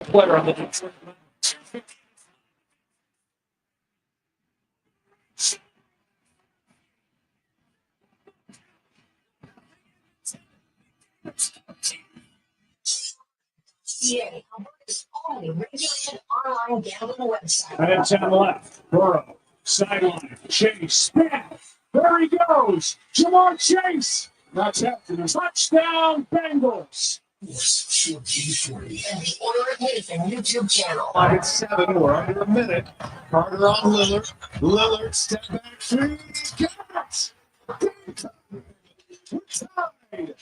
player on the Detroit Penguins. Yeah, Alberta's only regulated online gambling website. And 10 left. Burrow. Sideline. Chase. Spin. There he goes. Jamar Chase. That's after the touchdown, Bengals. And the Order of Nathan YouTube channel. 5-7. We're under a minute. Carter on Lillard. Lillard step back three. Got it. Tied.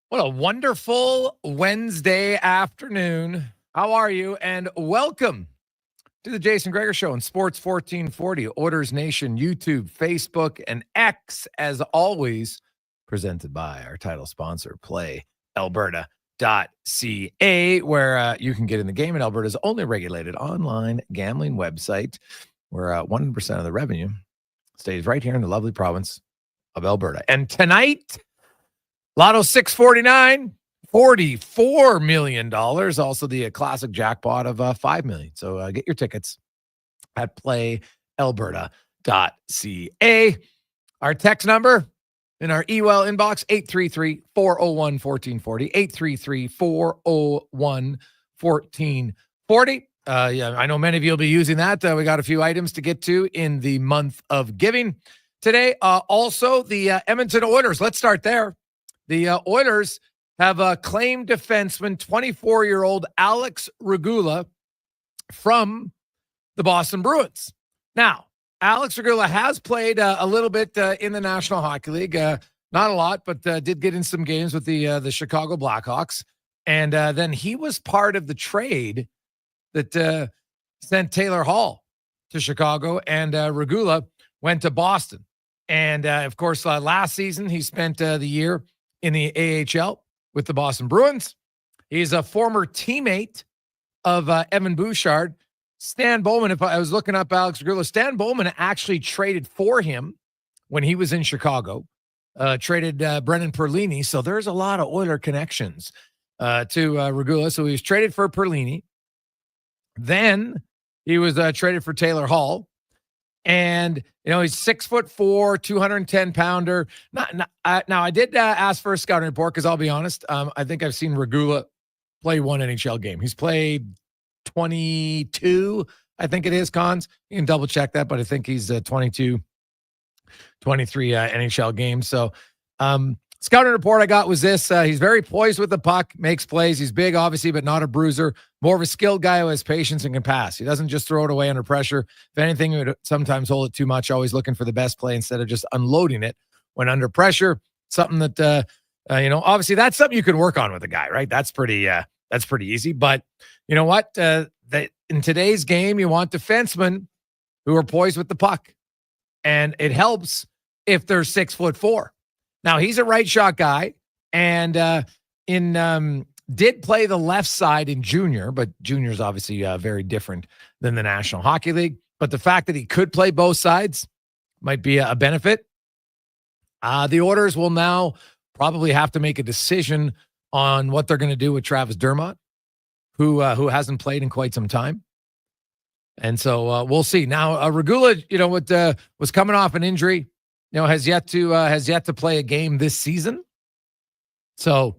What a wonderful Wednesday afternoon. How are you? And welcome to the Jason Gregor Show on Sports 1440, Orders Nation, YouTube, Facebook, and X, as always, presented by our title sponsor, PlayAlberta.ca, where you can get in the game at Alberta's only regulated online gambling website, where 100% of the revenue stays right here in the lovely province of Alberta. And tonight, Lotto 649, $44 million. Also the classic jackpot of $5 million. So get your tickets at playalberta.ca. Our text number in our email inbox, 833-401-1440, 833-401-1440. Yeah, I know many of you will be using that. We got a few items to get to in the month of giving. Today, also the Edmonton Oilers. Let's start there. The Oilers have a claimed defenseman, 24-year-old Alex Regula from the Boston Bruins. Now, Alex Regula has played a little bit in the National Hockey League. Not a lot, but did get in some games with the Chicago Blackhawks. And then he was part of the trade that sent Taylor Hall to Chicago, and Regula went to Boston. And, of course, last season he spent the year in the AHL with the Boston Bruins. He's a former teammate of Evan Bouchard. Stan Bowman, if I was looking up Alex Regula, Stan Bowman actually traded for him when he was in Chicago, traded Brendan Perlini. So there's a lot of Oiler connections to Regula. So he was traded for Perlini. Then he was traded for Taylor Hall. And, you know, he's 6'4", 210-pounder. Now, I did ask for a scouting report because I'll be honest, I think I've seen Regula play one NHL game. He's played 22, I think it is, Cons. You can double check that, but I think he's 22, 23 NHL games. So, scouting report I got was this. He's very poised with the puck, makes plays. He's big, obviously, but not a bruiser. More of a skilled guy who has patience and can pass. He doesn't just throw it away under pressure. If anything, he would sometimes hold it too much, always looking for the best play instead of just unloading it when under pressure. Something that, obviously that's something you can work on with a guy, right? That's pretty easy. But you know what? In today's game, you want defensemen who are poised with the puck. And it helps if they're 6'4". Now, he's a right shot guy, and did play the left side in junior, but junior is obviously very different than the National Hockey League. But the fact that he could play both sides might be a benefit. The Oilers will now probably have to make a decision on what they're going to do with Travis Dermott, who hasn't played in quite some time. And so we'll see. Now, Regula, was coming off an injury. Has yet to play a game this season. So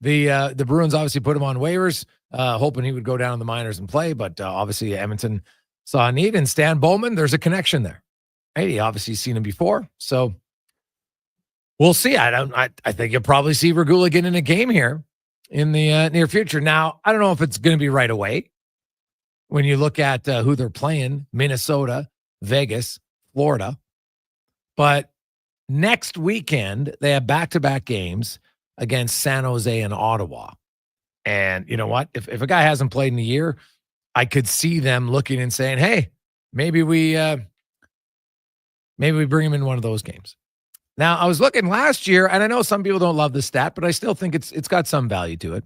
the Bruins obviously put him on waivers, hoping he would go down in the minors and play. But obviously Edmonton saw a need, and Stan Bowman, there's a connection there. Right? He obviously seen him before, so we'll see. I think you'll probably see Regula get in a game here in the near future. Now, I don't know if it's going to be right away. When you look at who they're playing, Minnesota, Vegas, Florida. But next weekend, they have back-to-back games against San Jose and Ottawa. And you know what? If a guy hasn't played in a year, I could see them looking and saying, hey, maybe we bring him in one of those games. Now, I was looking last year, and I know some people don't love the stat, but I still think it's got some value to it.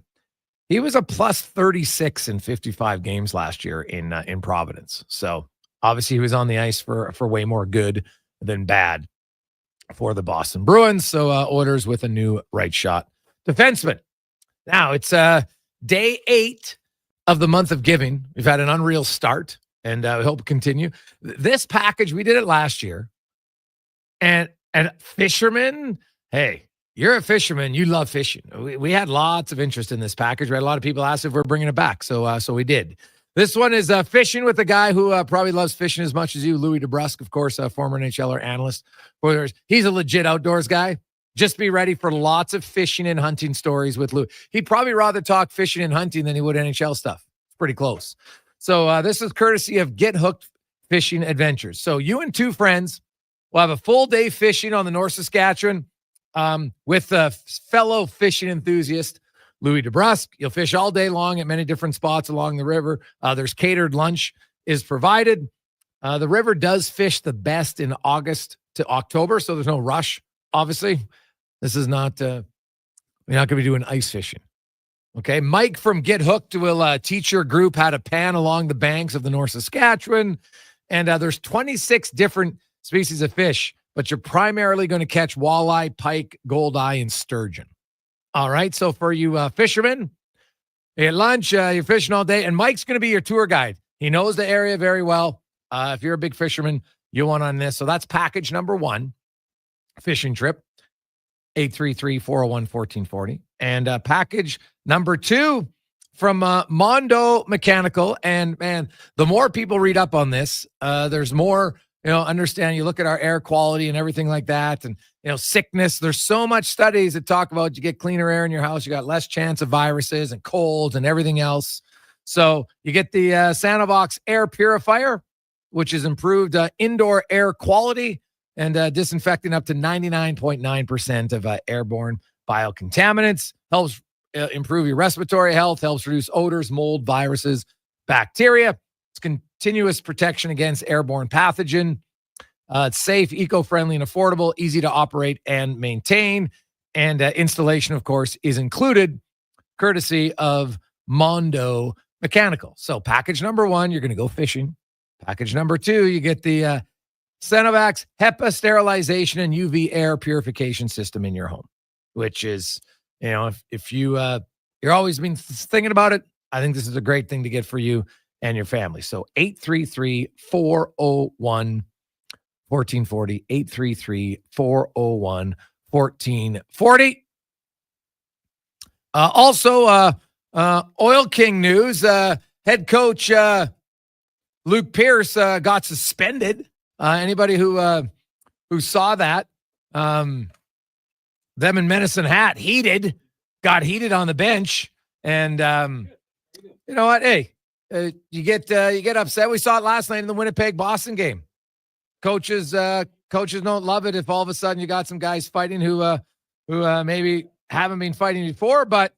He was a plus 36 in 55 games last year in Providence. So obviously he was on the ice for way more good than bad for the Boston Bruins. So Oilers with a new right shot defenseman. Now it's day 8 of the month of giving. We've had an unreal start, and we hope to continue. This package, we did it last year. And fishermen, hey, you're a fisherman. You love fishing. We had lots of interest in this package. We had a lot of people ask if we're bringing it back. So we did. This one is fishing with a guy who probably loves fishing as much as you, Louis DeBrusk, of course, former NHLer analyst. He's a legit outdoors guy. Just be ready for lots of fishing and hunting stories with Louis. He'd probably rather talk fishing and hunting than he would NHL stuff. It's pretty close. So this is courtesy of Get Hooked Fishing Adventures. So you and 2 friends will have a full day fishing on the North Saskatchewan with a fellow fishing enthusiast, Louis DeBrusk. You'll fish all day long at many different spots along the river. There's catered lunch is provided. The river does fish the best in August to October, so there's no rush, obviously. This is not, we're not going to be doing ice fishing. Okay, Mike from Get Hooked will teach your group how to pan along the banks of the North Saskatchewan. And there's 26 different species of fish, but you're primarily going to catch walleye, pike, goldeye, and sturgeon. All right, so for you fishermen, you get lunch, you're fishing all day, and Mike's going to be your tour guide. He knows the area very well. If you're a big fisherman, you want on this. So that's package number 1, fishing trip, 833-401-1440. And package number 2 from Mondo Mechanical. And, man, the more people read up on this, there's more, understand. You look at our air quality and everything like that, and, sickness. There's so much studies that talk about you get cleaner air in your house, you got less chance of viruses and colds and everything else. So you get the Sanovox air purifier, which is improved indoor air quality and disinfecting up to 99.9% of airborne biocontaminants. Helps improve your respiratory health, helps reduce odors, mold, viruses, bacteria. It's continuous protection against airborne pathogen. It's safe, eco-friendly, and affordable, easy to operate and maintain. And installation, of course, is included, courtesy of Mondo Mechanical. So package number 1, you're going to go fishing. Package number 2, you get the Sanovax HEPA sterilization and UV air purification system in your home, which is, if you're always been thinking about it, I think this is a great thing to get for you and your family. So 833-401-1440, 833-401-1440. Also, Oil King news, head coach Luke Pierce got suspended. Anybody who saw that, them in Medicine Hat got heated on the bench. And you know what? Hey, you get upset. We saw it last night in the Winnipeg-Boston game. Coaches don't love it if all of a sudden you got some guys fighting who maybe haven't been fighting before, but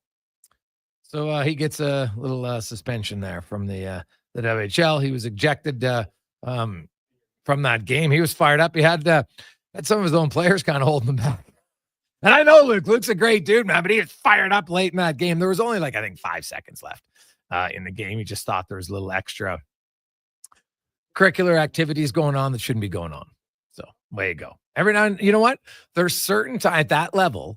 so he gets a little suspension there from the WHL. He was ejected from that game. He was fired up. He had some of his own players kind of holding him back. And I know Luke's a great dude, man, but he was fired up late in that game. There was only 5 seconds left in the game. He just thought there was a little extra curricular activities going on that shouldn't be going on. So way to go. Every now and you know what? There's certain time at that level,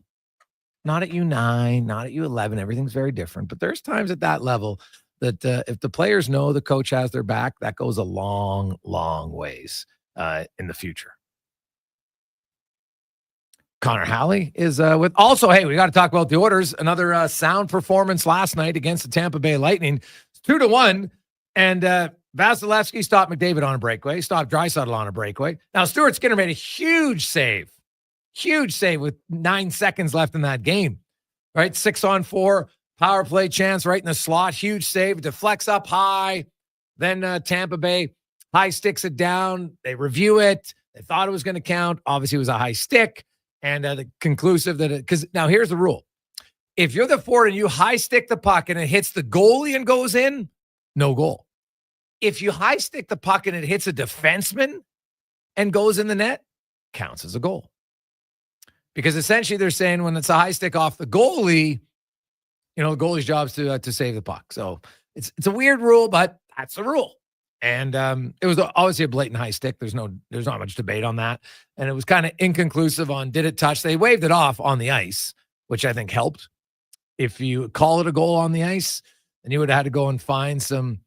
not at U9, not at U11, everything's very different, but there's times at that level that if the players know the coach has their back, that goes a long, long ways in the future. Connor Halley is with also, hey, we got to talk about the Oilers. Another sound performance last night against the Tampa Bay Lightning. It's 2-1. And Vasilevsky stopped McDavid on a breakaway, stopped Draisaitl on a breakaway. Now, Stuart Skinner made a huge save with 9 seconds left in that game, right? 6-on-4 power play chance right in the slot. Huge save, deflects up high. Then Tampa Bay high sticks it down. They review it. They thought it was going to count. Obviously, it was a high stick. And the conclusive that because now here's the rule. If you're the forward and you high stick the puck and it hits the goalie and goes in, no goal. If you high stick the puck and it hits a defenseman and goes in the net, counts as a goal. because essentially they're saying when it's a high stick off the goalie, the goalie's job is to save the puck. So it's a weird rule, but that's the rule. And it was obviously a blatant high stick. There's not much debate on that. And it was kind of inconclusive on did it touch. They waved it off on the ice, which I think helped. If you call it a goal on the ice, then you would have had to go and find some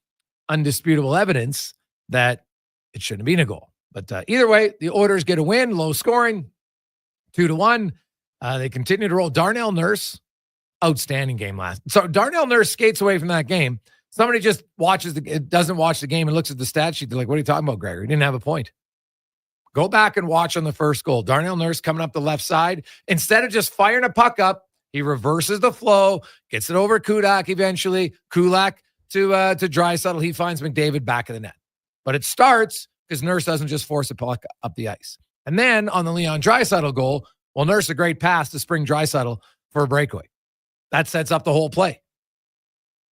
undisputable evidence that it shouldn't have been a goal. But either way, the Oilers get a win, low scoring, 2-1. They continue to roll. Darnell Nurse, outstanding game last. So Darnell Nurse skates away from that game. Somebody just doesn't watch the game and looks at the stat sheet. They're like, what are you talking about, Gregor? He didn't have a point. Go back and watch on the first goal. Darnell Nurse coming up the left side. Instead of just firing a puck up, he reverses the flow, gets it over Kulak eventually. Kulak to Draisaitl. He finds McDavid back in the net. But it starts because Nurse doesn't just force a puck up the ice. And then on the Leon Draisaitl goal, Nurse a great pass to spring Draisaitl for a breakaway. That sets up the whole play.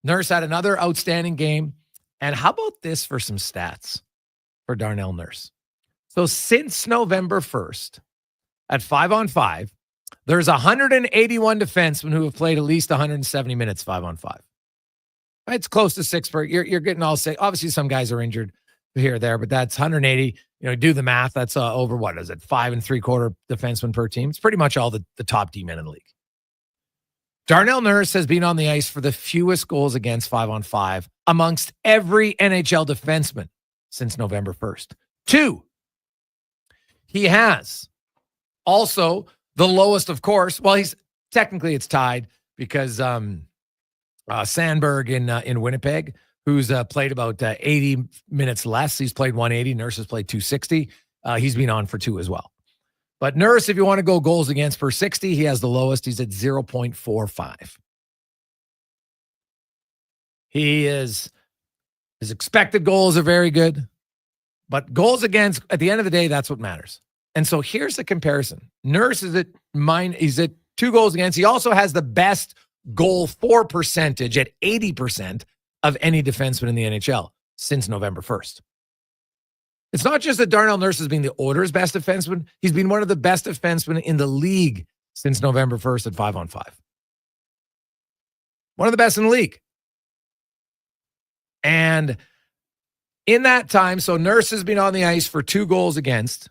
Nurse had another outstanding game. And how about this for some stats for Darnell Nurse? So since November 1st, at 5-on-5, there's 181 defensemen who have played at least 170 minutes 5-on-5. It's close to 6 per. You're getting all 6. Obviously, some guys are injured here or there, but that's 180. Do the math. That's over, what is it, 5 3/4 defensemen per team. It's pretty much all the top D men in the league. Darnell Nurse has been on the ice for the fewest goals against 5-on-5 amongst every NHL defenseman since November 1st. 2. He has also the lowest, of course. Well, it's tied because Sandberg in Winnipeg, who's played about 80 minutes less. He's played 180. Nurse has played 260. He's been on for 2 as well. But Nurse, if you want to go goals against per 60, he has the lowest. He's at 0.45. His expected goals are very good, but goals against, at the end of the day, that's what matters. And so here's the comparison. Nurse is he's at 2 goals against. He also has the best goal for percentage at 80% of any defenseman in the NHL since November 1st. It's not just that Darnell Nurse has been the Oilers' best defenseman. He's been one of the best defensemen in the league since November 1st at 5-on-5. One of the best in the league. And in that time, so Nurse has been on the ice for 2 goals against.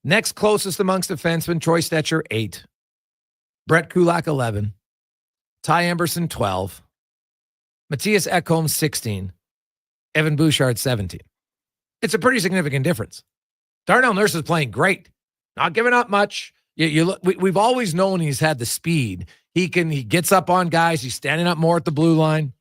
Next closest amongst defensemen, Troy Stecher, 8. Brett Kulak, 11. Ty Emberson, 12. Matthias Ekholm, 16. Evan Bouchard, 17. It's a pretty significant difference. Darnell Nurse is playing great. Not giving up much. We've always known he's had the speed. He gets up on guys. He's standing up more at the blue line.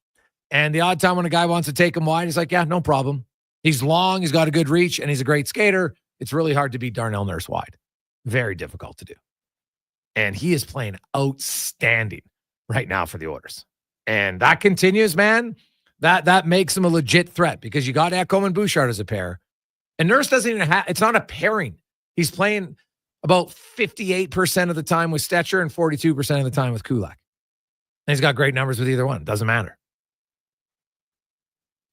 And the odd time when a guy wants to take him wide, he's like, yeah, no problem. He's long. He's got a good reach, and he's a great skater. It's really hard to beat Darnell Nurse wide. Very difficult to do. And he is playing outstanding right now for the Oilers. And that continues, man. That makes him a legit threat because you got Ekholm and Bouchard as a pair. And Nurse doesn't even it's not a pairing. He's playing about 58% of the time with Stecher and 42% of the time with Kulak. And he's got great numbers with either one. Doesn't matter.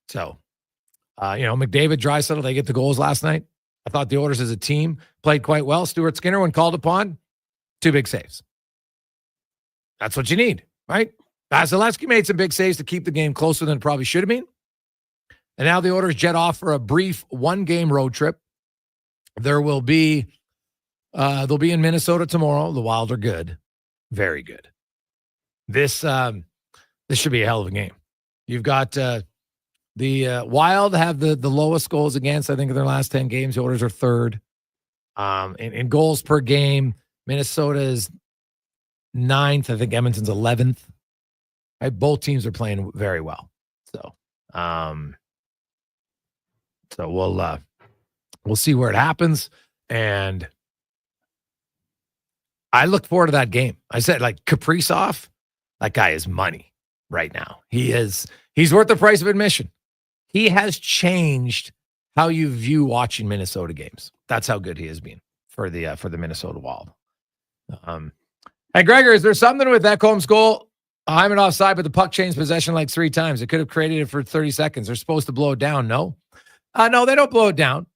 So, McDavid, Draisaitl, they get the goals last night. I thought the Oilers as a team played quite well. Stuart Skinner, when called upon, 2 big saves. That's what you need, right? Vasilevsky made some big saves to keep the game closer than it probably should have been. And now the Oilers jet off for a brief 1-game road trip. They'll be in Minnesota tomorrow. The Wild are good. Very good. This should be a hell of a game. You've got the Wild have the lowest goals against, I think, in their last 10 games. The Oilers are 3rd. In goals per game, Minnesota is 9th. I think Edmonton's 11th. Right? Both teams are playing very well. So we'll see where it happens. And I look forward to that game. I said, like, Kaprizov, that guy is money right now. He's worth the price of admission. He has changed how you view watching Minnesota games. That's how good he has been for the Minnesota Wild. Hey, Gregor, is there something with Ekholm's goal? I'm an offside, but the puck changed possession like 3 times. It could have created it for 30 seconds. They're supposed to blow it down, no? No, they don't blow it down.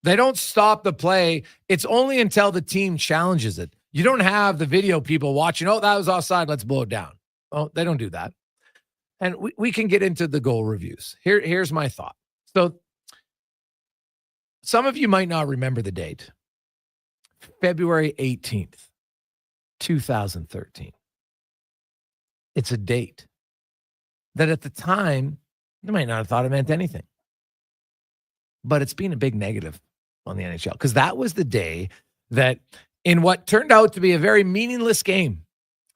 They don't stop the play. It's only until the team challenges it. You don't have the video people watching, oh, that was offside, let's blow it down. Oh, they don't do that. And we can get into the goal reviews. Here's my thought. So some of you might not remember the date. February 18th, 2013. It's a date that at the time, you might not have thought it meant anything. But it's been a big negative on the NHL because that was the day that in what turned out to be a very meaningless game,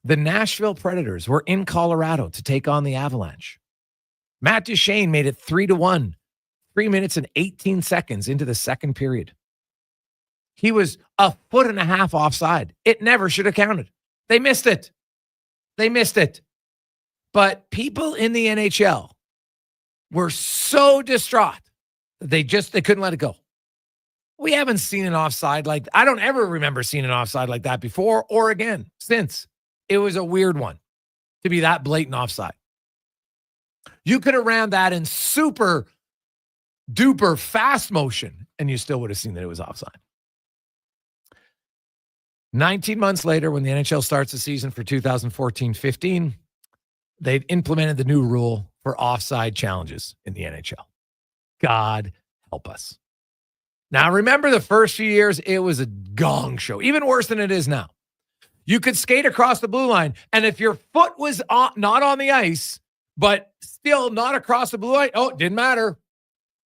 the Nashville Predators were in Colorado to take on the Avalanche. Matt Duchene made it 3-1, 3 minutes and 18 seconds into the second period. He was a foot and a half offside. It never should have counted. They missed it. But people in the NHL were so distraught that they couldn't let it go. We haven't seen an offside like I don't ever remember seeing an offside like that before or again since. It was a weird one to be that blatant offside. You could have ran that in super duper fast motion and you still would have seen that it was offside. 19 months later, when the NHL starts the season for 2014-15, they've implemented the new rule for offside challenges in the NHL. God help us. Now, remember the first few years, it was a gong show, even worse than it is now. You could skate across the blue line, and if your foot was not on the ice, but still not across the blue line, oh, it didn't matter.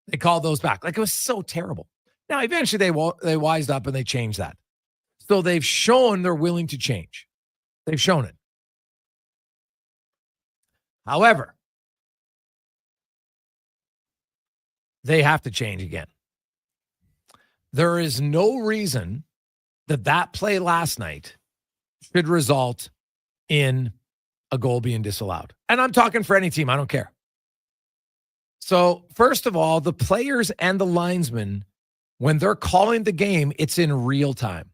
They called those back. Like, it was so terrible. Now, eventually they wised up and they changed that. So they've shown they're willing to change. They've shown it. However, they have to change again. There is no reason that play last night should result in a goal being disallowed. And I'm talking for any team. I don't care. So first of all, the players and the linesmen, when they're calling the game, it's in real time.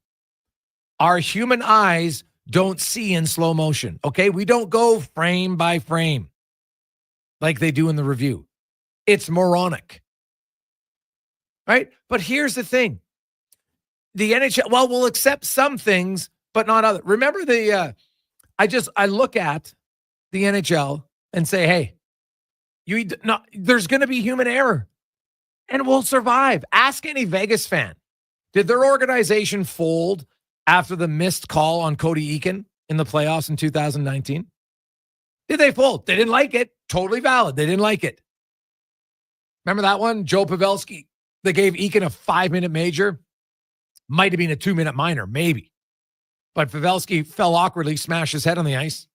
Our human eyes don't see in slow motion. Okay. We don't go frame by frame like they do in the review. It's moronic. Right? But here's the thing. The NHL, well, we'll accept some things, but not others. Remember I look at the NHL and say, hey, there's going to be human error and we'll survive. Ask any Vegas fan. Did their organization fold after the missed call on Cody Eakin in the playoffs in 2019? Did they fold? They didn't like it. Totally valid. They didn't like it. Remember that one? Joe Pavelski. They gave Eakin a 5-minute major. Might have been a 2-minute minor, maybe. But Pavelski fell awkwardly, smashed his head on the ice.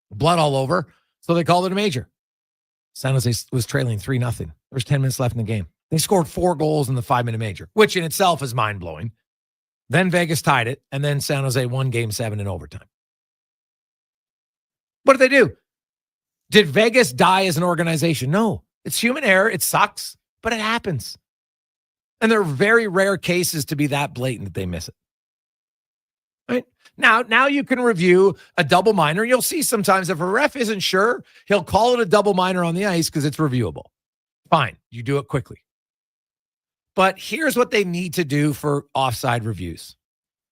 Blood all over. So they called it a major. San Jose was trailing 3-0. There's 10 minutes left in the game. They scored 4 goals in the 5-minute major, which in itself is mind-blowing. Then Vegas tied it, and then San Jose won Game 7 in overtime. What did they do? Did Vegas die as an organization? No. It's human error. It sucks, but it happens. And there are very rare cases to be that blatant that they miss it. Right? Now you can review a double minor. You'll see sometimes if a ref isn't sure, he'll call it a double minor on the ice because it's reviewable. Fine. You do it quickly. But here's what they need to do for offside reviews.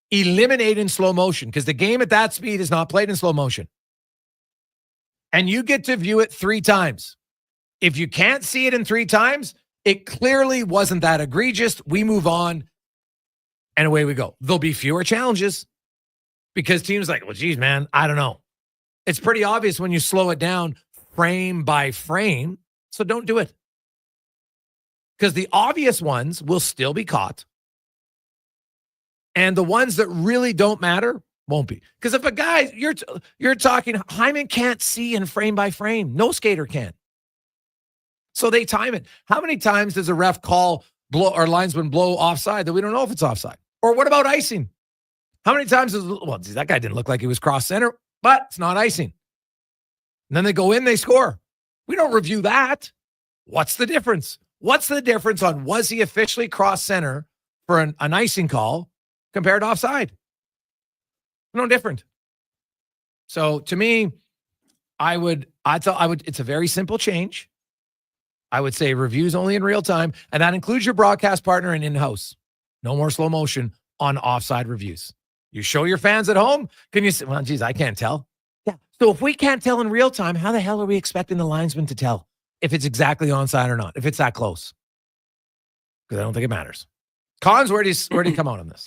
Eliminate in slow motion because the game at that speed is not played in slow motion. And you get to view it 3 times. If you can't see it in 3 times, it clearly wasn't that egregious. We move on, and away we go. There'll be fewer challenges because teams like, well, geez, man, I don't know. It's pretty obvious when you slow it down frame by frame, so don't do it. Because the obvious ones will still be caught, and the ones that really don't matter won't be. Because if a guy, you're talking, Hyman can't see in frame by frame. No skater can. So they time it. How many times does a ref call or linesman blow offside that we don't know if it's offside? Or what about icing? How many times that guy didn't look like he was cross center, but it's not icing. And then they go in, they score. We don't review that. What's the difference? What's the difference on was he officially cross center for an icing call compared to offside? No different. So to me, it's a very simple change. I would say reviews only in real time, and that includes your broadcast partner and in-house. No more slow motion on offside reviews. You show your fans at home. Can you say, well, geez, I can't tell. Yeah. So if we can't tell in real time, how the hell are we expecting the linesman to tell if it's exactly onside or not, if it's that close? Because I don't think it matters. Cons, where do you come out on this?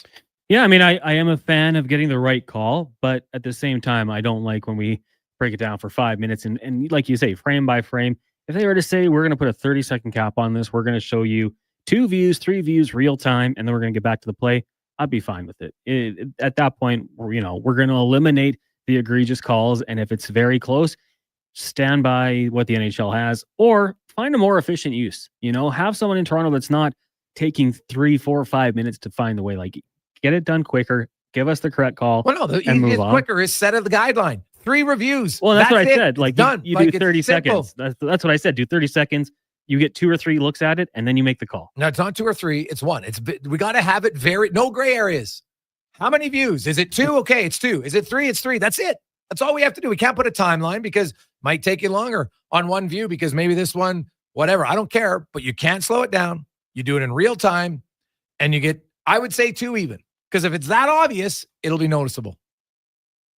Yeah, I mean, I am a fan of getting the right call, but at the same time, I don't like when we break it down for 5 minutes and like you say, frame by frame. If they were to say, we're going to put a 30-second cap on this, we're going to show you 2 views, 3 views, real time, and then we're going to get back to the play, I'd be fine with it. At that point, we're going to eliminate the egregious calls, and if it's very close, stand by what the NHL has, or find a more efficient use. Have someone in Toronto that's not taking 3, 4, 5 minutes to find the way. Like, get it done quicker, give us the correct call. Well, no, the easiest quicker is set of the guideline. 3 reviews. Well, that's what I said. Like, done. You do 30 seconds. That's what I said. Do 30 seconds. You get 2 or 3 looks at it, and then you make the call. No, it's not 2 or 3. It's 1. We got to have it no gray areas. How many views? Is it 2? Okay, it's 2. Is it 3? It's 3. That's it. That's all we have to do. We can't put a timeline because it might take you longer on one view because maybe this one, whatever. I don't care, but you can't slow it down. You do it in real time, and you get, I would say 2 even. Because if it's that obvious, it'll be noticeable.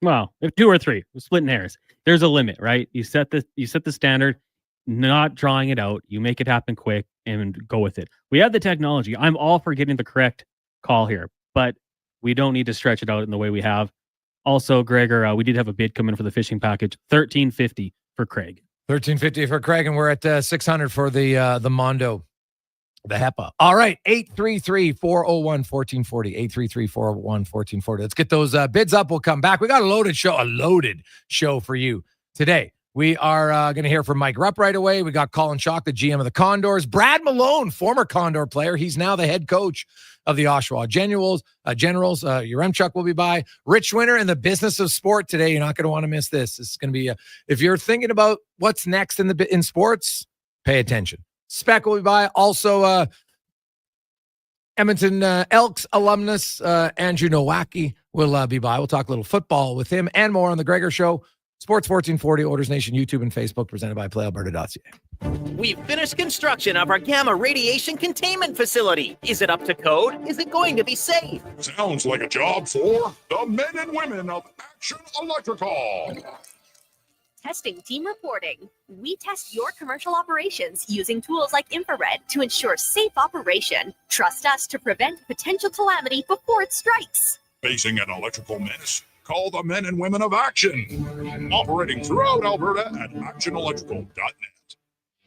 Well, if 2 or 3, we're splitting hairs. There's a limit, right? You set the standard, not drawing it out. You make it happen quick and go with it. We have the technology. I'm all for getting the correct call here, but we don't need to stretch it out in the way we have. Also, Gregor, we did have a bid come in for the fishing package, $1,350 for Craig. $1,350 for Craig, and we're at $600 for the Mondo. The HEPA. All right, 833-401-1440. 833-401-1440. Let's get those bids up. We'll come back. We got a loaded show for you today. We are going to hear from Mike Rupp right away. We got Colin Chaulk, the GM of the Condors. Brad Malone, former Condor player. He's now the head coach of the Oshawa Generals. Yaremchuk will be by. Rich Winter in the business of sport today. You're not going to want to miss this. This is going to be if you're thinking about what's next in sports, pay attention. Spec will be by. Also, Edmonton Elks alumnus Andrew Noaki will be by. We'll talk a little football with him and more on the Gregor Show. Sports 1440, Oilers Nation, YouTube and Facebook, presented by PlayAlberta.ca. We've finished construction of our gamma radiation containment facility. Is it up to code? Is it going to be safe? Sounds like a job for the men and women of Action Electrical. Testing team reporting. We test your commercial operations using tools like infrared to ensure safe operation. Trust us to prevent potential calamity before it strikes. Facing an electrical menace? Call the men and women of Action. Operating throughout Alberta at actionelectrical.net.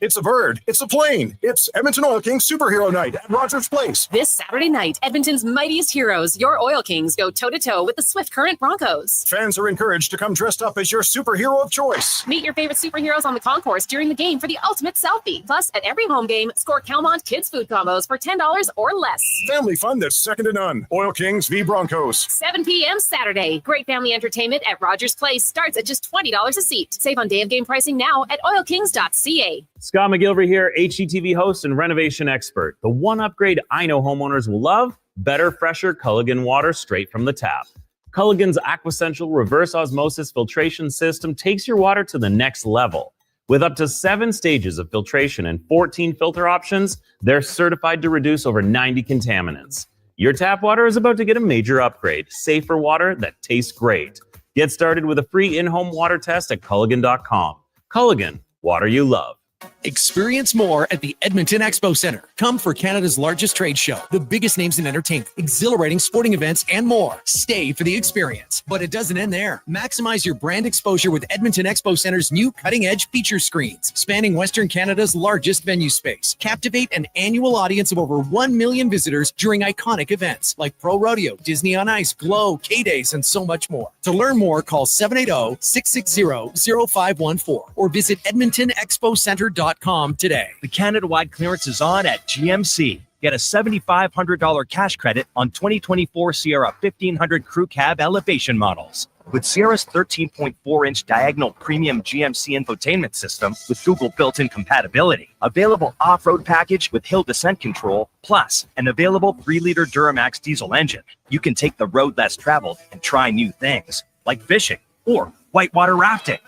It's a bird. It's a plane. It's Edmonton Oil Kings Superhero Night at Rogers Place. This Saturday night, Edmonton's mightiest heroes, your Oil Kings, go toe-to-toe with the Swift Current Broncos. Fans are encouraged to come dressed up as your superhero of choice. Meet your favorite superheroes on the concourse during the game for the ultimate selfie. Plus, at every home game, score Calmont Kids Food Combos for $10 or less. Family fun that's second to none. Oil Kings v. Broncos. 7 p.m. Saturday. Great family entertainment at Rogers Place starts at just $20 a seat. Save on day of game pricing now at oilkings.ca. Scott McGilvery here, HGTV host and renovation expert. The one upgrade I know homeowners will love, better, fresher Culligan water straight from the tap. Culligan's AquaCentral reverse osmosis filtration system takes your water to the next level. With up to 7 stages of filtration and 14 filter options, they're certified to reduce over 90 contaminants. Your tap water is about to get a major upgrade, safer water that tastes great. Get started with a free in-home water test at Culligan.com. Culligan, water you love. Experience more at the Edmonton Expo Centre. Come for Canada's largest trade show, the biggest names in entertainment, exhilarating sporting events, and more. Stay for the experience. But it doesn't end there. Maximize your brand exposure with Edmonton Expo Centre's new cutting-edge feature screens, spanning Western Canada's largest venue space. Captivate an annual audience of over 1 million visitors during iconic events like Pro Rodeo, Disney on Ice, Glow, K-Days, and so much more. To learn more, call 780-660-0514 or visit EdmontonExpoCenter.com today. The Canada-wide clearance is on at GMC. Get a $7,500 cash credit on 2024 Sierra 1500 Crew Cab elevation models. With Sierra's 13.4-inch diagonal premium GMC infotainment system with Google built-in compatibility, available off-road package with hill descent control, plus an available 3-liter Duramax diesel engine, you can take the road less traveled and try new things, like fishing or whitewater rafting.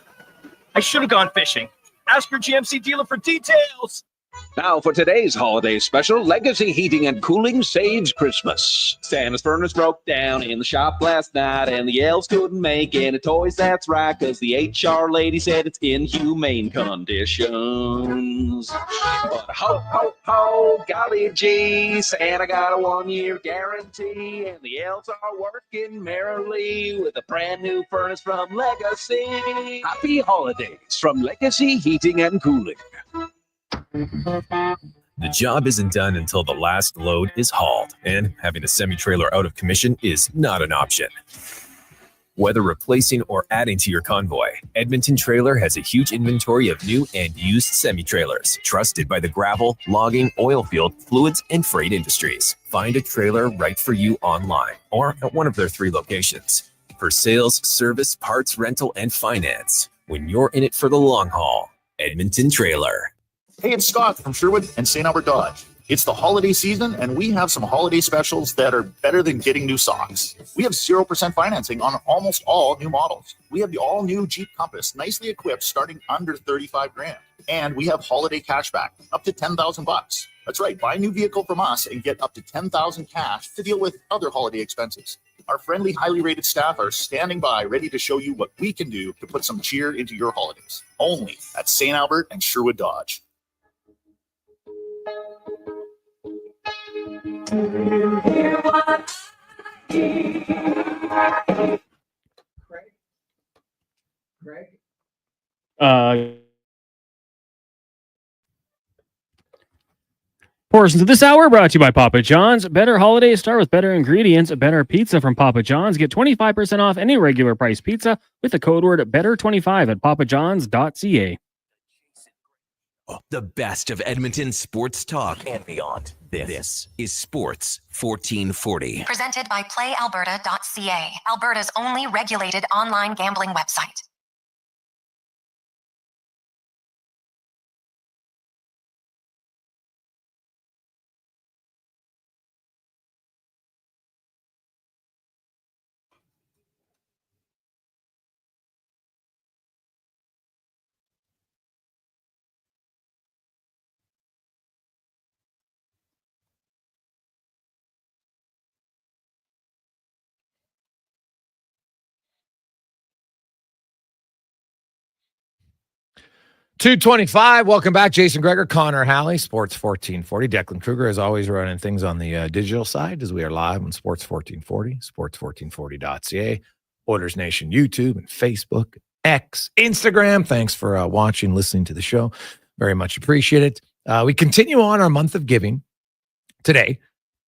I should have gone fishing. Ask your GMC dealer for details. Now for today's holiday special, Legacy Heating and Cooling saves Christmas. Santa's furnace broke down in the shop last night, and the elves couldn't make any toys, that's right, because the HR lady said it's in humane conditions. But ho, ho, ho, golly gee, Santa got a 1-year guarantee, and the elves are working merrily with a brand new furnace from Legacy. Happy holidays from Legacy Heating and Cooling. The job isn't done until the last load is hauled, and having a semi-trailer out of commission is not an option. Whether replacing or adding to your convoy, Edmonton Trailer has a huge inventory of new and used semi-trailers, trusted by the gravel, logging, oil field, fluids, and freight industries. Find a trailer right for you online or at one of their 3 locations. For sales, service, parts, rental, and finance, when you're in it for the long haul, Edmonton Trailer. Hey, it's Scott from Sherwood and St. Albert Dodge. It's the holiday season, and we have some holiday specials that are better than getting new socks. We have 0% financing on almost all new models. We have the all-new Jeep Compass, nicely equipped, starting under $35,000. And we have holiday cashback, up to $10,000. That's right, buy a new vehicle from us and get up to $10,000 cash to deal with other holiday expenses. Our friendly, highly rated staff are standing by, ready to show you what we can do to put some cheer into your holidays. Only at St. Albert and Sherwood Dodge. Portions of this hour brought to you by Papa John's. Better holidays start with better ingredients. Better pizza from Papa John's. Get 25% off any regular price pizza with the code word BETTER25 at papajohns.ca. The best of Edmonton sports talk and beyond. This is Sports 1440. Presented by PlayAlberta.ca, Alberta's only regulated online gambling website. $225. Welcome back. Jason Gregor, Connor Halley, Sports 1440. Declan Kruger, as always, running things on the digital side as we are live on Sports 1440, sports1440.ca, Oilers Nation YouTube and Facebook, X, Instagram. Thanks for watching, listening to the show. Very much appreciate it. We continue on our month of giving today,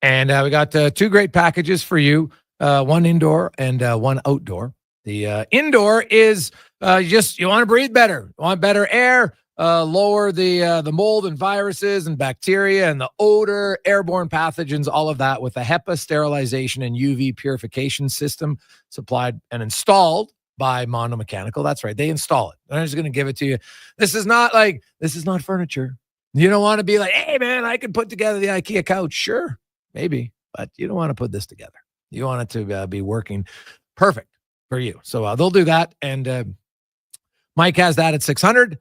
and we got 2 great packages for you, one indoor and one outdoor. The indoor is you want to breathe better, you want better air, lower the mold and viruses and bacteria and the odor, airborne pathogens, all of that with a HEPA sterilization and UV purification system supplied and installed by Mondo Mechanical. That's right, they install it. I'm just going to give it to you. This is not furniture. You don't want to be like, hey man, I could put together the IKEA couch. Sure, maybe, but you don't want to put this together. You want it to be working perfect for you. So they'll do that. And Mike has that at $600.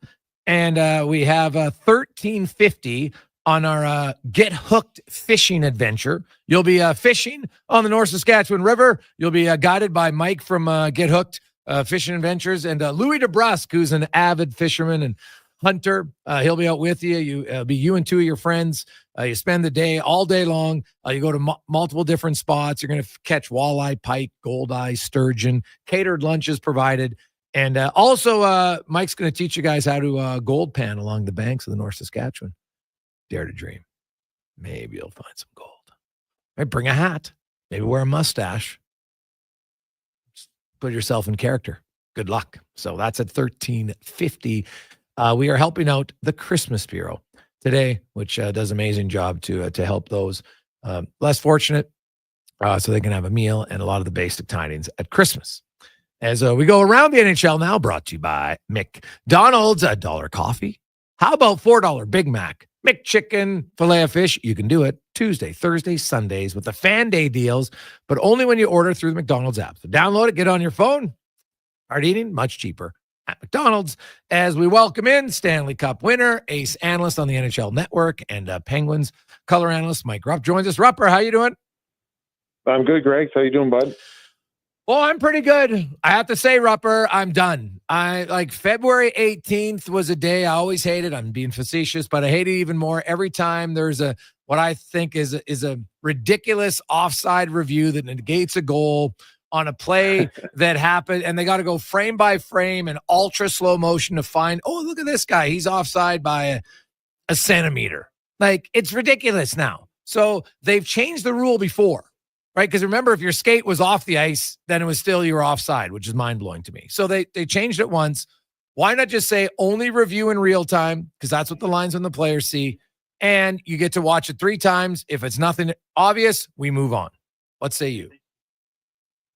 And we have $1,350 on our Get Hooked fishing adventure. You'll be fishing on the North Saskatchewan River. You'll be guided by Mike from Get Hooked Fishing Adventures and Louis DeBrusque, who's an avid fisherman and hunter. He'll be out with you. It'll be you and 2 of your friends. You spend the day all day long. You go to multiple different spots. You're going to catch walleye, pike, goldeye, sturgeon. Catered lunches provided. And also, Mike's going to teach you guys how to gold pan along the banks of the North Saskatchewan. Dare to dream. Maybe you'll find some gold. Right, bring a hat. Maybe wear a mustache. Just put yourself in character. Good luck. So that's at $1,350. We are helping out the Christmas Bureau today, which does an amazing job to help those less fortunate so they can have a meal and a lot of the basic tidings at Christmas. As we go around the NHL now, brought to you by McDonald's, $1 coffee. How about $4 Big Mac, McChicken, filet of fish? You can do it Tuesday, Thursday, Sundays with the Fan Day deals, but only when you order through the McDonald's app. So download it, get on your phone. Hard eating, much cheaper. at McDonald's as we welcome in Stanley Cup winner, ace analyst on the NHL Network, and Penguins color analyst Mike Rupp joins us. Rupper, how you doing? I'm good, Greg. How you doing, bud? Well, I'm pretty good. I have to say, Rupper, I'm done. February 18th was a day I always hated. I'm being facetious, but I hate it even more every time there's what I think is a ridiculous offside review that negates a goal on a play that happened, and they got to go frame by frame in ultra slow motion to find, oh, look at this guy. He's offside by a centimeter. Like, it's ridiculous now. So they've changed the rule before. Right, because remember, if your skate was off the ice, then it was still you were offside, which is mind-blowing to me. So they changed it once. Why not just say only review in real time? Because that's what the lines on the players see. And you get to watch it 3 times. If it's nothing obvious, we move on. What say you?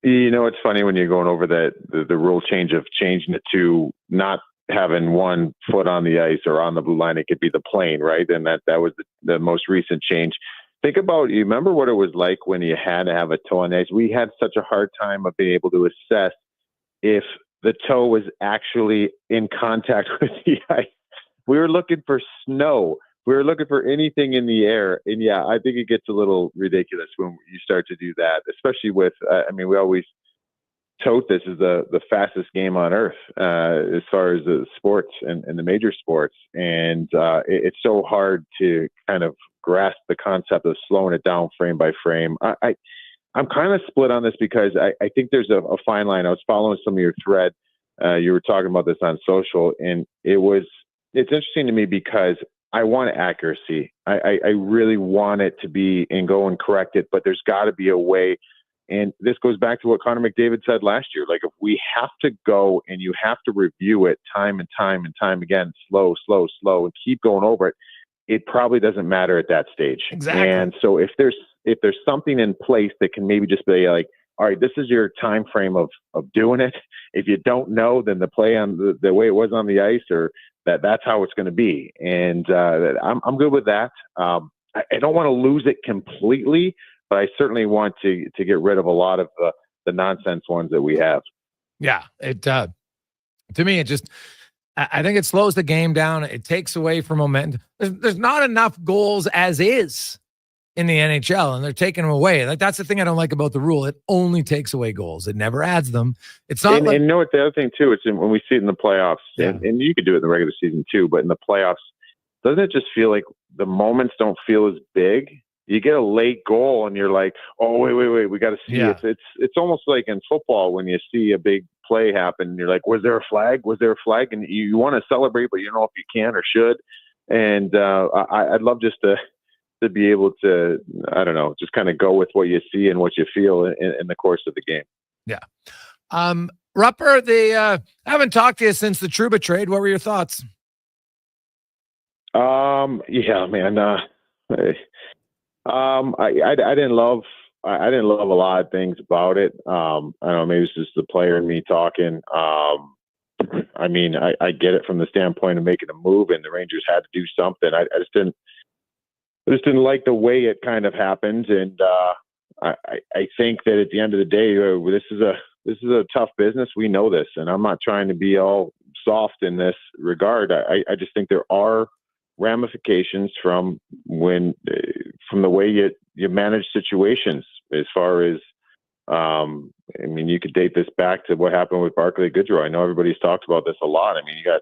You know, it's funny when you're going over the rule change of changing it to not having one foot on the ice or on the blue line. It could be the plane, right? And that was the most recent change. Think about, you remember what it was like when you had to have a toe on the ice? We had such a hard time of being able to assess if the toe was actually in contact with the ice. We were looking for snow. We were looking for anything in the air. And yeah, I think it gets a little ridiculous when you start to do that, especially with, we always tote this as the fastest game on earth as far as the sports and the major sports. And it's so hard to kind of grasp the concept of slowing it down frame by frame. I'm kind of split on this because I think there's a fine line. I was following some of your thread. You were talking about this on social, and it's interesting to me because I want accuracy. I really want it to be and go and correct it, but there's got to be a way. And this goes back to what Connor McDavid said last year. Like, if we have to go and you have to review it time and time and time again, slow, and keep going over it, it probably doesn't matter at that stage. Exactly. And so if there's something in place that can maybe just be like, all right, this is your time frame of doing it. If you don't know, then the play on the way it was on the ice, or that's how it's going to be. And I'm good with that. I don't want to lose it completely, but I certainly want to get rid of a lot of the nonsense ones that we have. Yeah, it to me, it just, I think it slows the game down. It takes away from momentum. There's not enough goals as is in the NHL, and they're taking them away. Like, that's the thing I don't like about the rule. It only takes away goals. It never adds them. It's not. And you know what the other thing too? It's when we see it in the playoffs, and you could do it in the regular season too. But in the playoffs, doesn't it just feel like the moments don't feel as big? You get a late goal, and you're like, "Oh, wait, we got to see it." It's almost like in football when you see a big play happen, and you're like, "Was there a flag? Was there a flag?" And you want to celebrate, but you don't know if you can or should. And I'd love just to be able to, I don't know, just kind of go with what you see and what you feel in the course of the game. Yeah. Rupper, I haven't talked to you since the Trouba trade. What were your thoughts? Yeah, man. I didn't love a lot of things about it. I don't know, maybe it's just the player and me talking. I get it from the standpoint of making a move, and the Rangers had to do something. I just didn't like the way it kind of happened, and I think that at the end of the day, this is a tough business. We know this, and I'm not trying to be all soft in this regard. I just think there are ramifications from the way you manage situations. As far as you could date this back to what happened with Barclay Goodrow. I know everybody's talked about this a lot. You got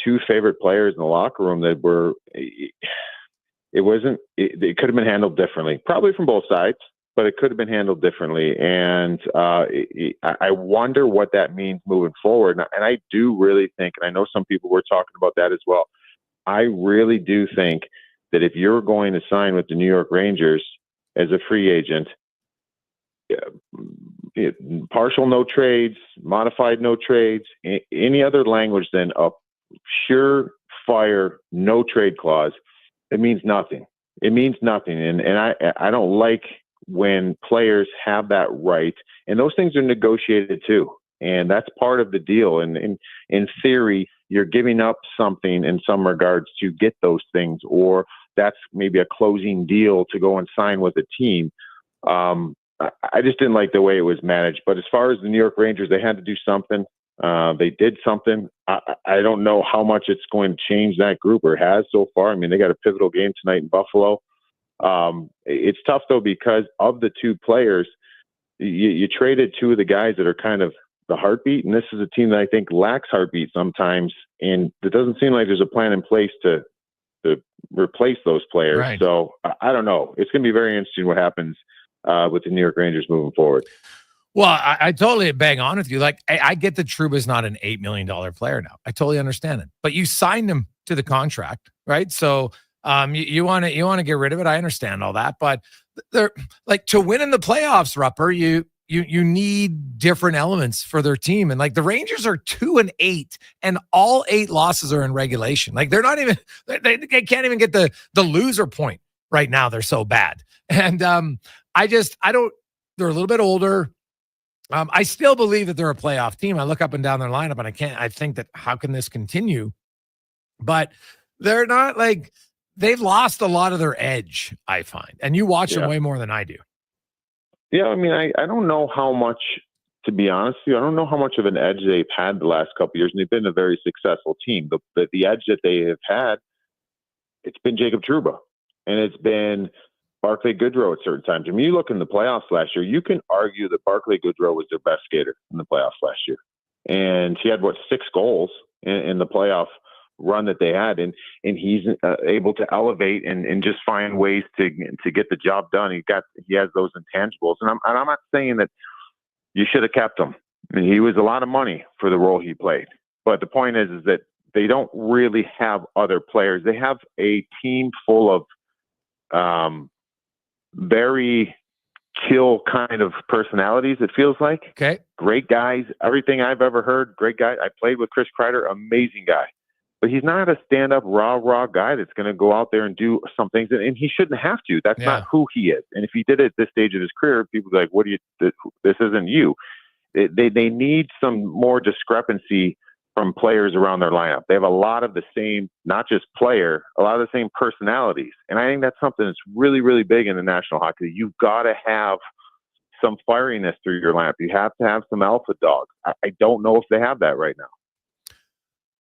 2 favorite players in the locker room that were. It could have been handled differently, probably from both sides, but it could have been handled differently. And I wonder what that means moving forward. And I do really think, and I know some people were talking about that as well, I really do think that if you're going to sign with the New York Rangers as a free agent, partial no trades, modified no trades, any other language than a surefire no trade clause, it means nothing. It means nothing. And I don't like when players have that right. And those things are negotiated too. And that's part of the deal. And in theory, you're giving up something in some regards to get those things, or that's maybe a closing deal to go and sign with a team. I just didn't like the way it was managed. But as far as the New York Rangers, they had to do something. They did something. I don't know how much it's going to change that group or has so far. I mean, they got a pivotal game tonight in Buffalo. It's tough, though, because of the two players, you traded two of the guys that are kind of the heartbeat, and this is a team that I think lacks heartbeat sometimes, and it doesn't seem like there's a plan in place to replace those players. Right. So I don't know. It's going to be very interesting what happens with the New York Rangers moving forward. Well, I totally bang on with you. Like, I get that Trouba's not an $8 million player now. I totally understand it. But you signed him to the contract, right? So you want to get rid of it. I understand all that. But they're like, to win in the playoffs, Rupper, you need different elements for their team. And like, the Rangers are 2-8, and all 8 losses are in regulation. Like, they're not even they can't even get the loser point right now. They're so bad. And I don't. They're a little bit older. I still believe that they're a playoff team. I look up and down their lineup, and I think that how can this continue? But they're not, like, they've lost a lot of their edge, I find. And you watch them way more than I do. Yeah, I mean, I don't know how much, to be honest with you, I don't know how much of an edge they've had the last couple of years, and they've been a very successful team. The edge that they have had, it's been Jacob Trouba, and it's been Barclay Goodrow at certain times. I mean, you look in the playoffs last year, you can argue that Barclay Goodrow was their best skater in the playoffs last year. And he had, 6 goals in the playoff run that they had. And he's able to elevate and just find ways to get the job done. He has those intangibles. And I'm not saying that you should have kept him. I mean, he was a lot of money for the role he played. But the point is that they don't really have other players. They have a team full of very chill kind of personalities, it feels like. Okay. Great guys. Everything I've ever heard, great guy. I played with Chris Kreider, amazing guy. But he's not a stand-up, raw guy that's going to go out there and do some things, and he shouldn't have to. That's not who he is. And if he did it at this stage of his career, people would be like, this isn't you. They need some more discrepancy from players around their lineup. They have a lot of the same, not just player, a lot of the same personalities. And I think that's something that's really, really big in the National Hockey League. You've got to have some firiness through your lineup. You have to have some alpha dogs. I don't know if they have that right now.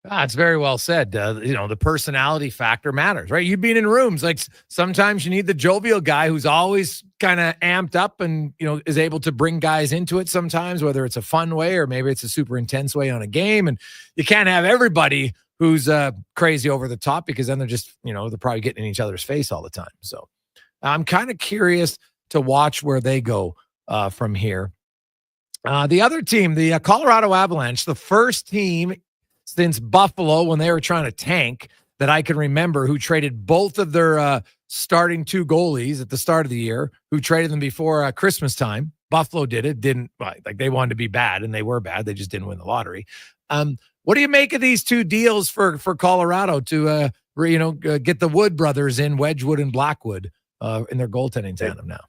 It's very well said. The personality factor matters, right? You've been in rooms, like, sometimes you need the jovial guy who's always kind of amped up and, is able to bring guys into it sometimes, whether it's a fun way or maybe it's a super intense way on a game. And you can't have everybody who's crazy over the top, because then they're just, they're probably getting in each other's face all the time. So I'm kind of curious to watch where they go from here. The other team, the Colorado Avalanche, the first team since Buffalo, when they were trying to tank, that I can remember, who traded both of their starting 2 goalies at the start of the year, who traded them before Christmas time. Buffalo did it. They wanted to be bad, and they were bad. They just didn't win the lottery. What do you make of these 2 deals for Colorado to get the Wood brothers in, Wedgwood and Blackwood, in their goaltending tandem now?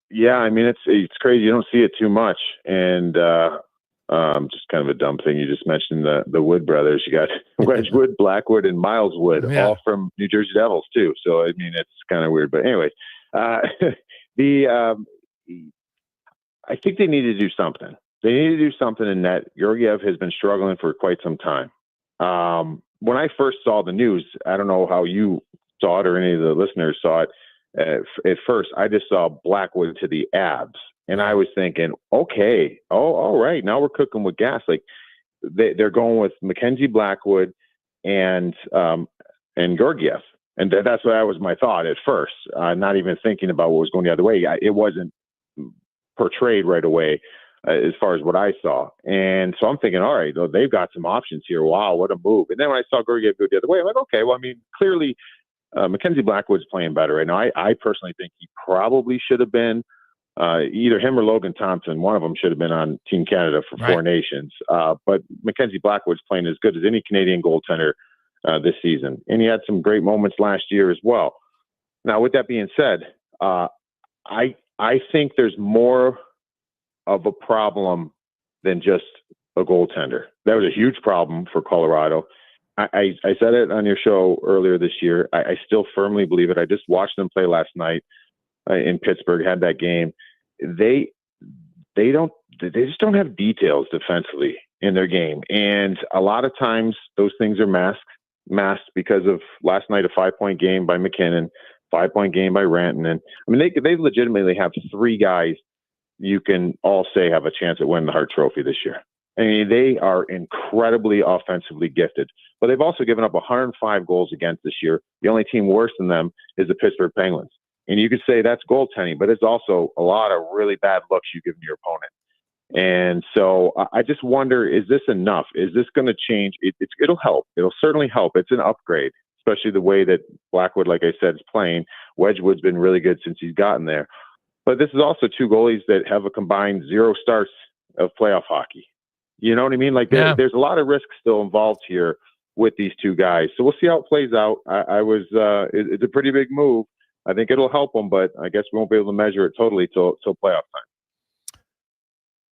Yeah, I mean, it's crazy. You don't see it too much, and just kind of a dumb thing. You just mentioned the Wood brothers. You got Wedgwood, Blackwood, and Miles Wood, all from New Jersey Devils too. So I mean, it's kind of weird. But anyway, I think they need to do something. They need to do something in net. Georgiev has been struggling for quite some time. When I first saw the news, I don't know how you saw it or any of the listeners saw it. At first, I just saw Blackwood to the abs. And I was thinking, okay, all right, now we're cooking with gas. Like, they're going with Mackenzie Blackwood and Georgiev. And that's what was my thought at first, not even thinking about what was going the other way. It wasn't portrayed right away as far as what I saw. And so I'm thinking, all right, they've got some options here. Wow, what a move. And then when I saw Georgiev go the other way, I'm like, okay, well, I mean, clearly Mackenzie Blackwood's playing better right now. I personally think he probably should have been either him or Logan Thompson. One of them should have been on Team Canada for Four Nations. But Mackenzie Blackwood's playing as good as any Canadian goaltender this season. And he had some great moments last year as well. Now, with that being said, I think there's more of a problem than just a goaltender. That was a huge problem for Colorado. I said it on your show earlier this year. I still firmly believe it. I just watched them play last night in Pittsburgh, had that game. They just don't have details defensively. in their game. And a lot of times those things are masked because of last night, a 5-point game by McKinnon, 5-point game by Rantanen. I mean, they legitimately have 3 guys you can all say have a chance at winning the Hart Trophy this year. I mean, they are incredibly offensively gifted, but they've also given up 105 goals against this year. The only team worse than them is the Pittsburgh Penguins. And you could say that's goaltending, but it's also a lot of really bad looks you give to your opponent. And so I just wonder, is this enough? Is this going to change? It'll help. It'll certainly help. It's an upgrade, especially the way that Blackwood, like I said, is playing. Wedgwood's been really good since he's gotten there. But this is also 2 goalies that have a combined 0 starts of playoff hockey. You know what I mean? Like there's a lot of risk still involved here with these 2 guys. So we'll see how it plays out. It's a pretty big move. I think it'll help them, but I guess we won't be able to measure it totally till playoff time.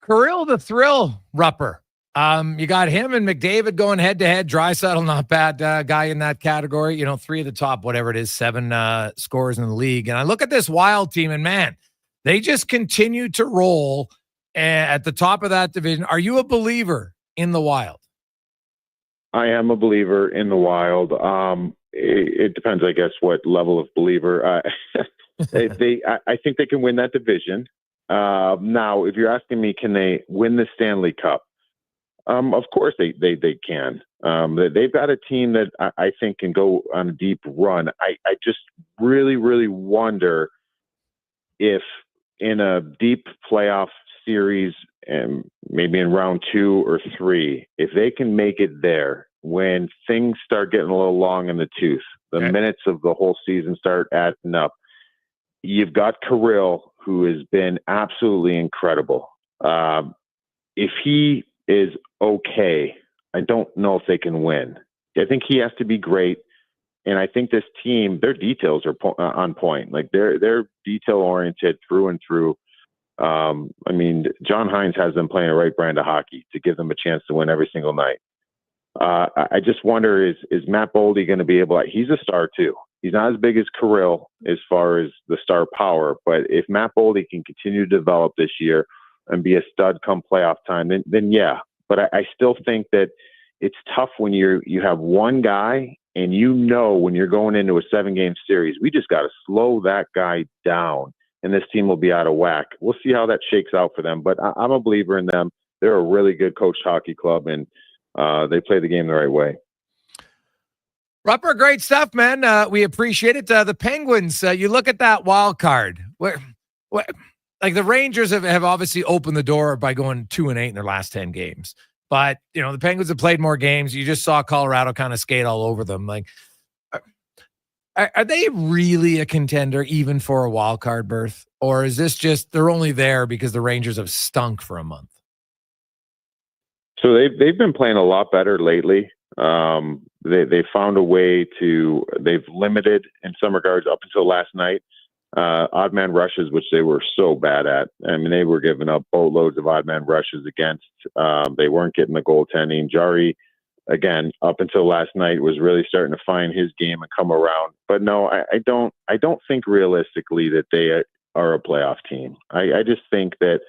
Kirill the Thrill Rupper. You got him and McDavid going head to head. Draisaitl, not bad guy in that category. 3 of the top, whatever it is, 7 scores in the league. And I look at this Wild team, and man, they just continue to roll at the top of that division. Are you a believer in the Wild? I am a believer in the Wild. It depends, I guess, what level of believer. I think they can win that division. Now, if you're asking me, can they win the Stanley Cup? Of course they can. They've got a team that I think can go on a deep run. I just really, really wonder if in a deep playoff series, and maybe in round 2 or 3, if they can make it there when things start getting a little long in the tooth, the minutes of the whole season start adding up. You've got Kirill, who has been absolutely incredible. If he is okay, I don't know if they can win. I think he has to be great. And I think this team, their details are on point. Like they're detail oriented through and through. I mean, John Hines has them playing the right brand of hockey to give them a chance to win every single night. I just wonder, is Matt Boldy going to be able to, he's a star too. He's not as big as Kirill as far as the star power, but if Matt Boldy can continue to develop this year and be a stud come playoff time, then yeah. But I still think that it's tough when you have one guy and when you're going into a 7-game series, we just got to slow that guy down and this team will be out of whack. We'll see how that shakes out for them, but I'm a believer in them. They're a really good coached hockey club, and they play the game the right way. Rupper, great stuff, man. We appreciate it. The Penguins, you look at that wild card. Like the Rangers have obviously opened the door by going 2-8 in their last 10 games. But, the Penguins have played more games. You just saw Colorado kind of skate all over them. Like, are they really a contender even for a wild card berth? Or is this just they're only there because the Rangers have stunk for a month? So they've been playing a lot better lately. They found a way they've limited in some regards up until last night, odd man rushes, which they were so bad at. I mean, they were giving up boatloads of odd man rushes against. They weren't getting the goaltending. Jari, again, up until last night, was really starting to find his game and come around. But no, I don't think realistically that they are a playoff team. I just think that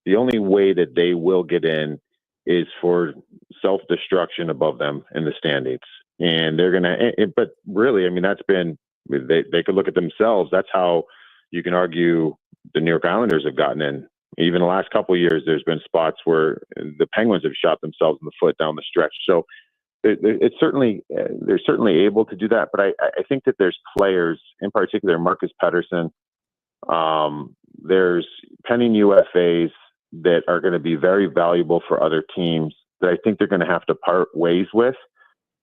the only way that they will get in is for self-destruction above them in the standings. And they're going to, but really, I mean, that's been, they could look at themselves. That's how you can argue the New York Islanders have gotten in. Even the last couple of years, there's been spots where the Penguins have shot themselves in the foot down the stretch. So they're certainly able to do that. But I think that there's players, in particular, Marcus Pettersson, there's pending UFAs that are going to be very valuable for other teams that I think they're going to have to part ways with.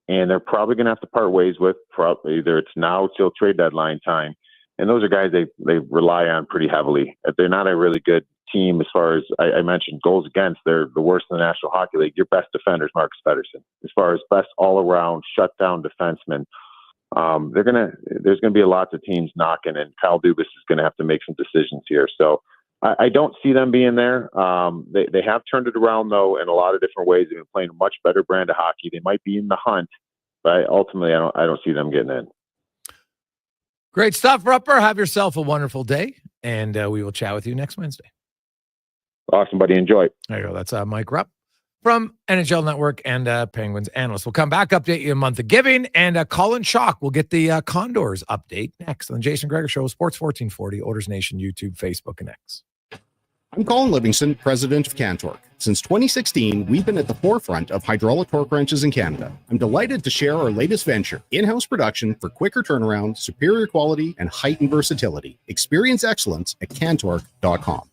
And they're probably going to have to part ways with either it's now till trade deadline time. And those are guys they rely on pretty heavily. They're not a really good team as far as I mentioned goals against. They're the worst in the National Hockey League. Your best defender is Marcus Pettersson. As far as best all-around shutdown defenseman, there's going to be a lot of teams knocking, and Kyle Dubas is going to have to make some decisions here. So I don't see them being there. They have turned it around, though, in a lot of different ways. They've been playing a much better brand of hockey. They might be in the hunt, but ultimately, I don't see them getting in. Great stuff, Rupper. Have yourself a wonderful day, and we will chat with you next Wednesday. Awesome, buddy. Enjoy. There you go. That's Mike Rupp from NHL Network and Penguins analyst. We'll come back, update you a month of giving, and Colin Chaulk will get the Condors update next on the Jason Gregor Show, Sports 1440, Oilers Nation, YouTube, Facebook, and X. I'm Colin Livingston, president of Cantork. Since 2016, we've been at the forefront of hydraulic torque wrenches in Canada. I'm delighted to share our latest venture, in-house production for quicker turnaround, superior quality, and heightened versatility. Experience excellence at cantork.com.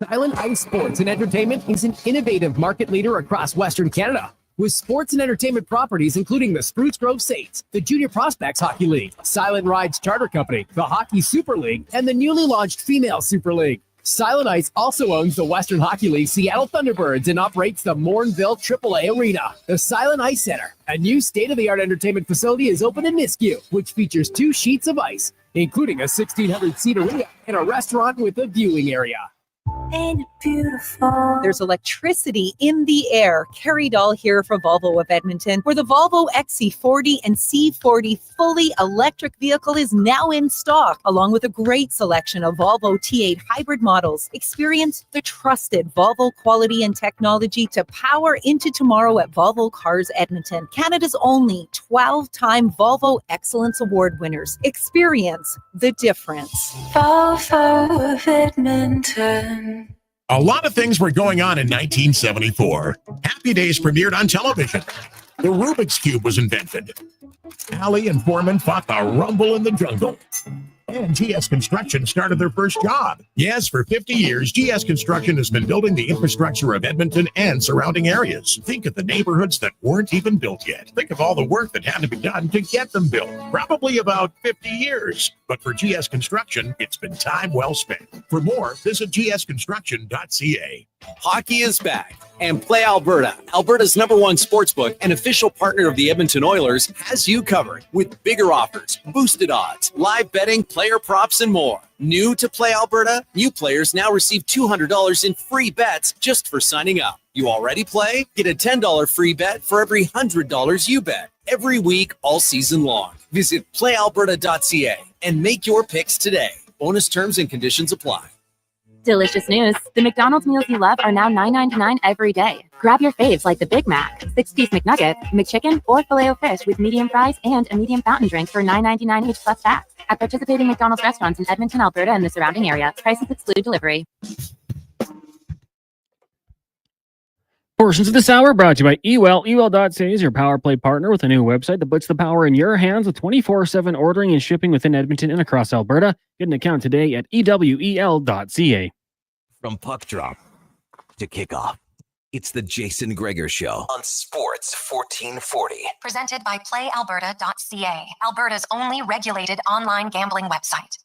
Silent Ice Sports and Entertainment is an innovative market leader across Western Canada, with sports and entertainment properties including the Spruce Grove Saints, the Junior Prospects Hockey League, Silent Rides Charter Company, the Hockey Super League, and the newly launched Female Super League. Silent Ice also owns the Western Hockey League Seattle Thunderbirds and operates the Morinville AAA Arena. The Silent Ice Center, a new state-of-the-art entertainment facility, is open in Nisku, which features 2 sheets of ice, including a 1,600-seat arena and a restaurant with a viewing area. Ain't it beautiful? There's electricity in the air. Carrie Dahl here for Volvo of Edmonton, where the Volvo XC40 and C40 fully electric vehicle is now in stock, along with a great selection of Volvo T8 hybrid models. Experience the trusted Volvo quality and technology to power into tomorrow at Volvo Cars Edmonton, Canada's only 12-time Volvo Excellence Award winners. Experience the difference. Volvo of Edmonton. A lot of things were going on in 1974. Happy Days premiered on television. The Rubik's Cube was invented. Halley and Foreman fought the rumble in the jungle. And GS Construction started their first job. Yes, for 50 years, GS Construction has been building the infrastructure of Edmonton and surrounding areas. Think of the neighborhoods that weren't even built yet. Think of all the work that had to be done to get them built. Probably about 50 years. But for GS Construction, it's been time well spent. For more, visit gsconstruction.ca. Hockey is back, and Play Alberta, Alberta's #1 sportsbook and official partner of the Edmonton Oilers, has you covered with bigger offers, boosted odds, live betting, player props, and more. New to Play Alberta, new players now receive $200 in free bets just for signing up. You already play? Get a $10 free bet for every $100 you bet every week all season long. Visit playalberta.ca and make your picks today. Bonus terms and conditions apply. Delicious news. The McDonald's meals you love are now $9.99 every day. Grab your faves like the Big Mac, 6-piece McNugget, McChicken, or Filet-O-Fish with medium fries and a medium fountain drink for $9.99 each plus tax. At participating McDonald's restaurants in Edmonton, Alberta, and the surrounding area. Prices exclude delivery. Portions of this hour brought to you by eWell. eWell.ca is your power play partner with a new website that puts the power in your hands with 24/7 ordering and shipping within Edmonton and across Alberta. Get an account today at ewel.ca. From puck drop to kickoff, it's the Jason Gregor Show on Sports 1440. Presented by PlayAlberta.ca, Alberta's only regulated online gambling website.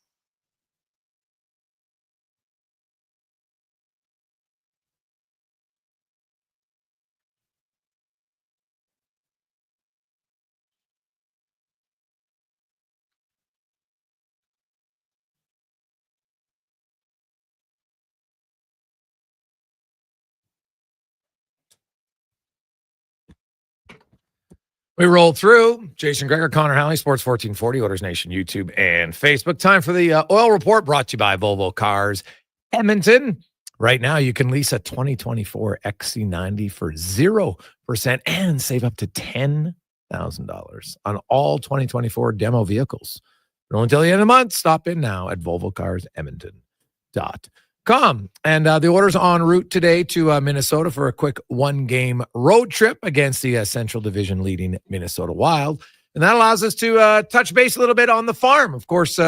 We rolled through. Jason Gregor, Connor Halley, Sports 1440, Oilers Nation, YouTube, and Facebook. Time for the Oil Report, brought to you by Volvo Cars Edmonton. Right now, you can lease a 2024 XC90 for 0% and save up to $10,000 on all 2024 demo vehicles. But only until the end of the month. Stop in now at volvocarsedmonton.com. And the Oilers en route today to Minnesota for a quick 1-game road trip against the Central Division leading Minnesota Wild. And that allows us to touch base a little bit on the farm. Of course,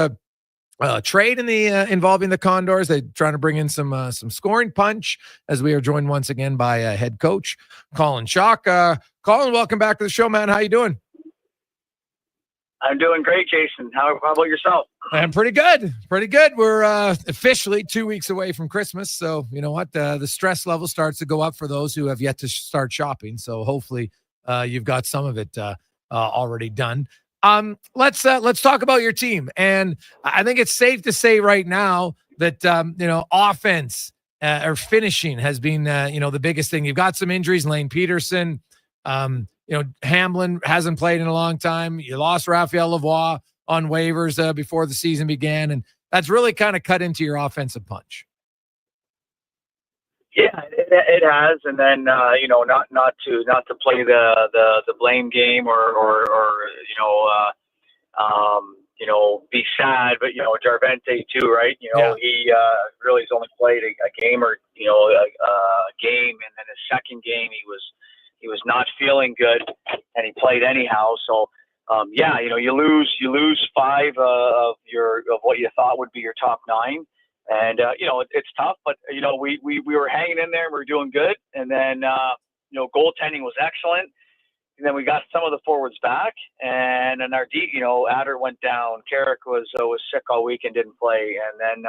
trade in the involving the Condors. They're trying to bring in some scoring punch, as we are joined once again by head coach Colin Chaulk. Colin, welcome back to the show, man. How you doing? I'm doing great, Jason. How about yourself? I'm pretty good. Pretty good. We're officially 2 weeks away from Christmas. So, you know what? The stress level starts to go up for those who have yet to start shopping. So hopefully you've got some of it already done. Let's talk about your team. And I think it's safe to say right now that, offense or finishing has been, the biggest thing. You've got some injuries, Lane Peterson, Hamlin hasn't played in a long time. You lost Raphael Lavoie on waivers before the season began, and that's really kind of cut into your offensive punch. Yeah, it has, and then not to play the blame game or be sad, but Jarvente too, right? He really has only played a game or a game, and then his second game he was not feeling good, and he played anyhow. So you lose 5 of what you thought would be your top 9. And, it's tough, but, we were hanging in there and we were doing good. And then, goaltending was excellent. And then we got some of the forwards back. And then our D, Adder went down. Carrick was sick all week and didn't play. And then,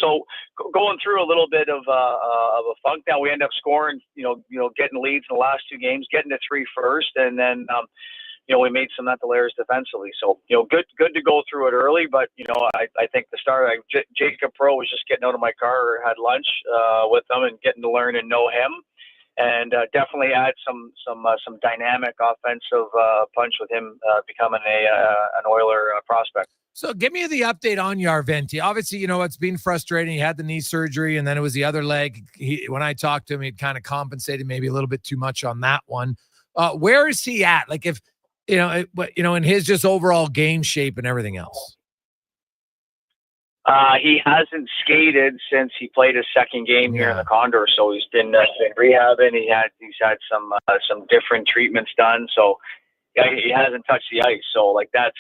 so going through a little bit of a funk. Now we end up scoring, getting leads in the last 2 games, getting to 3 first. And then, we made some mental errors defensively. So, good to go through it early. But, I think the start, Jacob Pro was just getting out of my car, had lunch with them and getting to learn and know him. And definitely add some dynamic offensive punch with him becoming an Oiler prospect. So give me the update on Jarvente. Obviously, it's been frustrating. He had the knee surgery, and then it was the other leg. When I talked to him, he'd kind of compensated maybe a little bit too much on that one. Where is he at? Like if, in his just overall game shape and everything else? He hasn't skated since he played his second game here in the Condors, so he's been rehabbing. He's had some different treatments done, so he hasn't touched the ice. So that's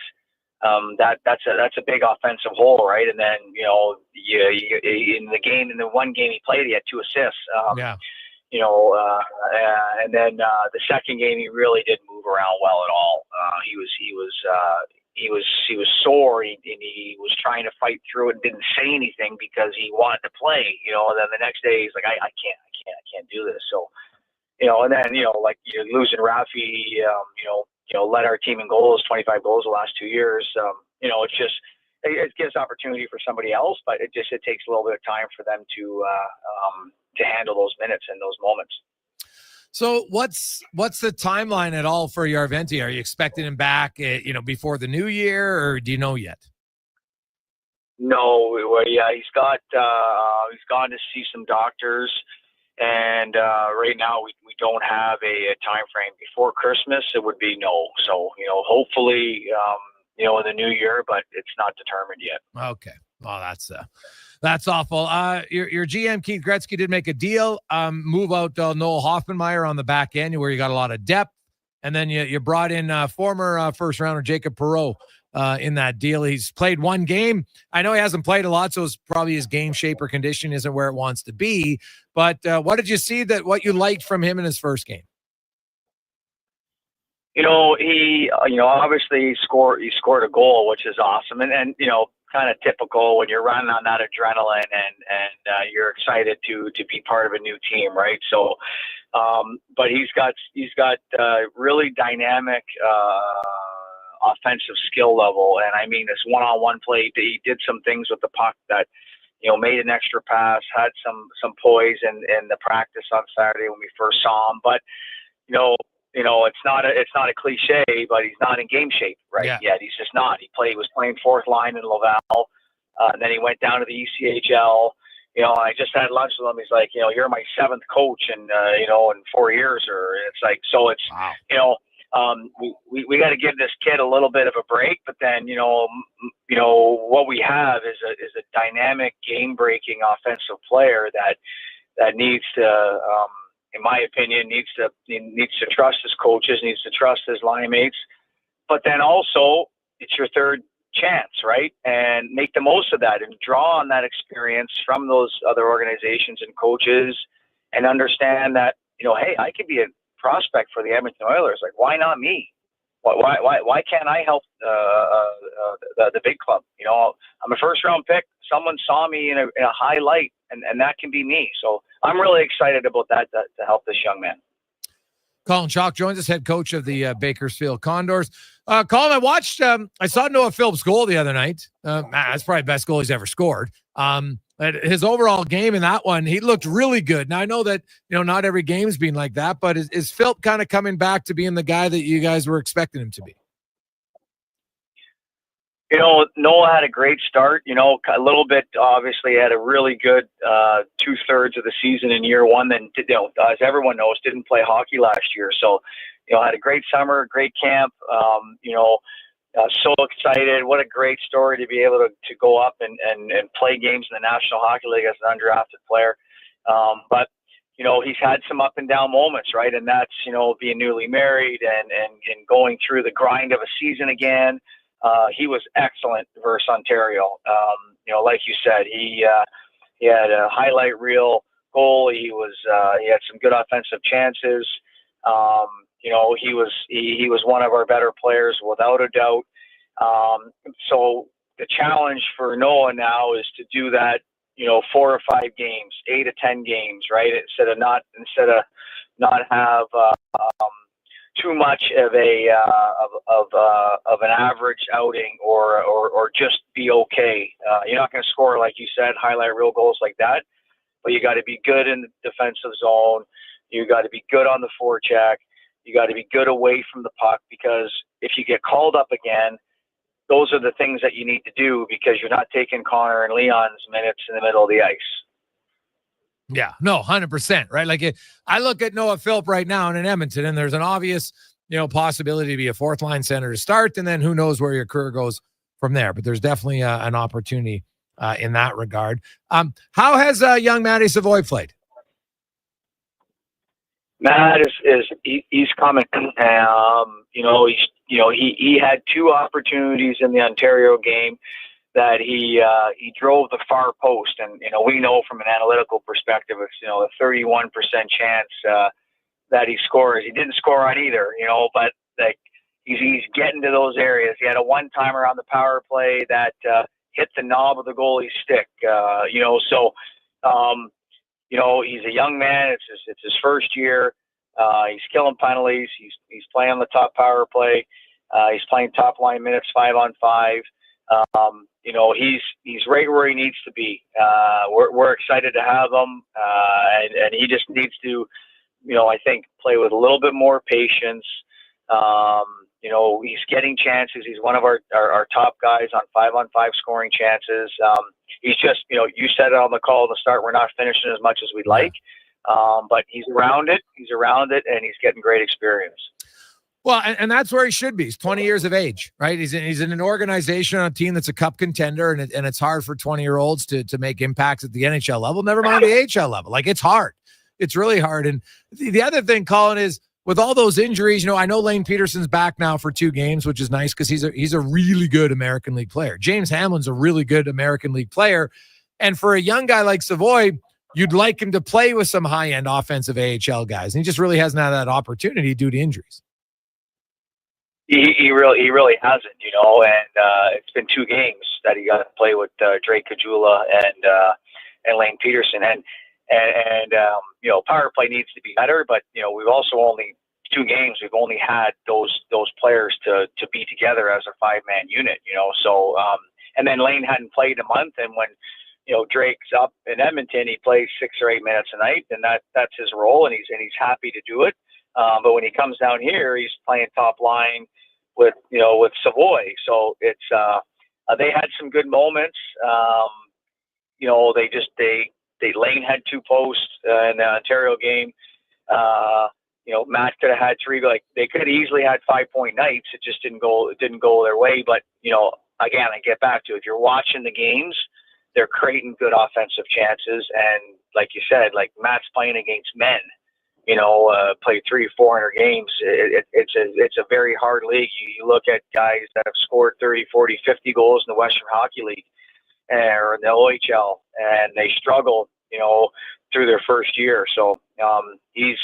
a big offensive hole, right? And then in the one game he played, he had 2 assists. And then the second game he really didn't move around well at all. He was sore, and he was trying to fight through it and didn't say anything because he wanted to play. And then the next day he's like, I can't do this. So, and then like you're losing Rafi, led our team in goals, 25 goals the last 2 years. It's just it gives opportunity for somebody else, but it takes a little bit of time for them to handle those minutes and those moments. So what's the timeline at all for Jarvente? Are you expecting him back, before the new year, or do you know yet? No, he's gone to see some doctors, and right now we don't have a time frame. Before Christmas, it would be no. So hopefully in the new year, but it's not determined yet. Okay, well that's awful. Your GM, Keith Gretzky, did make a deal. Move out Noel Hoffenmeyer on the back end where you got a lot of depth. And then you brought in former first rounder Jacob Perreault in that deal. He's played 1 game. I know he hasn't played a lot, so it's probably his game shape or condition isn't where it wants to be. But what did you see what you liked from him in his first game? He obviously he scored a goal, which is awesome. And kind of typical when you're running on that adrenaline and you're excited to be part of a new team, right? So, but he's got really dynamic offensive skill level, and I mean this one-on-one play. He did some things with the puck that made an extra pass, had some poise in the practice on Saturday when we first saw him, but it's not a cliche, but he's not in game shape yet. He's just not. He was playing 4th line in Laval, and then he went down to the ECHL. I just had lunch with him. He's like, you're my 7th coach in 4 years, or it's like, so it's, wow. We got to give this kid a little bit of a break, but then, what we have is a dynamic game breaking offensive player that needs to, in my opinion, needs to trust his coaches, needs to trust his line mates, but then also it's your 3rd chance, right? And make the most of that and draw on that experience from those other organizations and coaches, and understand that, hey, I could be a prospect for the Edmonton Oilers. Like, why not me? Why can't I help the big club? I'm a 1st-round pick. Someone saw me in a high light, and that can be me. So I'm really excited about that to help this young man. Colin Chaulk joins us, head coach of the Bakersfield Condors. Colin, I watched, I saw Noah Phillips' goal the other night. That's probably the best goal he's ever scored. His overall game in that one, he looked really good. Now, I know that, not every game's been like that, but is Philp kind of coming back to being the guy that you guys were expecting him to be? Noah had a great start. A little bit, obviously, had a really good 2/3 of the season in year one. Then, as everyone knows, didn't play hockey last year. So, had a great summer, great camp. So excited. What a great story to be able to go up and play games in the National Hockey League as an undrafted player. But he's had some up and down moments, right? And that's, being newly married and going through the grind of a season again. He was excellent versus Ontario. Like you said, he had a highlight reel goal. He had some good offensive chances. He was one of our better players without a doubt. So the challenge for Noah now is to do that, 4 or 5 games, 8 to 10 games, right? Instead of not have too much of an average outing or just be okay. You're not going to score, like you said, highlight reel goals like that, but you got to be good in the defensive zone. You got to be good on the forecheck. You got to be good away from the puck, because if you get called up again, those are the things that you need to do, because you're not taking Connor and Leon's minutes in the middle of the ice. Yeah, no, 100%, right? Like I look at Noah Philp right now in Edmonton, and there's an obvious, possibility to be a fourth line center to start, and then who knows where your career goes from there. But there's definitely an opportunity in that regard. How has young Matty Savoy played? Matt he's coming. He had 2 opportunities in the Ontario game that he drove the far post, and we know from an analytical perspective it's a 31% chance that he scores. He didn't score on either, but like he's getting to those areas. He had a one-timer on the power play that hit the knob of the goalie's stick. He's a young man. It's his first year. He's killing penalties. He's playing the top power play. He's playing top line minutes 5-on-5. He's right where he needs to be. We're excited to have him, and he just needs to, I think, play with a little bit more patience. He's getting chances. He's one of our top guys on 5-on-5 scoring chances. He's just, you said it on the call at the start, we're not finishing as much as we'd like, but he's around it. And he's getting great experience. Well, and that's where he should be. He's 20 years of age, right? He's in an organization on a team that's a cup contender, and it's hard for 20-year-olds to make impacts at the NHL level, never mind the AHL level. Like, it's hard. It's really hard. And the other thing, Colin, is with all those injuries, I know Lane Peterson's back now for 2 games, which is nice because he's a really good American League player. James Hamlin's a really good American League player. And for a young guy like Savoy, you'd like him to play with some high-end offensive AHL guys. And he just really hasn't had that opportunity due to injuries. He really hasn't, and it's been 2 games that he got to play with Drake Kajula and Lane Peterson. And power play needs to be better, but, we've also only 2 games. We've only had those players to be together as a 5-man unit, so, and then Lane hadn't played a month. And when, Drake's up in Edmonton, he plays 6 or 8 minutes a night, and that's his role. And he's happy to do it. But when he comes down here, he's playing top line with Savoy. So it's, they had some good moments. Lane had 2 posts in the Ontario game. Matt could have had 3. Like, they could have easily had 5-point nights. It just didn't go their way. But again, I get back to, if you're watching the games, they're creating good offensive chances. And like you said, like, Matt's playing against men. Played 300 or 400 games. It's a very hard league. You look at guys that have scored 30, 40, 50 goals in the Western Hockey League or in the OHL, and they struggle, through their first year. So he's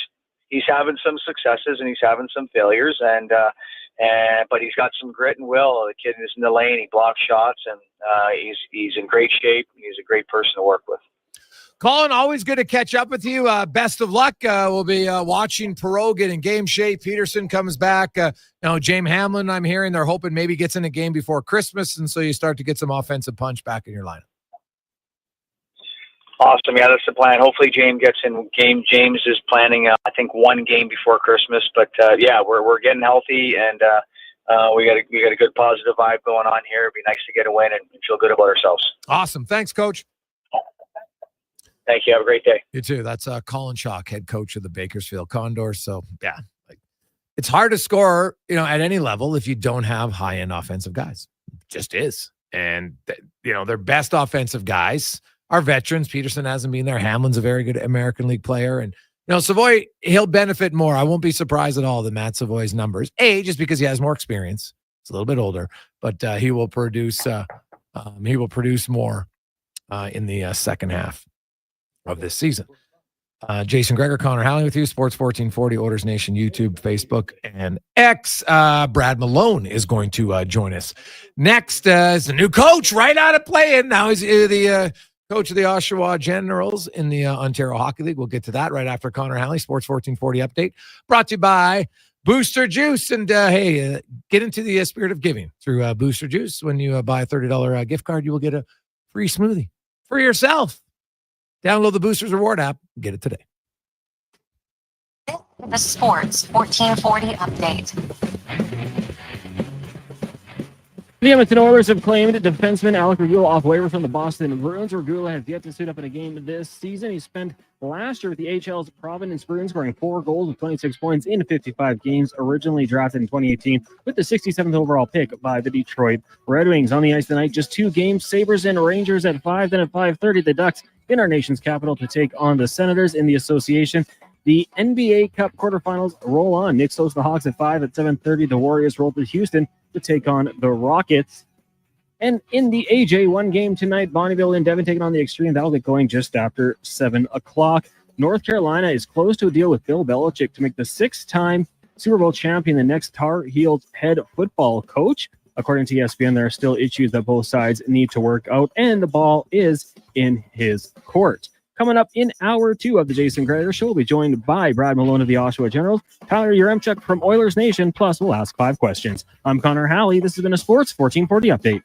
having some successes and he's having some failures, but he's got some grit and will. The kid is in the lane. He blocks shots, and he's in great shape. He's a great person to work with. Colin, always good to catch up with you. Best of luck. We'll be watching Perreault get in game shape. Peterson comes back. James Hamlin, I'm hearing they're hoping maybe gets in a game before Christmas, and so you start to get some offensive punch back in your lineup. Awesome. Yeah, that's the plan. Hopefully James gets in game. James is planning, I think, 1 game before Christmas. But, we're getting healthy, and we got a good positive vibe going on here. It'd be nice to get a win and feel good about ourselves. Awesome. Thanks, Coach. Thank you. Have a great day. You too. That's Colin Chaulk, head coach of the Bakersfield Condors. So, yeah, it's hard to score, at any level if you don't have high-end offensive guys. It just is. And, their best offensive guys are veterans. Peterson hasn't been there. Hamlin's a very good American League player. And, Savoy, he'll benefit more. I won't be surprised at all that Matt Savoy's numbers, just because he has more experience. He's a little bit older, but he will produce more in the second half of this season. Jason Gregor, Connor Halley with you, Sports 1440, Oilers Nation, YouTube, Facebook, and X. Brad Malone is going to join us next as the new coach right out of playing. Now he's the coach of the Oshawa Generals in the Ontario Hockey League. We'll get to that right after Connor Halley, Sports 1440 update, brought to you by Booster Juice. And get into the spirit of giving through Booster Juice. When you buy a $30 gift card, you will get a free smoothie for yourself. Download the Boosters Reward app. Get it today. The Sports 1440 update. The Edmonton Oilers have claimed defenseman Alex Regula off waiver from the Boston Bruins. Regula has yet to suit up in a game this season. He spent last year with the AHL's Providence Bruins, scoring 4 goals with 26 points in 55 games, originally drafted in 2018 with the 67th overall pick by the Detroit Red Wings. On the ice tonight, just 2 games, Sabres and Rangers at 5, then at 5:30, the Ducks in our nation's capital to take on the Senators in the association. The NBA Cup quarterfinals roll on. Knicks host the Hawks at 5 at 7:30. The Warriors roll to Houston to take on the Rockets. And in the AJ1 game tonight, Bonneville and Devon taking on the Extreme. That'll get going just after 7 o'clock. North Carolina is close to a deal with Bill Belichick to make the 6-time Super Bowl champion the next Tar Heels head football coach. According to ESPN, there are still issues that both sides need to work out, and the ball is in his court. Coming up in hour 2 of the Jason Gregor Show, we'll be joined by Brad Malone of the Oshawa Generals, Tyler Yaremchuk from Oilers Nation, plus we'll ask 5 questions. I'm Connor Halley. This has been a Sports 1440 update.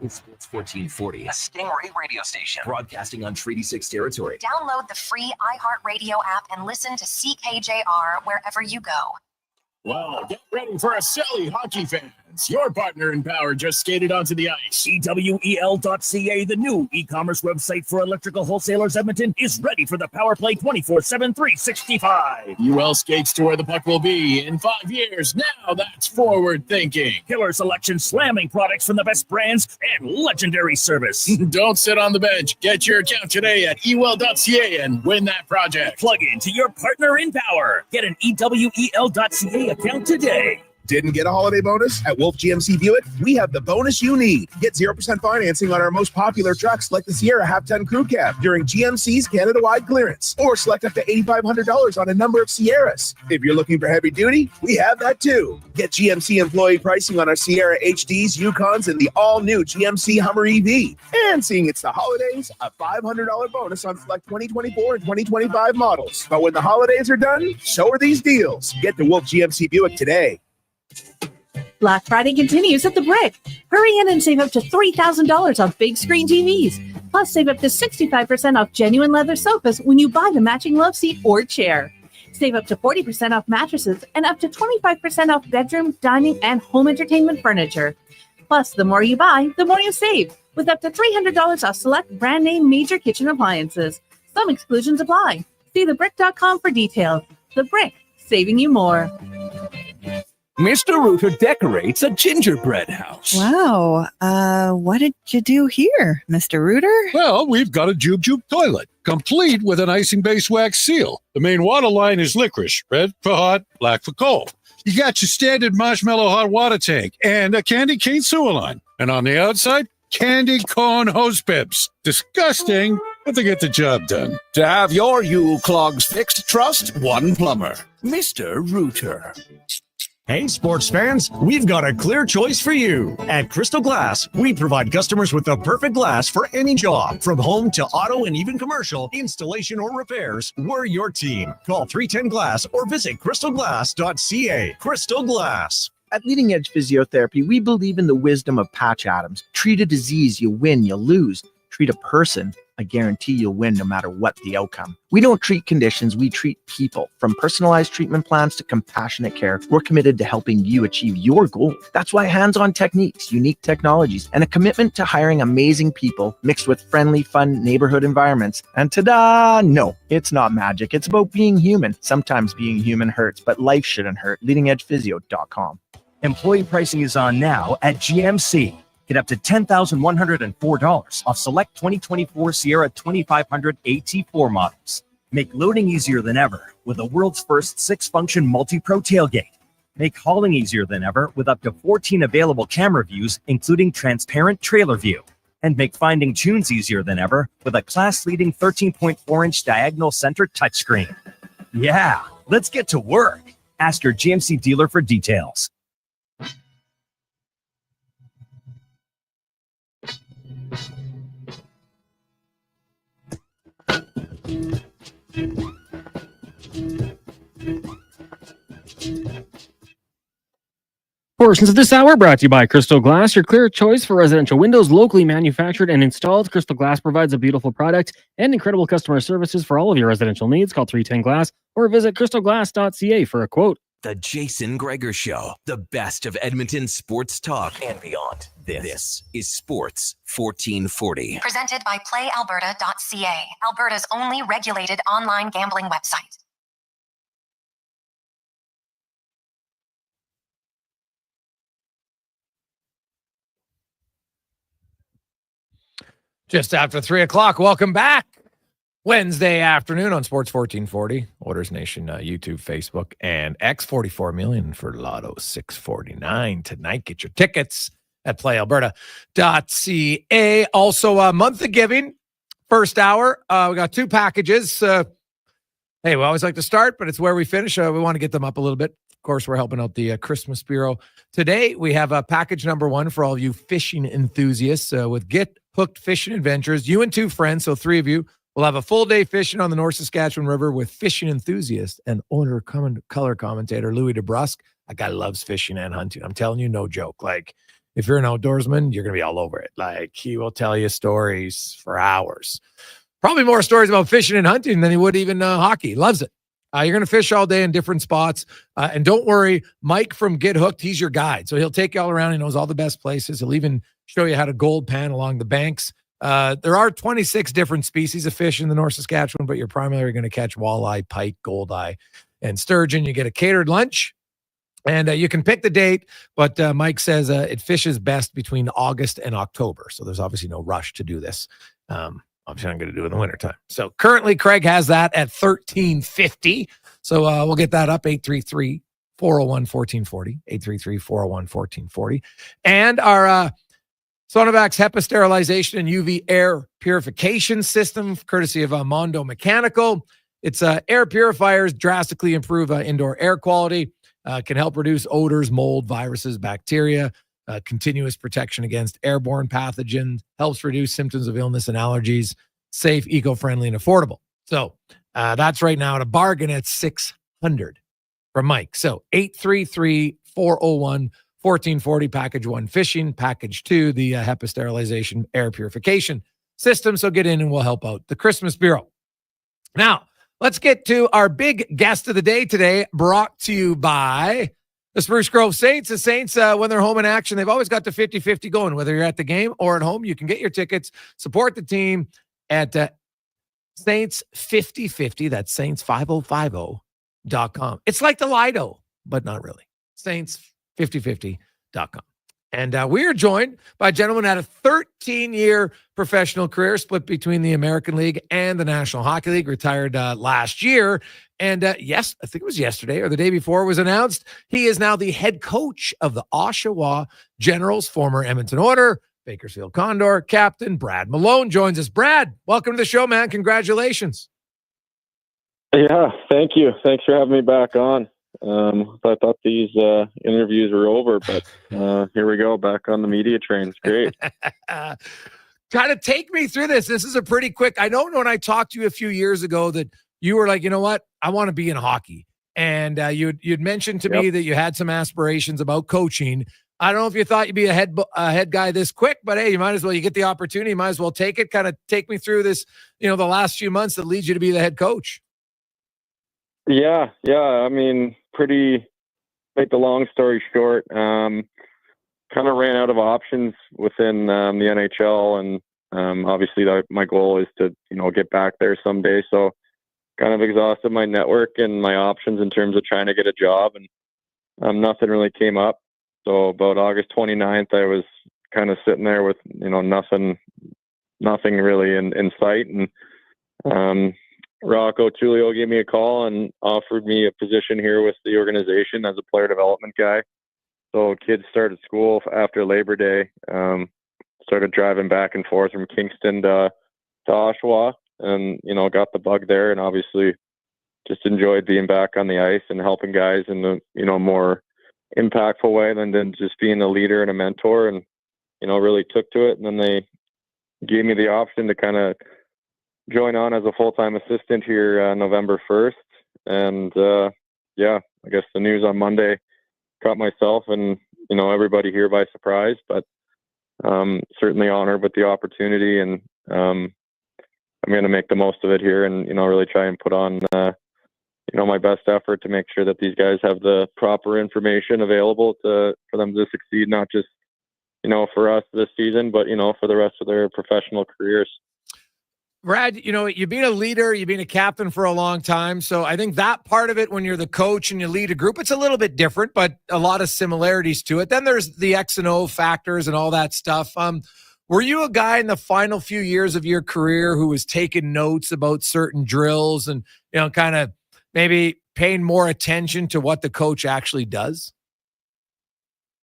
It's Sports 1440, a Stingray radio station broadcasting on Treaty 6 territory. Download the free iHeartRadio app and listen to CKJR wherever you go. Well, get ready for a silly hockey fans. Your partner in power just skated onto the ice. EWEL.ca, the new e-commerce website for electrical wholesalers Edmonton, is ready for the Power Play 24/7 365. UL skates to where the puck will be in 5 years. Now that's forward thinking. Killer selection, slamming products from the best brands, and legendary service. Don't sit on the bench. Get your account today at ewell.ca and win that project. Plug into your partner in power. Get an EWEL.ca account today. Didn't get a holiday bonus? At Wolf GMC Buick, we have the bonus you need. Get 0% financing on our most popular trucks like the Sierra half-ton crew cab during GMC's Canada-wide clearance. Or select up to $8,500 on a number of Sierras. If you're looking for heavy duty, we have that too. Get GMC employee pricing on our Sierra HDs, Yukons, and the all-new GMC Hummer EV. And seeing it's the holidays, a $500 bonus on select 2024 and 2025 models. But when the holidays are done, so are these deals. Get to Wolf GMC Buick today. Black Friday continues at the Brick. Hurry in and save up to $3,000 on big screen TVs. Plus, save up to 65% off genuine leather sofas when you buy the matching love seat or chair. Save up to 40% off mattresses and up to 25% off bedroom, dining, and home entertainment furniture. Plus, the more you buy, the more you save, with up to $300 off select brand name major kitchen appliances. Some exclusions apply. See thebrick.com for details. The Brick, saving you more. Mr. Rooter decorates a gingerbread house. Wow. What did you do here, Mr. Rooter? Well, we've got a Jube Jube toilet, complete with an icing-based wax seal. The main water line is licorice, red for hot, black for cold. You got your standard marshmallow hot water tank and a candy cane sewer line. And on the outside, candy corn hose pips. Disgusting, but they get the job done. To have your Yule clogs fixed, trust one plumber, Mr. Rooter. Hey, sports fans, we've got a clear choice for you. At Crystal Glass, we provide customers with the perfect glass for any job. From home to auto and even commercial, installation or repairs, we're your team. Call 310 Glass or visit crystalglass.ca. Crystal Glass. At Leading Edge Physiotherapy, we believe in the wisdom of Patch Adams. Treat a disease, you win, you lose. Treat a person, I guarantee you'll win no matter what the outcome. We don't treat conditions, we treat people. From personalized treatment plans to compassionate care, we're committed to helping you achieve your goals. That's why hands-on techniques, unique technologies, and a commitment to hiring amazing people mixed with friendly, fun neighborhood environments. And ta-da! No, it's not magic. It's about being human. Sometimes being human hurts, but life shouldn't hurt. LeadingEdgePhysio.com. Employee pricing is on now at GMC. Get up to $10,104 off select 2024 Sierra 2500 AT4 models. Make loading easier than ever with the world's first 6-function multi-pro tailgate. Make hauling easier than ever with up to 14 available camera views, including transparent trailer view. And make finding tunes easier than ever with a class-leading 13.4-inch diagonal center touchscreen. Yeah, let's get to work. Ask your GMC dealer for details. Portions of this hour brought to you by Crystal Glass, your clear choice for residential windows, locally manufactured and installed. Crystal Glass provides a beautiful product and incredible customer services for all of your residential needs. Call 310 Glass or visit crystalglass.ca for a quote. The Jason Gregor Show, the best of Edmonton sports talk and beyond. This is Sports 1440. Presented by PlayAlberta.ca, Alberta's only regulated online gambling website. Just after 3 o'clock. Welcome back. Wednesday afternoon on Sports 1440, Oilers Nation, YouTube, Facebook, and X. 44 million for Lotto 649 tonight. Get your tickets at playalberta.ca. Also, a month of giving, first hour. We got 2 packages. Hey, we always like to start, but it's where we finish. We want to get them up a little bit. Of course, we're helping out the Christmas Bureau. Today, we have package number 1 for all of you fishing enthusiasts with Get Hooked Fishing Adventures. You and 2 friends, so 3 of you, we'll have a full day fishing on the North Saskatchewan River with fishing enthusiast and owner color commentator Louis DeBrusque. That guy loves fishing and hunting. I'm telling you, no joke. Like, if you're an outdoorsman, you're going to be all over it. Like, he will tell you stories for hours. Probably more stories about fishing and hunting than he would even hockey. Loves it. You're going to fish all day in different spots. And don't worry, Mike from Get Hooked, he's your guide. So he'll take you all around. He knows all the best places. He'll even show you how to gold pan along the banks. There are 26 different species of fish in the North Saskatchewan, but you're primarily going to catch walleye, pike, goldeye, and sturgeon. You get a catered lunch, and you can pick the date, but Mike says it fishes best between August and October. So there's obviously no rush to do this. Obviously, I'm going to do it in the wintertime. So currently, Craig has that at $13.50. So we'll get that up, 833-401-1440, 833-401-1440. And our Sonovax HEPA sterilization and UV air purification system, courtesy of Mondo Mechanical. It's air purifiers drastically improve indoor air quality, can help reduce odors, mold, viruses, bacteria, continuous protection against airborne pathogens, helps reduce symptoms of illness and allergies, safe, eco-friendly, and affordable. So that's right now at a bargain at $600 from Mike. So 833-401-1440, package 1 fishing, package 2, the HEPA sterilization air purification system. So get in and we'll help out the Christmas Bureau. Now, let's get to our big guest of the day today, brought to you by the Spruce Grove Saints. The Saints, when they're home in action, they've always got the 50-50 going. Whether you're at the game or at home, you can get your tickets, support the team at Saints 5050. That's Saints5050.com. It's like the Lido, but not really. Saints5050.com. And we are joined by a gentleman who had a 13-year professional career split between the American League and the National Hockey League, retired last year. And yes, I think it was yesterday or the day before it was announced, he is now the head coach of the Oshawa Generals, former Edmonton Oilers, Bakersfield Condor captain Brad Malone joins us. Brad, welcome to the show, man. Congratulations. Yeah, thank you. Thanks for having me back on. I thought these interviews were over, but here we go, back on the media train. It's great. Kind of take me through this. This is a pretty quick. I know when I talked to you a few years ago that you were like, you know what, I want to be in hockey. And you'd mentioned to me that you had some aspirations about coaching, I don't know if you thought you'd be a head guy this quick, but hey, you get the opportunity, you might as well take it. Kind of take me through this, the last few months that leads you to be the head coach. Yeah. I mean, make the long story short, kind of ran out of options within the NHL, and obviously my goal is to get back there someday. So kind of exhausted my network and my options in terms of trying to get a job, and nothing really came up. So about August 29th, I was kind of sitting there with nothing really in sight, and Rocco Tulio gave me a call and offered me a position here with the organization as a player development guy. So kids started school after Labor Day, started driving back and forth from Kingston to Oshawa, and, got the bug there, and obviously just enjoyed being back on the ice and helping guys in the, more impactful way than just being a leader and a mentor, and, really took to it. And then they gave me the option to kind of join on as a full-time assistant here November 1st. And I guess the news on Monday caught myself and everybody here by surprise, but certainly honored with the opportunity, and I'm going to make the most of it here, and really try and put on my best effort to make sure that these guys have the proper information available for them to succeed, not just for us this season, but for the rest of their professional careers. Brad, you've been a leader, you've been a captain for a long time. So I think that part of it, when you're the coach and you lead a group, it's a little bit different, but a lot of similarities to it. Then there's the X and O factors and all that stuff. Were you a guy in the final few years of your career who was taking notes about certain drills and, kind of maybe paying more attention to what the coach actually does?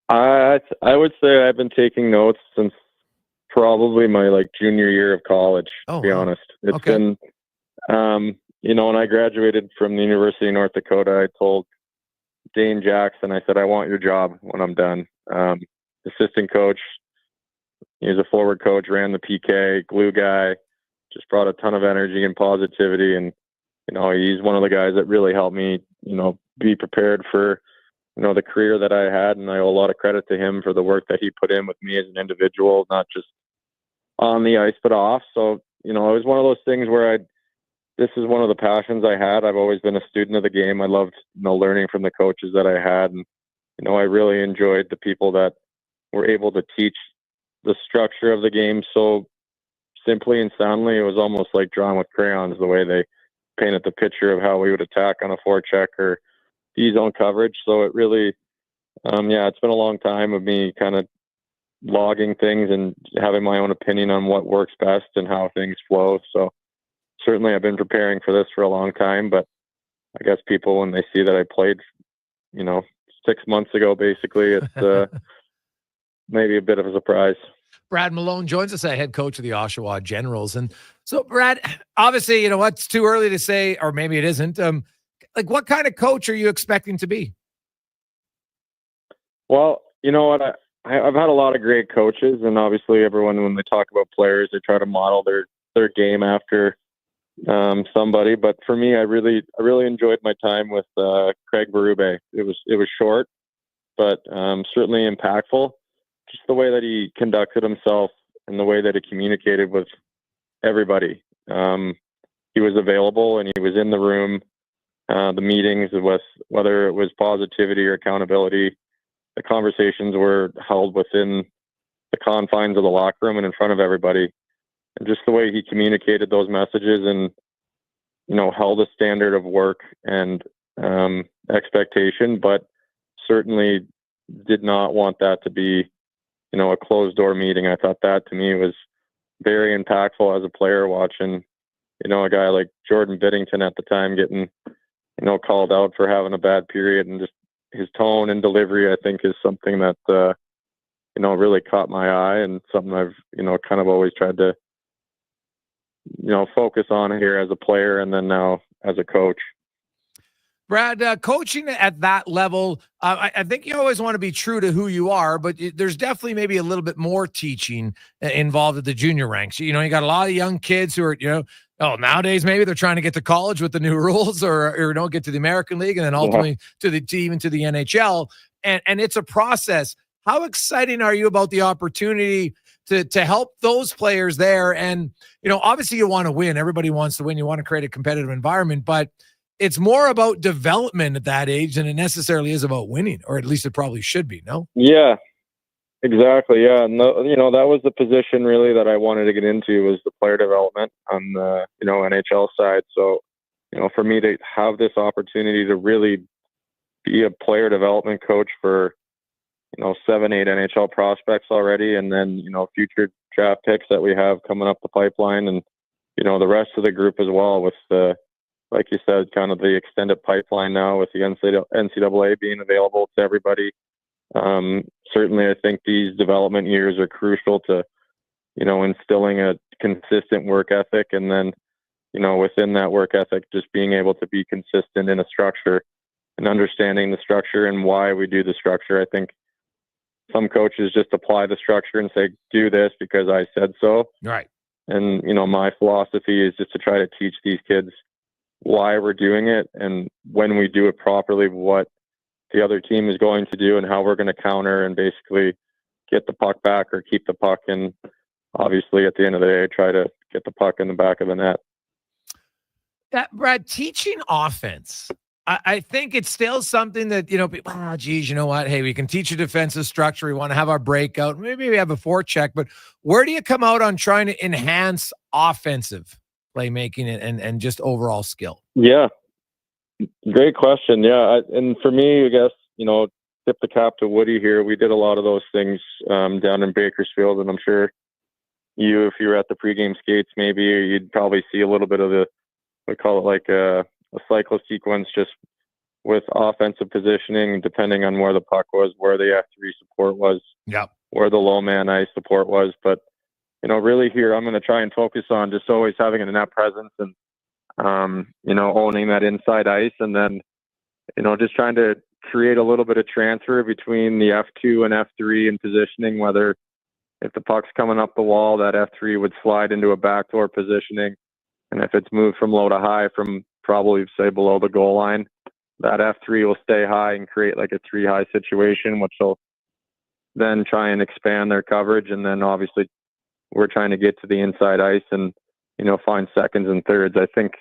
I would say I've been taking notes since probably my junior year of college, to be honest. It's been, when I graduated from the University of North Dakota, I told Dane Jackson, I said, I want your job when I'm done. Assistant coach, he was a forward coach, ran the PK, glue guy, just brought a ton of energy and positivity. And, he's one of the guys that really helped me, be prepared for, the career that I had. And I owe a lot of credit to him for the work that he put in with me as an individual, not just on the ice, but off. So, it was one of those things where this is one of the passions I had. I've always been a student of the game. I loved, learning from the coaches that I had. And, I really enjoyed the people that were able to teach the structure of the game so simply and soundly. It was almost like drawing with crayons, the way they painted the picture of how we would attack on a forecheck or D-zone coverage. So it really, it's been a long time of me kind of logging things and having my own opinion on what works best and how things flow. So certainly I've been preparing for this for a long time, but I guess people, when they see that I played, 6 months ago, basically, it's maybe a bit of a surprise. Brad Malone joins us, head coach of the Oshawa Generals. And so, Brad, obviously, it's too early to say, or maybe it isn't. What kind of coach are you expecting to be? Well, you know what? I've had a lot of great coaches, and obviously everyone, when they talk about players, they try to model their game after somebody. But for me, I really enjoyed my time with Craig Berube. It was short, but certainly impactful. Just the way that he conducted himself and the way that he communicated with everybody. He was available and he was in the room. The meetings, with whether it was positivity or accountability, the conversations were held within the confines of the locker room and in front of everybody. And just the way he communicated those messages and, held a standard of work and expectation, but certainly did not want that to be, a closed door meeting. I thought that, to me, was very impactful as a player, watching, a guy like Jordan Biddington at the time getting, called out for having a bad period, and just his tone and delivery, I think, is something that, really caught my eye, and something I've, kind of always tried to, focus on here as a player and then now as a coach. Brad, coaching at that level, I think you always want to be true to who you are, but there's definitely maybe a little bit more teaching involved at the junior ranks. You got a lot of young kids who are, nowadays maybe they're trying to get to college with the new rules, or don't get to the American League, and then ultimately even to the NHL. And it's a process. How exciting are you about the opportunity to help those players there? And, obviously you want to win. Everybody wants to win. You want to create a competitive environment, but it's more about development at that age than it necessarily is about winning, or at least it probably should be, no? Yeah, exactly. Yeah. No, that was the position really that I wanted to get into, was the player development on the, NHL side. So, for me to have this opportunity to really be a player development coach for, 7, 8 NHL prospects already, and then, future draft picks that we have coming up the pipeline, and, the rest of the group as well, with the, like you said, kind of the extended pipeline now with the NCAA being available to everybody. Certainly, I think these development years are crucial to, instilling a consistent work ethic, and then, within that work ethic, just being able to be consistent in a structure and understanding the structure and why we do the structure. I think some coaches just apply the structure and say, do this because I said so. Right. And, my philosophy is just to try to teach these kids why we're doing it, and when we do it properly, what the other team is going to do and how we're going to counter and basically get the puck back or keep the puck. And obviously at the end of the day, try to get the puck in the back of the net. Brad, teaching offense, I think it's still something that, geez, you know what? Hey, we can teach a defensive structure. We want to have our breakout. Maybe we have a forecheck, but where do you come out on trying to enhance offensive playmaking and just overall skill? Yeah, great question. Yeah. And for me, I guess, tip the cap to Woody here. We did a lot of those things down in Bakersfield, and I'm sure if you were at the pregame skates, maybe you'd probably see a little bit of we call it like a cycle sequence, just with offensive positioning, depending on where the puck was, where the F3 support was, where the low man ice support was. But, really here, I'm going to try and focus on just always having a net presence and, owning that inside ice, and then, just trying to create a little bit of transfer between the F2 and F3 in positioning, whether if the puck's coming up the wall, that F3 would slide into a backdoor positioning. And if it's moved from low to high, from probably say below the goal line, that F3 will stay high and create like a 3-high situation, which will then try and expand their coverage. And then obviously we're trying to get to the inside ice and, find seconds and thirds. I think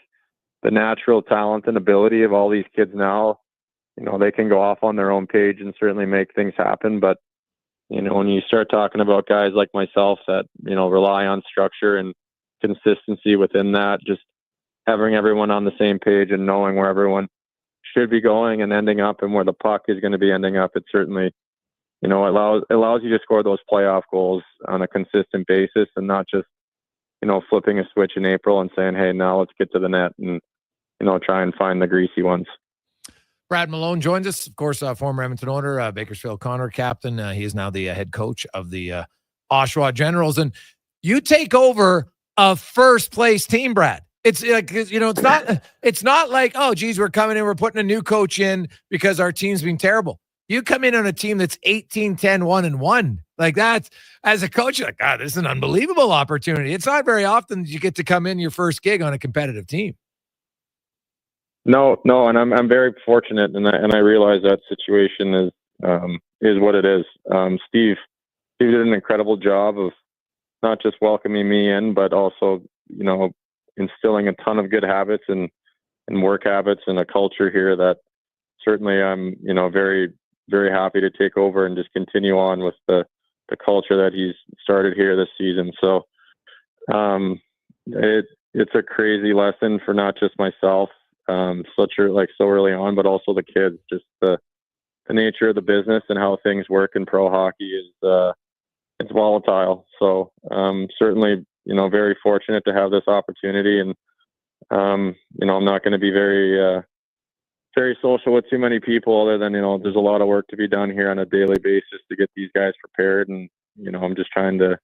the natural talent and ability of all these kids now, they can go off on their own page and certainly make things happen. But, when you start talking about guys like myself that, rely on structure and consistency within that, just having everyone on the same page and knowing where everyone should be going and ending up and where the puck is going to be ending up, it certainly, allows you to score those playoff goals on a consistent basis, and not just, flipping a switch in April and saying, hey, now let's get to the net and, try and find the greasy ones. Brad Malone joins us, of course, former Edmonton Oilers, Bakersfield Condor captain. He is now the head coach of the Oshawa Generals. And you take over a first place team, Brad. It's like, it's not like, oh, geez, we're coming in, we're putting a new coach in because our team's been terrible. You come in on a team that's 18-10-1-1. Like that, as a coach, you're like, God, this is an unbelievable opportunity. It's not very often you get to come in your first gig on a competitive team. No, and I'm very fortunate, and I realize that situation is what it is. Steve did an incredible job of not just welcoming me in, but also, instilling a ton of good habits and work habits and a culture here that certainly I'm, very, very happy to take over and just continue on with the culture that he's started here this season. So it's a crazy lesson for not just myself, so early on, but also the kids. Just the nature of the business and how things work in pro hockey is it's volatile. So certainly, very fortunate to have this opportunity, and I'm not going to be very very social with too many people, other than there's a lot of work to be done here on a daily basis to get these guys prepared, and I'm just trying to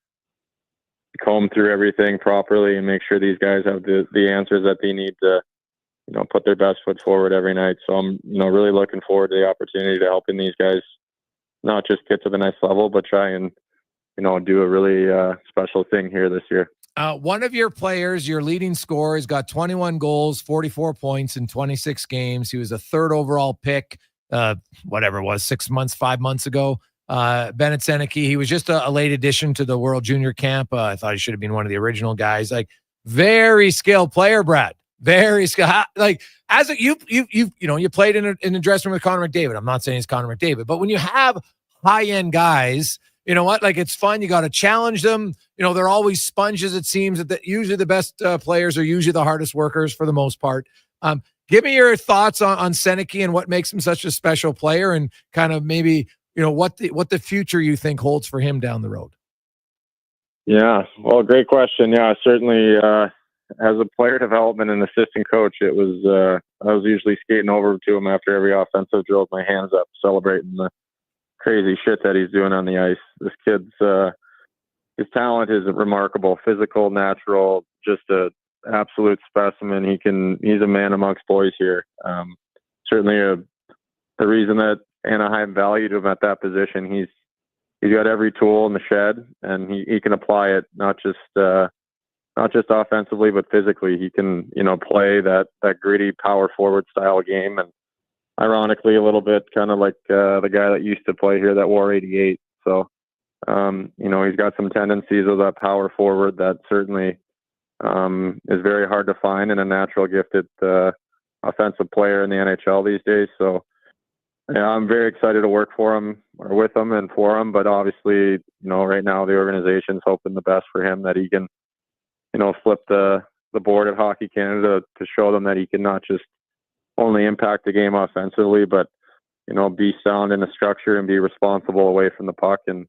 comb through everything properly and make sure these guys have the answers that they need to put their best foot forward every night. So I'm really looking forward to the opportunity to helping these guys not just get to the next level, but try and do a really special thing here this year. One of your players, your leading scorer, has got 21 goals, 44 points in 26 games. He was a third overall pick, whatever it was, 5 months ago. Bennett Seneke, he was just a late addition to the World Junior Camp. I thought he should have been one of the original guys. Like, very skilled player, Brad. Very skilled. Like, as a, you played in the dressing room with Connor McDavid. I'm not saying it's Connor McDavid, but when you have high-end guys, you know what? Like, it's fun. You got to challenge them. You know, they're always sponges. It seems that usually the best players are usually the hardest workers for the most part. Give me your thoughts on Seneke and what makes him such a special player, and kind of maybe, you know, what the future you think holds for him down the road. Yeah, well, great question. Yeah, certainly. As a player development and assistant coach, it was I was usually skating over to him after every offensive drill with my hands up, celebrating the crazy shit that he's doing on the ice. This kid's his talent is remarkable, physical, natural, just a absolute specimen. He's a man amongst boys here. Certainly the reason that Anaheim valued him at that position. He's got every tool in the shed, and he can apply it not just offensively, but physically. He can, you know, play that gritty power forward style game, and ironically a little bit kind of like the guy that used to play here that wore 88. So, you know, he's got some tendencies of that power forward that certainly is very hard to find in a natural gifted offensive player in the NHL these days. So, yeah, I'm very excited to work for him or with him and for him. But obviously, you know, right now the organization's hoping the best for him, that he can, you know, flip the board at Hockey Canada to show them that he can not just only impact the game offensively, but, you know, be sound in the structure and be responsible away from the puck, and,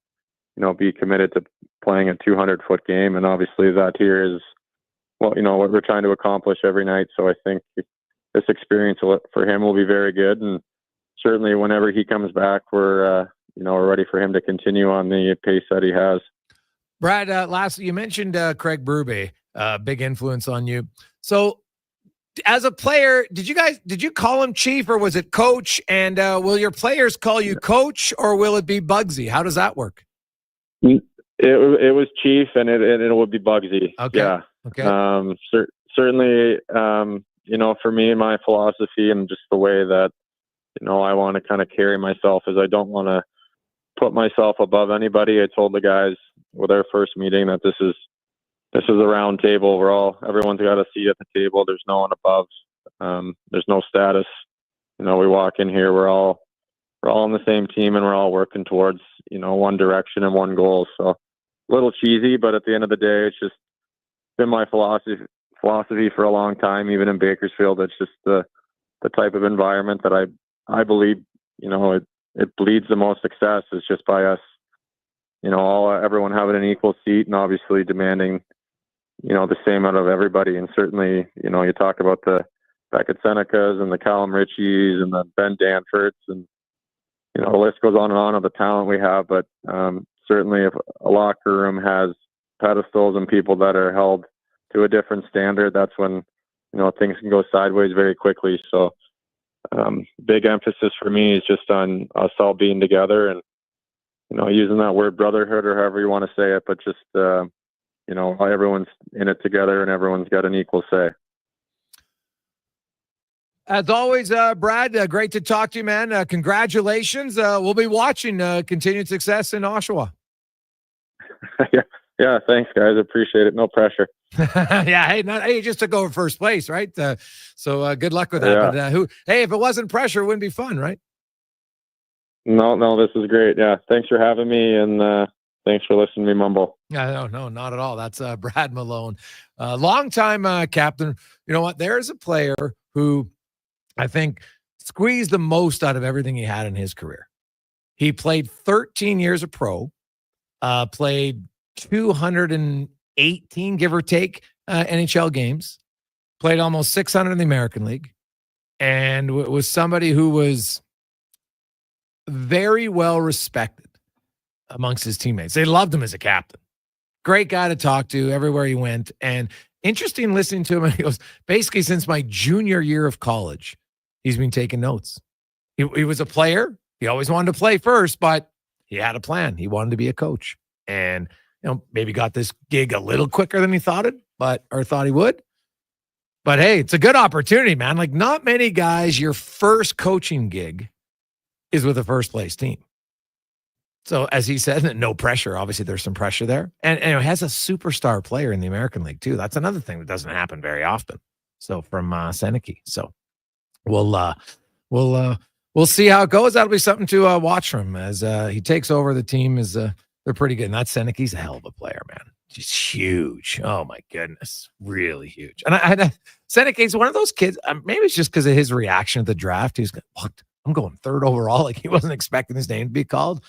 you know, be committed to playing a 200-foot game. And obviously that here is, well, you know, what we're trying to accomplish every night. So I think this experience for him will be very good. And certainly whenever he comes back, we're ready for him to continue on the pace that he has. Brad, lastly, you mentioned Craig Berube, big influence on you. So as a player, did you call him Chief, or was it Coach? And will your players call you Coach, or will it be Bugsy? How does that work? It was Chief, and it would be Bugsy. Okay. Yeah. Okay. Certainly, you know, for me, my philosophy and just the way that, you know, I want to kind of carry myself is I don't want to put myself above anybody. I told the guys with our first meeting that this is a round table. Everyone's got a seat at the table. There's no one above. There's no status. You know, we walk in here, we're all on the same team, and we're all working towards, you know, one direction and one goal. So a little cheesy, but at the end of the day, it's just been my philosophy for a long time, even in Bakersfield. It's just the type of environment that I believe, you know, it bleeds the most success is just by us, you know, everyone having an equal seat, and obviously demanding, you know, the same out of everybody. And certainly, you know, you talk about the Beckett Senecas and the Callum Ritchies and the Ben Danforths, and, you know, the list goes on and on of the talent we have. But certainly if a locker room has pedestals and people that are held to a different standard, that's when, you know, things can go sideways very quickly. So big emphasis for me is just on us all being together, and, you know, using that word brotherhood, or however you want to say it, but just, you know, everyone's in it together and everyone's got an equal say. As always, Brad, great to talk to you, man. Congratulations. We'll be watching continued success in Oshawa. Yeah, thanks, guys. Appreciate it. No pressure. Yeah, hey, you just took over first place, right? So good luck with that. Yeah. But if it wasn't pressure, it wouldn't be fun, right? No, this is great. Yeah, thanks for having me, and thanks for listening to me mumble. No, not at all. That's Brad Malone, longtime captain. You know what? There's a player who I think squeezed the most out of everything he had in his career. He played 13 years of pro, played 218, give or take, NHL games, played almost 600 in the American League, and was somebody who was very well respected amongst his teammates. They loved him as a captain. Great guy to talk to everywhere he went. And interesting listening to him. And he goes, basically since my junior year of college, he's been taking notes. He was a player. He always wanted to play first, but he had a plan. He wanted to be a coach, and, you know, maybe got this gig a little quicker than he thought he would. But hey, it's a good opportunity, man. Like, not many guys, your first coaching gig is with a first place team. So as he said, no pressure. Obviously, there's some pressure there, and it has a superstar player in the American League too. That's another thing that doesn't happen very often. So from Seneke. So we'll see how it goes. That'll be something to watch from as he takes over. The team is they're pretty good. And that Seneke's a hell of a player, man. He's huge. Oh my goodness, really huge. And Seneke's one of those kids. Maybe it's just because of his reaction to the draft. He's going, "What? I'm going third overall." Like he wasn't expecting his name to be called.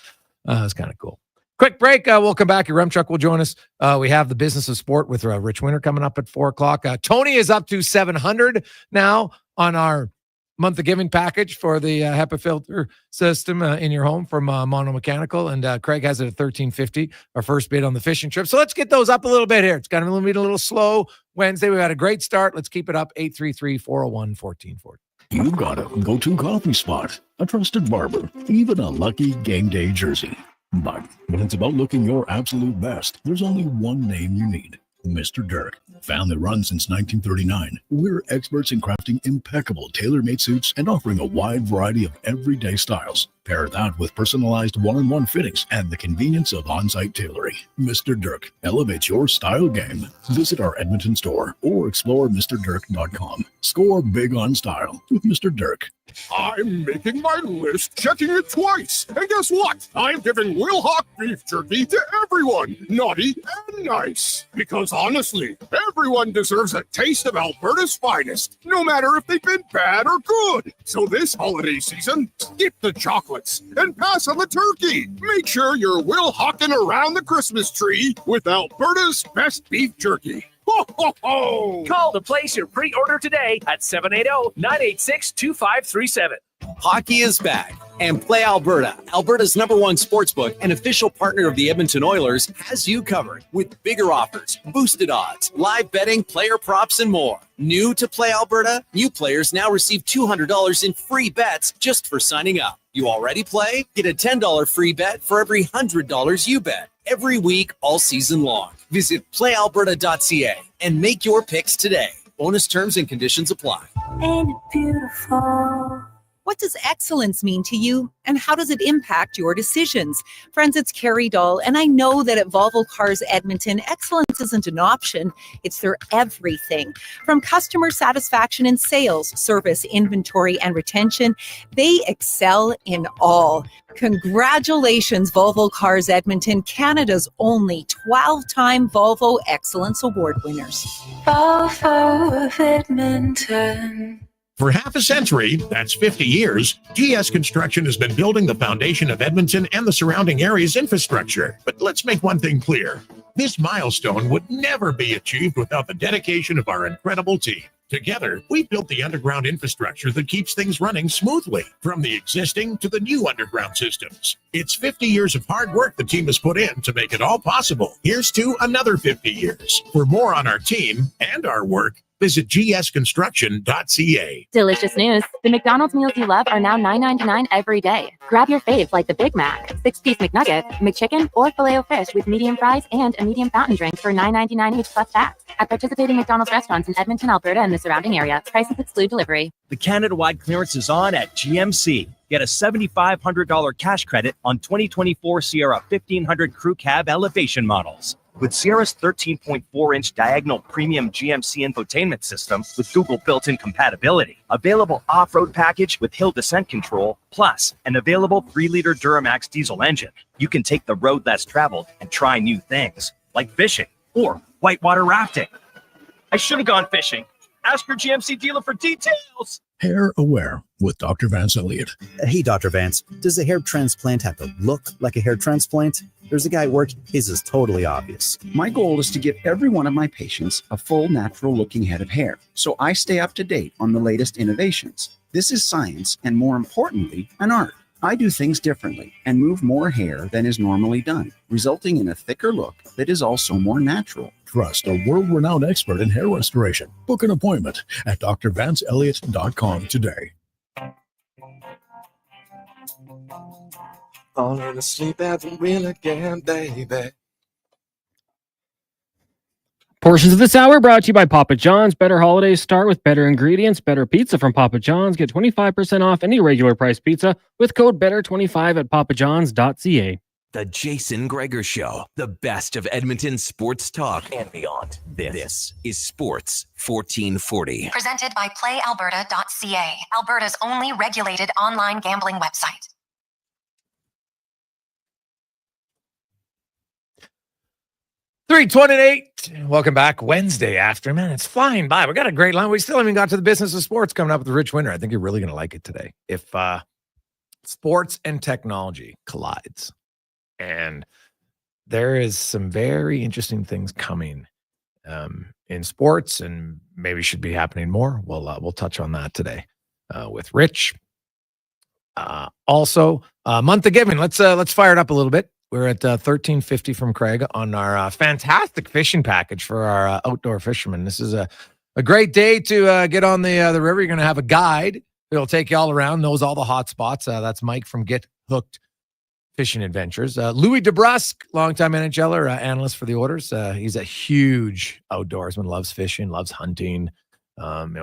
It's kind of cool. Quick break. We'll come back. Yaremchuk will join us. We have the business of sport with Rich Winter coming up at 4:00. Tony is up to 700 now on our month of giving package for the HEPA filter system in your home from Mono Mechanical. And Craig has it at $13.50, our first bid on the fishing trip. So let's get those up a little bit here. It's going to be a little slow Wednesday. We've had a great start. Let's keep it up. 833-401-1440. You got a go-to coffee spot, a trusted barber, even a lucky game day jersey. But when it's about looking your absolute best, there's only one name you need. Mr. Dirk. Family run since 1939. We're experts in crafting impeccable tailor-made suits and offering a wide variety of everyday styles. Pair that with personalized one-on-one fittings and the convenience of on-site tailoring. Mr. Dirk elevates your style game. Visit our Edmonton store or explore MrDirk.com. Score big on style with Mr. Dirk. I'm making my list, checking it twice. And guess what? I'm giving Will Hawk beef jerky to everyone, naughty and nice. Because honestly, everyone deserves a taste of Alberta's finest, no matter if they've been bad or good. So this holiday season, skip the chocolates and pass on the turkey. Make sure you're Will Hawking around the Christmas tree with Alberta's best beef jerky. Ho, ho, ho! Call to place your pre-order today at 780-986-2537. Hockey is back, and Play Alberta, Alberta's #1 sportsbook and official partner of the Edmonton Oilers, has you covered with bigger offers, boosted odds, live betting, player props, and more. New to Play Alberta, new players now receive $200 in free bets just for signing up. You already play? Get a $10 free bet for every $100 you bet. Every week, all season long. Visit playalberta.ca and make your picks today. Bonus terms and conditions apply. Ain't it beautiful? What does excellence mean to you, and how does it impact your decisions? Friends, it's Carrie Dahl, and I know that at Volvo Cars Edmonton, excellence isn't an option, it's their everything. From customer satisfaction and sales, service, inventory, and retention, they excel in all. Congratulations, Volvo Cars Edmonton, Canada's only 12-time Volvo Excellence Award winners. Volvo of Edmonton. For half a century, that's 50 years, GS Construction has been building the foundation of Edmonton and the surrounding area's infrastructure. But let's make one thing clear. This milestone would never be achieved without the dedication of our incredible team. Together, we've built the underground infrastructure that keeps things running smoothly, from the existing to the new underground systems. It's 50 years of hard work the team has put in to make it all possible. Here's to another 50 years. For more on our team and our work, visit gsconstruction.ca. Delicious news. The McDonald's meals you love are now $9.99 every day. Grab your fave like the Big Mac, 6-piece McNugget, McChicken, or Filet-O-Fish with medium fries and a medium fountain drink for $9.99 each plus tax. At participating McDonald's restaurants in Edmonton, Alberta, and the surrounding area. Prices exclude delivery. The Canada-wide clearance is on at GMC. Get a $7,500 cash credit on 2024 Sierra 1500 Crew Cab elevation models. With Sierra's 13.4-inch diagonal premium GMC infotainment system with Google built-in compatibility, available off-road package with hill descent control, plus an available 3-liter Duramax diesel engine, you can take the road less traveled and try new things, like fishing or whitewater rafting. I should have gone fishing. Ask your GMC dealer for details. Hair Aware with Dr. Vance Elliott. Hey, Dr. Vance, does a hair transplant have to look like a hair transplant? There's a guy at work, his is totally obvious. My goal is to give every one of my patients a full natural-looking head of hair, so I stay up to date on the latest innovations. This is science, and more importantly, an art. I do things differently and move more hair than is normally done, resulting in a thicker look that is also more natural. Trust a world-renowned expert in hair restoration. Book an appointment at drvanceelliott.com today. Falling asleep at the wheel again, baby. Portions of this hour brought to you by Papa John's. Better holidays start with better ingredients. Better pizza from Papa John's. Get 25% off any regular price pizza with code BETTER25 at papajohns.ca. The Jason Gregor Show, the best of Edmonton sports talk and beyond. This is Sports 1440. Presented by PlayAlberta.ca, Alberta's only regulated online gambling website. $3:28. Welcome back. Wednesday after, man, it's flying by. We got a great line. We still haven't got to the business of sports coming up with Rich Winter. I think you're really going to like it today. If sports and technology collides, and there is some very interesting things coming in sports, and maybe should be happening more. We'll touch on that today with Rich. Also, month of giving. Let's fire it up a little bit. We're at $13.50 from Craig on our fantastic fishing package for our outdoor fishermen. This is a great day to get on the river. You're going to have a guide who'll take you all around, knows all the hot spots. That's Mike from Get Hooked Fishing Adventures. Louis DeBrusque, longtime NHLer, analyst for the Oilers. He's a huge outdoorsman, loves fishing, loves hunting.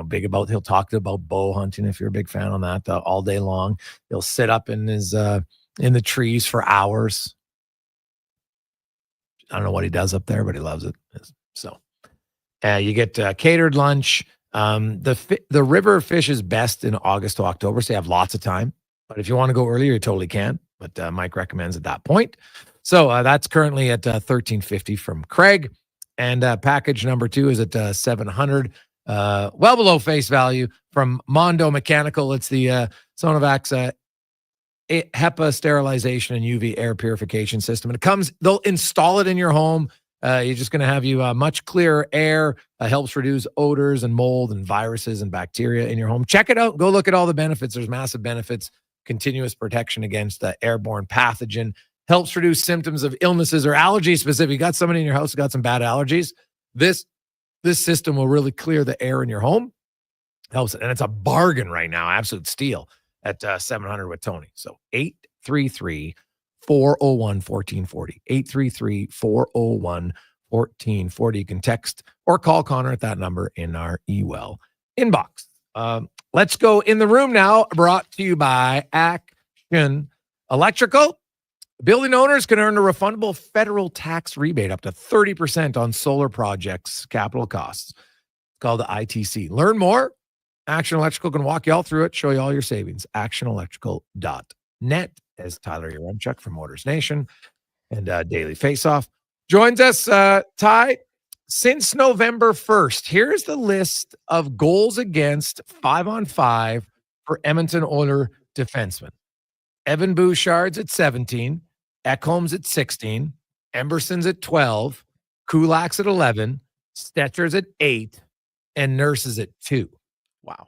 Big about. He'll talk about bow hunting if you're a big fan on that all day long. He'll sit up in his in the trees for hours. I don't know what he does up there, but he loves it. So, you get catered lunch. The river fishes best in August to October, so you have lots of time. But if you want to go earlier, you totally can. But Mike recommends at that point. So that's currently at $13.50 from Craig, and package number 2 is at $700. Well below face value from Mondo Mechanical. It's the Sonovax HEPA sterilization and UV air purification system. And they'll install it in your home. You're just going to have you much clearer air. Helps reduce odors and mold and viruses and bacteria in your home. Check it out. Go look at all the benefits. There's massive benefits. Continuous protection against airborne pathogen. Helps reduce symptoms of illnesses or allergies. Specifically, you got somebody in your house who got some bad allergies. This system will really clear the air in your home. Helps it. And it's a bargain right now. Absolute steal at $700 with Tony. So 833-401-1440. 833-401-1440. You can text or call Connor at that number in our email inbox. Let's go in the room now, brought to you by Action Electrical. Building owners can earn a refundable federal tax rebate up to 30% on solar projects' capital costs. It's called the ITC. Learn more. Action Electrical can walk you all through it, show you all your savings. ActionElectrical.net, as Tyler Yaremchuk from Motors Nation and Daily Faceoff joins us. Ty, since November 1st, here's the list of goals against 5-on-5 for Edmonton Oilers defensemen. Evan Bouchard's at 17, Ekholm's at 16, Emberson's at 12, Kulak's at 11, Stetcher's at 8, and Nurse is at 2. Wow.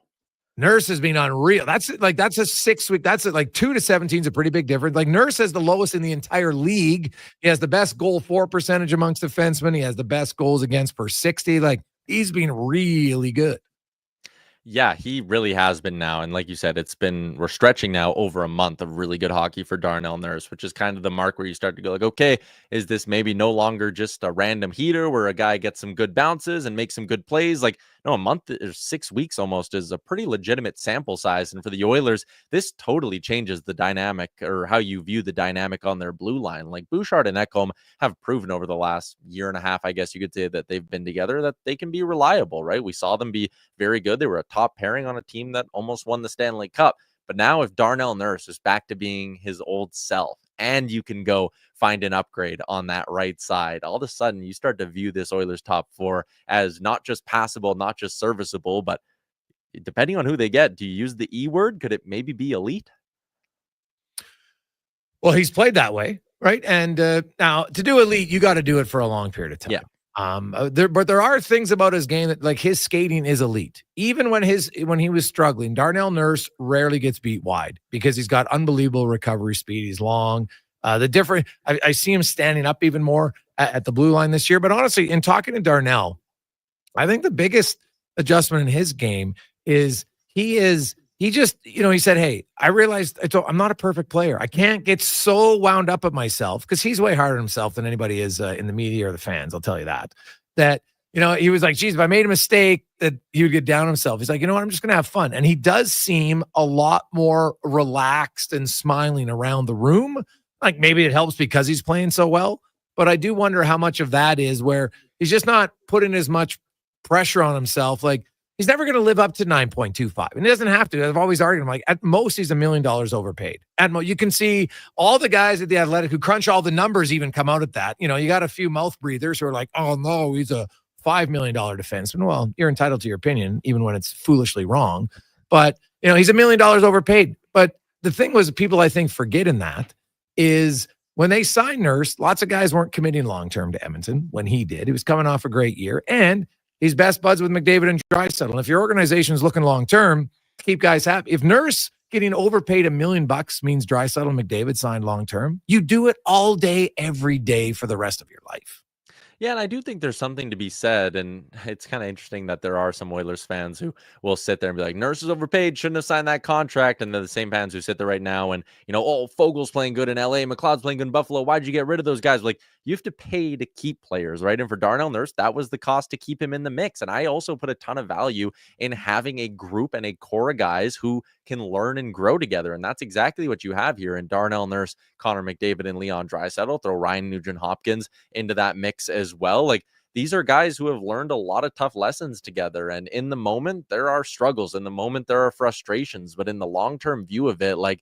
Nurse has been unreal. That's a 6-week. That's like 2 to 17 is a pretty big difference. Like Nurse has the lowest in the entire league. He has the best goal for percentage amongst defensemen. He has the best goals against per 60. Like he's been really good. Yeah, he really has been now. And like you said, we're stretching now over a month of really good hockey for Darnell Nurse, which is kind of the mark where you start to go like, okay, is this maybe no longer just a random heater where a guy gets some good bounces and makes some good plays? Like, no, a month or 6 weeks almost is a pretty legitimate sample size. And for the Oilers, this totally changes the dynamic or how you view the dynamic on their blue line. Like Bouchard and Ekholm have proven over the last year and a half, I guess you could say, that they've been together, that they can be reliable, right? We saw them be very good. They were a top pairing on a team that almost won the Stanley Cup. But now if Darnell Nurse is back to being his old self, and you can go find an upgrade on that right side, all of a sudden you start to view this Oilers top 4 as not just passable, not just serviceable, but depending on who they get, do you use the E word? Could it maybe be elite? Well, he's played that way, right? And now to do elite, you got to do it for a long period of time. Yeah. But there are things about his game that, like, his skating is elite. Even when he was struggling, Darnell Nurse rarely gets beat wide because he's got unbelievable recovery speed. He's long. I see him standing up even more at the blue line this year. But honestly, in talking to Darnell, I think the biggest adjustment in his game is he said, hey, I realized I'm not a perfect player. I can't get so wound up at myself, because he's way harder on himself than anybody is in the media or the fans. I'll tell you that he was like, geez, if I made a mistake, that he would get down on himself. He's like, you know what? I'm just going to have fun. And he does seem a lot more relaxed and smiling around the room Like maybe it helps because he's playing so well, but I do wonder how much of that is where he's just not putting as much pressure on himself. Like he's never going to live up to 9.25, and he doesn't have to. I've always argued, I'm like, at most he's $1 million overpaid. At most, you can see all the guys at the Athletic who crunch all the numbers even come out at that. You know, you got a few mouth breathers who are like, oh no, he's a $5 million defenseman. Well, you're entitled to your opinion, even when it's foolishly wrong. But, you know, he's $1 million overpaid. But the thing was, people I think forget in that is when they signed Nurse, lots of guys weren't committing long-term to Edmonton when he did. He was coming off a great year, and he's best buds with McDavid and Draisaitl. And if your organization is looking long-term, keep guys happy. If Nurse getting overpaid $1 million means Draisaitl and McDavid signed long-term, you do it all day, every day for the rest of your life. Yeah, and I do think there's something to be said, and it's kind of interesting that there are some Oilers fans who will sit there and be like, Nurse is overpaid, shouldn't have signed that contract, and they're the same fans who sit there right now and, you know, oh, Fogel's playing good in LA, McLeod's playing good in Buffalo, why'd you get rid of those guys? Like, you have to pay to keep players, right? And for Darnell Nurse, that was the cost to keep him in the mix, and I also put a ton of value in having a group and a core of guys who can learn and grow together, and that's exactly what you have here in Darnell Nurse, Connor McDavid, and Leon Draisaitl. Throw Ryan Nugent-Hopkins into that mix as well. Like, these are guys who have learned a lot of tough lessons together, and in the moment, there are struggles. In the moment, there are frustrations, but in the long-term view of it, like,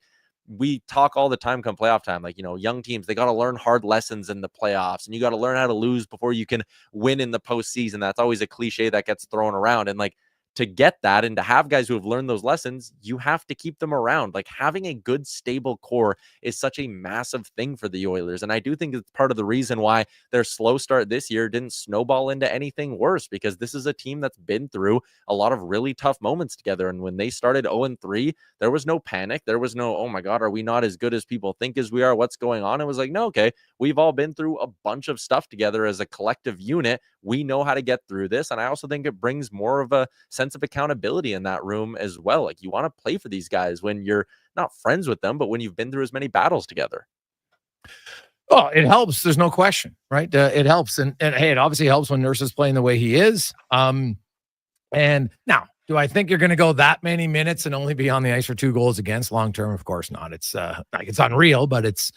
we talk all the time come playoff time, like, you know, young teams, they got to learn hard lessons in the playoffs, and you got to learn how to lose before you can win in the postseason. That's always a cliche that gets thrown around, and like, to get that and to have guys who have learned those lessons, you have to keep them around. Like, having a good, stable core is such a massive thing for the Oilers. And I do think it's part of the reason why their slow start this year didn't snowball into anything worse, because this is a team that's been through a lot of really tough moments together. And when they started 0-3, there was no panic. There was no, oh my God, are we not as good as people think as we are? What's going on? It was like, no, okay, we've all been through a bunch of stuff together as a collective unit. We know how to get through this. And I also think it brings more of a sense of accountability in that room as well. Like, you want to play for these guys when you're not friends with them, but when you've been through as many battles together. Oh, it helps. There's no question, right? It helps. And hey, it obviously helps when Nurse is playing the way he is. And now, do I think you're going to go that many minutes and only be on the ice for 2 goals against long term? Of course not. It's like, it's unreal, but it's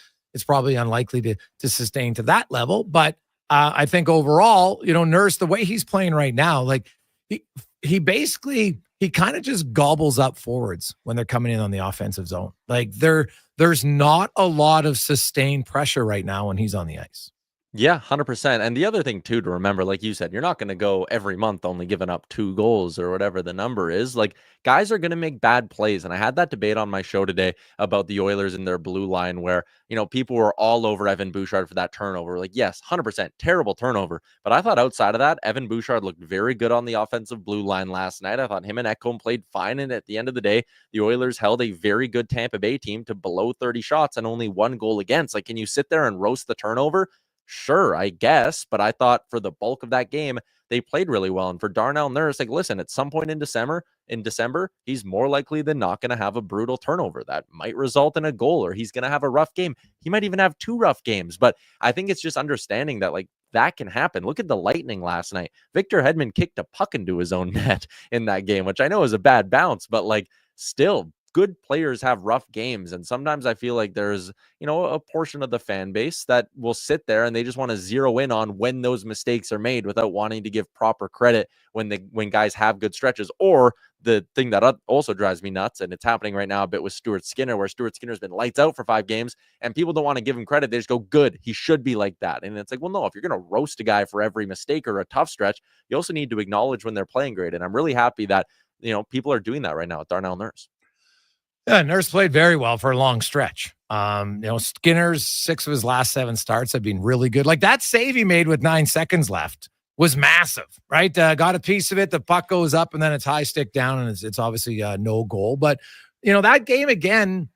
probably unlikely to sustain to that level. But I think overall, you know, Nurse, the way he's playing right now, like he basically kind of just gobbles up forwards when they're coming in on the offensive zone. Like there's not a lot of sustained pressure right now when he's on the ice. Yeah, 100%. And the other thing too to remember, like you said, you're not going to go every month only giving up 2 goals or whatever the number is. Like, guys are going to make bad plays. And I had that debate on my show today about the Oilers and their blue line where, you know, people were all over Evan Bouchard for that turnover. Like, yes, 100% terrible turnover. But I thought outside of that, Evan Bouchard looked very good on the offensive blue line last night. I thought him and Ekholm played fine. And at the end of the day, the Oilers held a very good Tampa Bay team to below 30 shots and only 1 goal against. Like, can you sit there and roast the turnover? Sure, I guess, but I thought for the bulk of that game, they played really well. And for Darnell Nurse, like, listen, at some point in December, he's more likely than not going to have a brutal turnover that might result in a goal, or he's going to have a rough game. He might even have 2 rough games, but I think it's just understanding that, like, that can happen. Look at the Lightning last night. Victor Hedman kicked a puck into his own net in that game, which I know is a bad bounce, but like, still, good players have rough games. And sometimes I feel like there's, you know, a portion of the fan base that will sit there and they just want to zero in on when those mistakes are made without wanting to give proper credit when guys have good stretches. Or the thing that also drives me nuts, and it's happening right now a bit with Stuart Skinner, where Stuart Skinner's been lights out for 5 games and people don't want to give him credit. They just go, good, he should be like that. And it's like, well, no, if you're going to roast a guy for every mistake or a tough stretch, you also need to acknowledge when they're playing great. And I'm really happy that, you know, people are doing that right now with Darnell Nurse. Yeah, Nurse played very well for a long stretch. You know, Skinner's 6 of his last 7 starts have been really good. Like, that save he made with 9 seconds left was massive, right? Got a piece of it. The puck goes up and then it's high stick down, and it's obviously no goal. But, you know, that game again,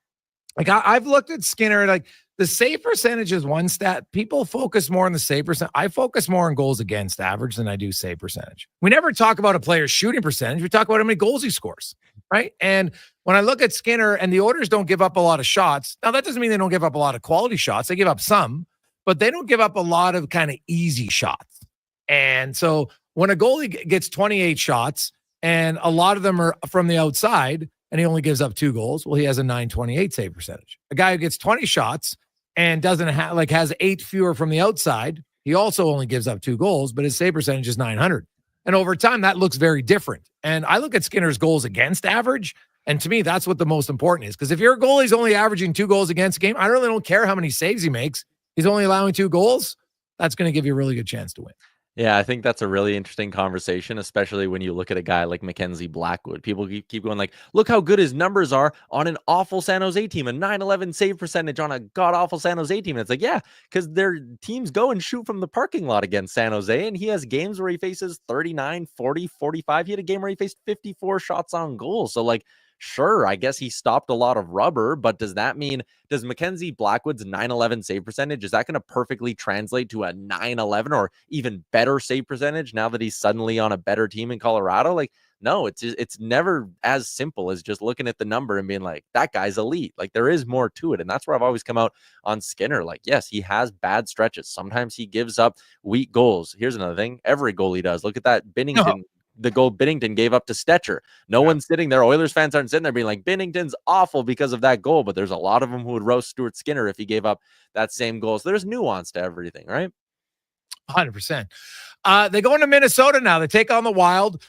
like, I've looked at Skinner, like, the save percentage is one stat. People focus more on the save percent. I focus more on goals against average than I do save percentage. We never talk about a player's shooting percentage. We talk about how many goals he scores, right? And when I look at Skinner, and the Oilers don't give up a lot of shots. Now, that doesn't mean they don't give up a lot of quality shots. They give up some, but they don't give up a lot of kind of easy shots. And so when a goalie gets 28 shots and a lot of them are from the outside and he only gives up 2 goals, well, he has a 928 save percentage. A guy who gets 20 shots and doesn't have has 8 fewer from the outside. He also only gives up 2 goals, but his save percentage is .900. And over time, that looks very different. And I look at Skinner's goals against average, and to me, that's what the most important is. Because if your goalie's only averaging 2 goals against a game, I really don't care how many saves he makes. He's only allowing 2 goals. That's going to give you a really good chance to win. Yeah, I think that's a really interesting conversation, especially when you look at a guy like Mackenzie Blackwood. People keep going look how good his numbers are on an awful San Jose team, a 911 save percentage on a god-awful San Jose team. And it's yeah, because their teams go and shoot from the parking lot against San Jose, and he has games where he faces 39, 40, 45. He had a game where he faced 54 shots on goal. So, sure, I guess he stopped a lot of rubber, but does Mackenzie Blackwood's 911 save percentage, is that going to perfectly translate to a 911 or even better save percentage now that he's suddenly on a better team in Colorado? No, it's never as simple as just looking at the number and being that guy's elite. There is more to it. And that's where I've always come out on Skinner. Yes, he has bad stretches. Sometimes he gives up weak goals. Here's another thing. Every goalie does. Look at that Binnington. The goal Binnington gave up to Stetcher. No one's sitting there. Oilers fans aren't sitting there being Binnington's awful because of that goal, but there's a lot of them who would roast Stuart Skinner if he gave up that same goal. So there's nuance to everything, right? 100%. They go into Minnesota now. They take on the Wild.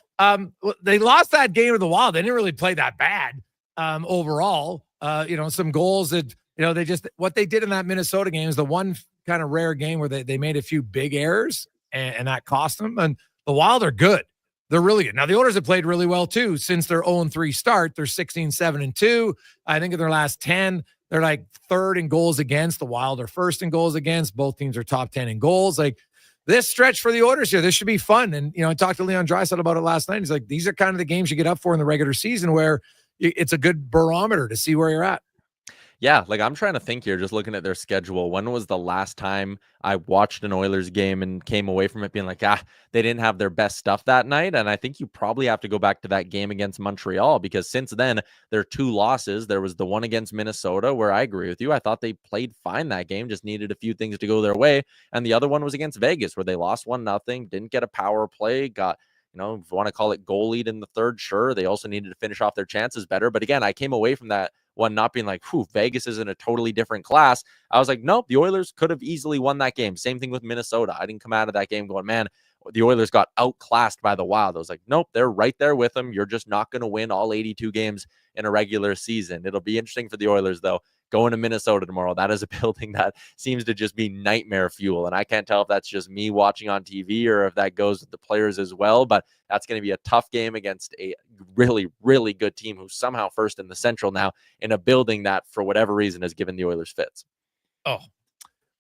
They lost that game to the Wild. They didn't really play that bad overall. Some goals that, they just, what they did in that Minnesota game is the one kind of rare game where they made a few big errors and that cost them. And the Wild are good. They're really good. Now, the Oilers have played really well, too. Since their 0-3 start, they're 16-7-2. I think in their last 10, they're third in goals against. The Wild are first in goals against. Both teams are top 10 in goals. This stretch for the Oilers here, this should be fun. And, I talked to Leon Draisaitl about it last night. He's these are kind of the games you get up for in the regular season where it's a good barometer to see where you're at. Yeah, I'm trying to think here, just looking at their schedule. When was the last time I watched an Oilers game and came away from it being they didn't have their best stuff that night? And I think you probably have to go back to that game against Montreal, because since then, there are 2 losses. There was the one against Minnesota, where I agree with you. I thought they played fine that game, just needed a few things to go their way. And the other one was against Vegas, where they lost 1-0, didn't get a power play, got, if you want to call it goal-lead in the third, sure. They also needed to finish off their chances better. But again, I came away from that one not being Vegas is in a totally different class. I was nope, the Oilers could have easily won that game. Same thing with Minnesota. I didn't come out of that game going, man, the Oilers got outclassed by the Wild. I was nope, they're right there with them. You're just not going to win all 82 games in a regular season. It'll be interesting for the Oilers, though, going to Minnesota tomorrow. That is a building that seems to just be nightmare fuel. And I can't tell if that's just me watching on TV or if that goes with the players as well. But that's going to be a tough game against a really, really good team who's somehow first in the Central now in a building that, for whatever reason, has given the Oilers fits. Oh,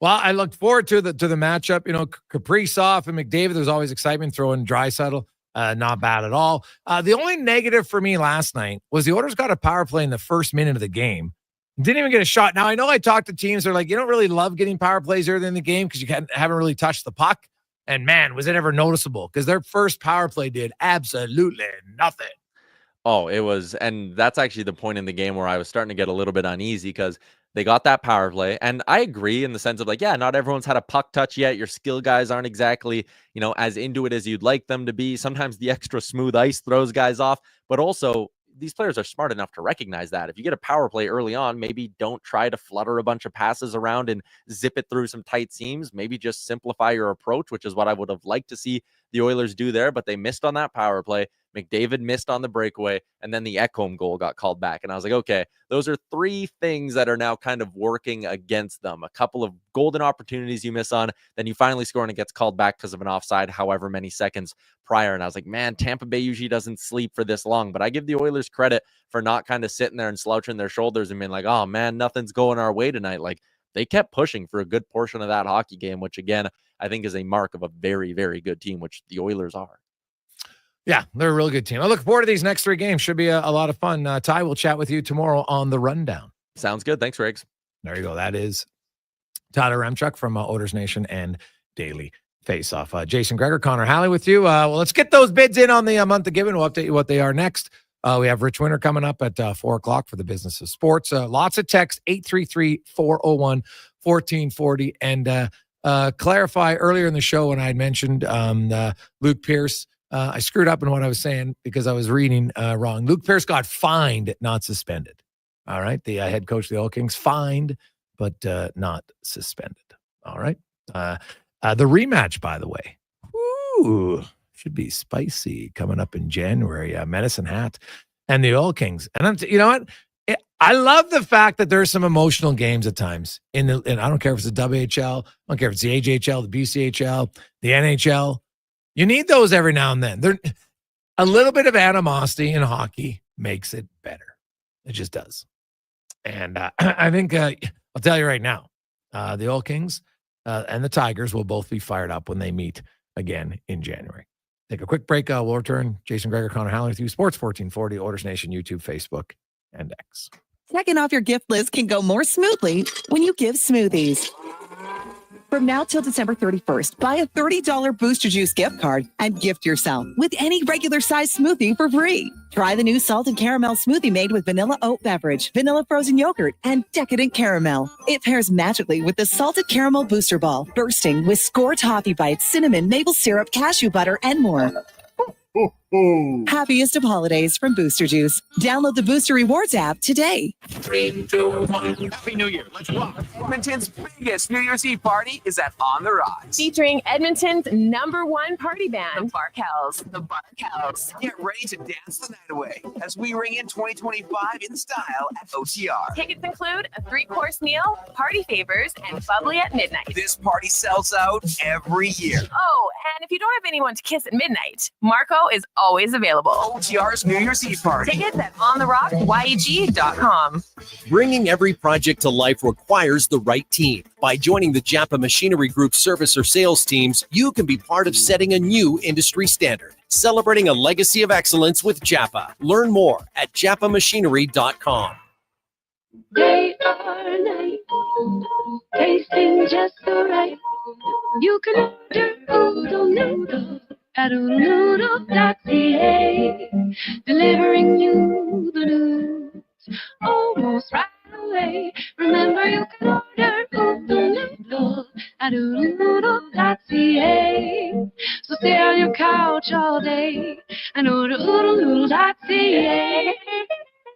well, I look forward to the matchup. Kaprizov and McDavid, there's always excitement. Throwing Draisaitl, not bad at all. The only negative for me last night was the Oilers got a power play in the first minute of the game. Didn't even get a shot. Now, I know I talked to teams. They're you don't really love getting power plays early in the game because you haven't really touched the puck. And, man, was it ever noticeable, because their first power play did absolutely nothing. Oh, it was. And that's actually the point in the game where I was starting to get a little bit uneasy, because they got that power play. And I agree in the sense of not everyone's had a puck touch yet. Your skill guys aren't exactly, as into it as you'd like them to be. Sometimes the extra smooth ice throws guys off, but also these players are smart enough to recognize that. If you get a power play early on, maybe don't try to flutter a bunch of passes around and zip it through some tight seams. Maybe just simplify your approach, which is what I would have liked to see the Oilers do there, but they missed on that power play. McDavid missed on the breakaway, and then the Ekholm goal got called back. And I was okay, those are 3 things that are now kind of working against them. A couple of golden opportunities you miss on, then you finally score and it gets called back because of an offside however many seconds prior. And I was man, Tampa Bay usually doesn't sleep for this long, but I give the Oilers credit for not kind of sitting there and slouching their shoulders and being oh man, nothing's going our way tonight. They kept pushing for a good portion of that hockey game, which again, I think is a mark of a very, very good team, which the Oilers are. Yeah, they're a really good team. I look forward to these next 3 games. Should be a lot of fun. Ty, will chat with you tomorrow on the Rundown. Sounds good. Thanks, Riggs. There you go. That is Tyler Yaremchuk from Oilers Nation and Daily Faceoff. Jason Gregor, Connor Halley with you. Well, let's get those bids in on the month of giving. We'll update you what they are next. We have Rich Winter coming up at 4 o'clock for the Business of Sports. Lots of text, 833-401-1440. And clarify earlier in the show when I had mentioned Luke Pierce. I screwed up in what I was saying because I was reading wrong. Luke Pierce got fined, not suspended. All right. The head coach of the Oil Kings fined, but not suspended. All right. The rematch, by the way, should be spicy coming up in January. Medicine Hat and the Oil Kings. And you know what? I love the fact that there's some emotional games at times. And I don't care if it's the WHL, I don't care if it's the AJHL, the BCHL, the NHL. You need those every now and then. A little bit of animosity in hockey makes it better. It just does. And I think I'll tell you right now, the Oil Kings and the Tigers will both be fired up when they meet again in January. Take a quick break. We'll return. Jason Gregor, Connor Halley with you. Sports 1440, Oilers Nation, YouTube, Facebook, and X. Checking off your gift list can go more smoothly when you give smoothies. From now till December 31st, buy a $30 Booster Juice gift card and gift yourself with any regular size smoothie for free. Try the new salted caramel smoothie made with vanilla oat beverage, vanilla frozen yogurt, and decadent caramel. It pairs magically with the salted caramel booster ball, bursting with score toffee bites, cinnamon, maple syrup, cashew butter, and more. Happiest of holidays from Booster Juice. Download the Booster Rewards app today. 3, 2, 1. Happy New Year. Let's rock. Edmonton's biggest New Year's Eve party is at On the Rocks. Featuring Edmonton's #1 party band, the Barkels. The Barkels. Get ready to dance the night away as we ring in 2025 in style at OTR. Tickets include a 3-course meal, party favors, and bubbly at midnight. This party sells out every year. Oh, and if you don't have anyone to kiss at midnight, Marco is always available. OTR's New Year's Eve party. Tickets at ontherockYEG.com. Bringing every project to life requires the right team. By joining the Japa Machinery Group service or sales teams, you can be part of setting a new industry standard. Celebrating a legacy of excellence with Japa. Learn more at japamachinery.com. They are nice, tasting just so right. You can order oodle noodle at oodlenoodle.ca, delivering you the news almost right away. Remember, you can order oodle noodle at oodlenoodle.ca. So stay on your couch all day and order oodlenoodle.ca.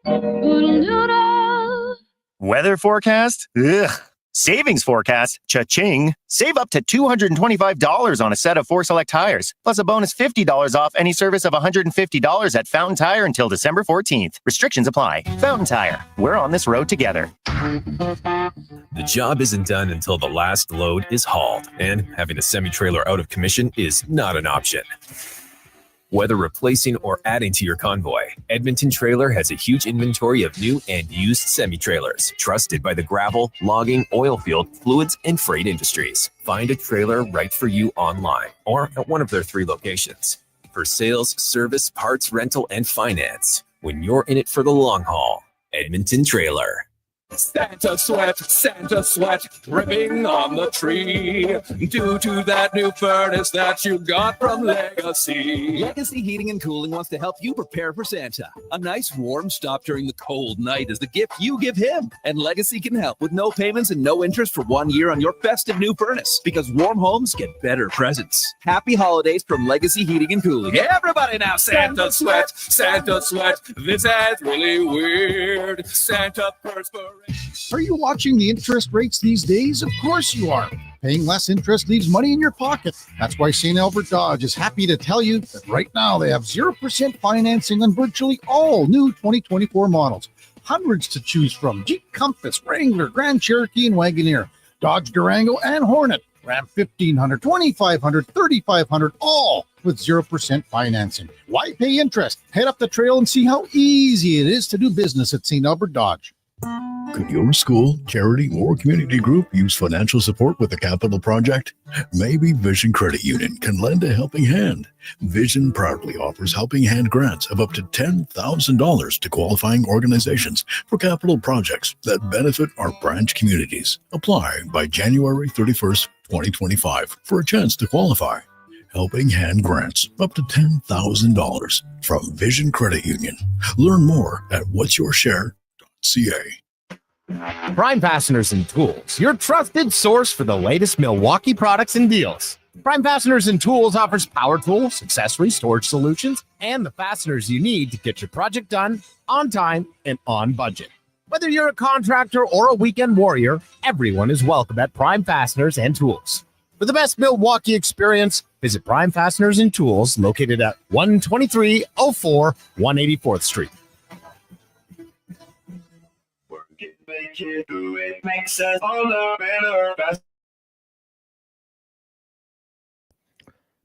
Oodle noodle. Weather forecast? Ugh. Savings forecast? Cha-ching. Save up to $225 on a set of 4 select tires, plus a bonus $50 off any service of $150 at Fountain Tire until December 14th. Restrictions apply. Fountain Tire. We're on this road together. The job isn't done until the last load is hauled, and having a semi-trailer out of commission is not an option. Whether replacing or adding to your convoy, Edmonton Trailer has a huge inventory of new and used semi-trailers, trusted by the gravel, logging, oil field, fluids, and freight industries. Find a trailer right for you online or at one of their 3 locations. For sales, service, parts, rental, and finance, when you're in it for the long haul, Edmonton Trailer. Santa sweat, dripping on the tree, due to that new furnace that you got from Legacy. Legacy Heating and Cooling wants to help you prepare for Santa. A nice warm stop during the cold night is the gift you give him. And Legacy can help with no payments and no interest for 1 year on your festive new furnace, because warm homes get better presents. Happy holidays from Legacy Heating and Cooling. Everybody now, Santa sweat, this is really weird. Santa perspiration. Are you watching the interest rates these days? Of course you are. Paying less interest leaves money in your pocket. That's why St. Albert Dodge is happy to tell you that right now they have 0% financing on virtually all new 2024 models. Hundreds to choose from: Jeep Compass, Wrangler, Grand Cherokee, and Wagoneer, Dodge Durango, and Hornet, Ram 1500, 2500, 3500, all with 0% financing. Why pay interest? Head up the trail and see how easy it is to do business at St. Albert Dodge. Could your school, charity, or community group use financial support with a capital project? Maybe Vision Credit Union can lend a helping hand. Vision proudly offers helping hand grants of up to $10,000 to qualifying organizations for capital projects that benefit our branch communities. Apply by January 31st, 2025 for a chance to qualify. Helping hand grants up to $10,000 from Vision Credit Union. Learn more at whatsyourshare.ca. Prime Fasteners and Tools, your trusted source for the latest Milwaukee products and deals. Prime Fasteners and Tools offers power tools, accessories, storage solutions, and the fasteners you need to get your project done on time and on budget. Whether you're a contractor or a weekend warrior, everyone is welcome at Prime Fasteners and Tools. For the best Milwaukee experience, visit Prime Fasteners and Tools, located at 12304 184th Street.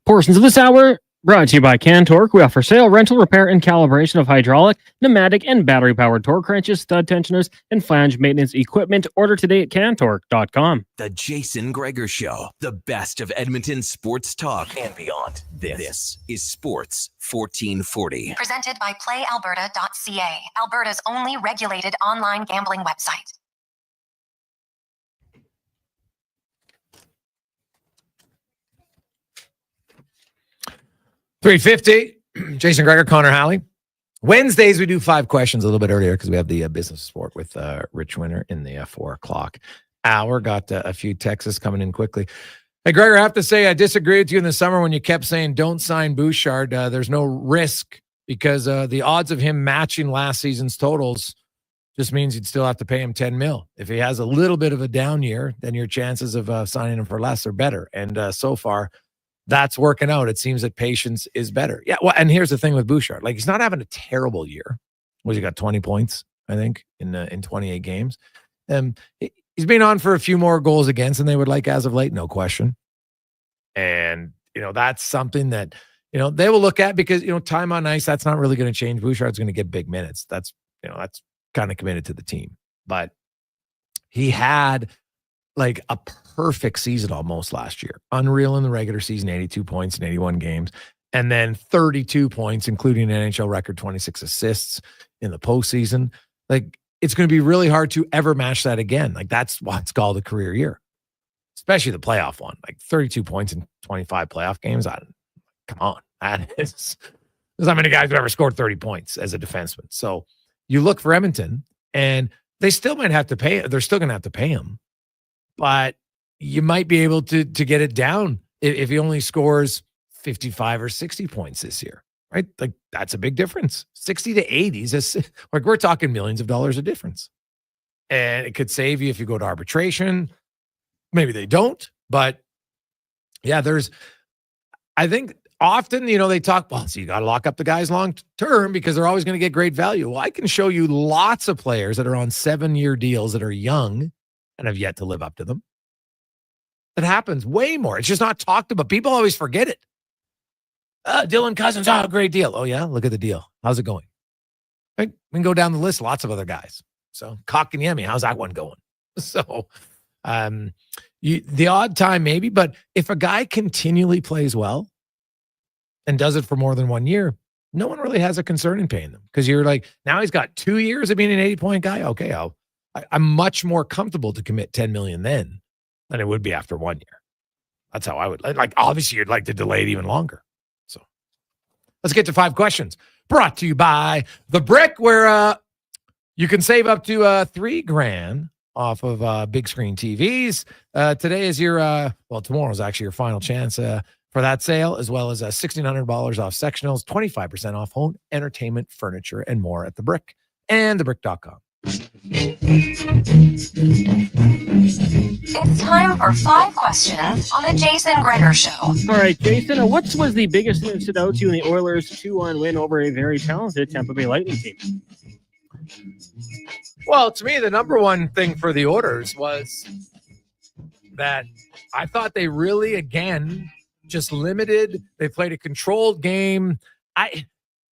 Portions of this hour brought to you by Cantork. We offer sale, rental, repair, and calibration of hydraulic, pneumatic, and battery-powered torque wrenches, stud tensioners, and flange maintenance equipment. Order today at cantork.com. The Jason Gregor Show, the best of Edmonton sports talk and beyond. This is Sports 1440. Presented by PlayAlberta.ca, Alberta's only regulated online gambling website. $350. Jason Gregor, Connor Halley. Wednesdays, we do 5 questions a little bit earlier because we have the business sport with Rich Winter in the 4 o'clock hour. Got a few texts coming in quickly. Hey, Gregor, I have to say I disagree with you in the summer when you kept saying don't sign Bouchard. There's no risk because the odds of him matching last season's totals just means you'd still have to pay him $10 million. If he has a little bit of a down year, then your chances of signing him for less are better. And so far, that's working out. It seems that patience is better. Yeah. Well, and here's the thing with Bouchard. Like, he's not having a terrible year. He got 20 points, I think, in 28 games. He's been on for a few more goals against than they would like as of late, no question. And, that's something that, they will look at because, time on ice, that's not really going to change. Bouchard's going to get big minutes. That's kind of committed to the team. But he had like a perfect season almost last year. Unreal in the regular season, 82 points in 81 games. And then 32 points, including an NHL record 26 assists in the postseason. Like, it's going to be really hard to ever match that again. Like, that's what's called a career year, especially the playoff one. Like 32 points in 25 playoff games. Come on. That is, there's not many guys who ever scored 30 points as a defenseman. So you look for Edmonton, and they still might have to pay. They're still going to have to pay him. But you might be able to get it down if he only scores 55 or 60 points this year, right? Like, that's a big difference. 60 to 80 is like, we're talking millions of dollars of difference. And it could save you if you go to arbitration. Maybe they don't, but yeah, I think often, they talk, well, so you got to lock up the guys long term because they're always going to get great value. Well, I can show you lots of players that are on 7-year deals that are young and have yet to live up to them. That happens way more. It's just not talked about. People always forget it. Dylan Cousins, great deal. Oh, yeah? Look at the deal. How's it going? Right? We can go down the list. Lots of other guys. So, Kotkaniemi, how's that one going? So, the odd time maybe, but if a guy continually plays well and does it for more than 1 year, no one really has a concern in paying them because you're like, now he's got 2 years of being an 80-point guy. Okay, I'm much more comfortable to commit $10 million then than it would be after 1 year. That's how I would like. Obviously, you'd like to delay it even longer. So let's get to 5 questions brought to you by The Brick, where you can save up to $3,000 off of big screen TVs. Today is tomorrow's actually your final chance for that sale, as well as $1,600 off sectionals, 25% off home entertainment, furniture, and more at The Brick and thebrick.com. It's time for 5 questions on the Jason Gregor Show. All right, Jason, what was the biggest thing that stood out to you in the Oilers' 2-1 win over a very talented Tampa Bay Lightning team? Well, to me, the number one thing for the Oilers was that I thought they really, again, just limited. They played a controlled game. I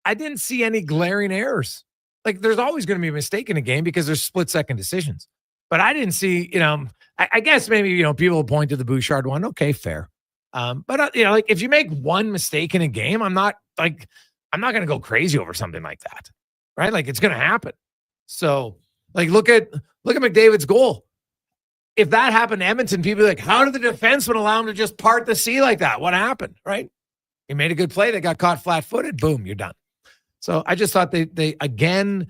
didn't see any glaring errors. Like, there's always going to be a mistake in a game because there's split-second decisions. But I didn't see, I guess maybe, people will point to the Bouchard one. Okay, fair. But, like, if you make one mistake in a game, I'm not going to go crazy over something like that, right? Like, it's going to happen. So, like, look at McDavid's goal. If that happened to Edmonton, people would be like, how did the defenseman allow him to just part the sea like that? What happened, right? He made a good play. They got caught flat-footed. Boom, you're done. So I just thought they again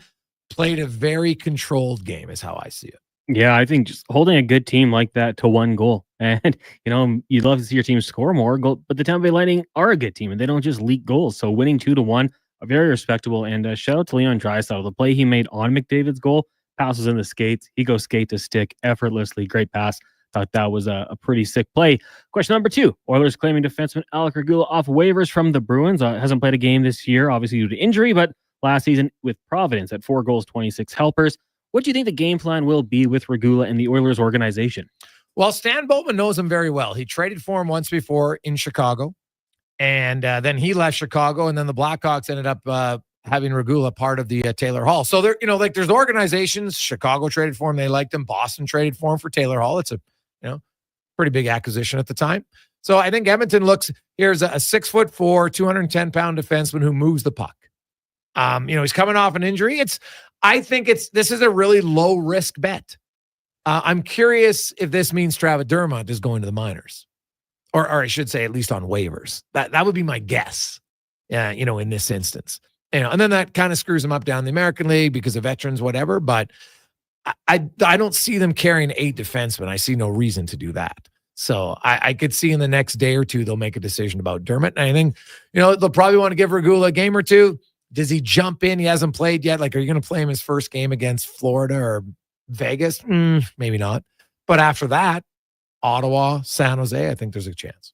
played a very controlled game is how I see it. Yeah, I think just holding a good team like that to 1 goal. And, you'd love to see your team score more, but the Tampa Bay Lightning are a good team, and they don't just leak goals. So winning 2-1, very respectable. And shout out to Leon Draisaitl. The play he made on McDavid's goal, passes in the skates. He goes skate to stick effortlessly. Great pass. Thought that was a pretty sick play. Question number 2. Oilers claiming defenseman Alex Regula off waivers from the Bruins. Hasn't played a game this year, obviously due to injury, but last season with Providence at 4 goals, 26 helpers. What do you think the game plan will be with Regula and the Oilers organization? Well, Stan Bowman knows him very well. He traded for him once before in Chicago, and then he left Chicago, and then the Blackhawks ended up having Regula part of the Taylor Hall. So there, there's organizations. Chicago traded for him; they liked him. Boston traded for him for Taylor Hall. It's a pretty big acquisition at the time. So I think Edmonton looks, here's a 6'4", 210-pound defenseman who moves the puck. He's coming off an injury. This is a really low risk bet. I'm curious if this means Travis Dermott is going to the minors, or I should say at least on waivers. That would be my guess. In this instance, and then that kind of screws him up down the American League because of veterans, whatever. But I don't see them carrying 8 defensemen. I see no reason to do that. So I could see in the next day or two they'll make a decision about Dermott. And I think they'll probably want to give Regula a game or two. Does he jump in? He hasn't played yet. Like, are you going to play him his first game against Florida or Vegas? Maybe not. But after that, Ottawa, San Jose, I think there's a chance.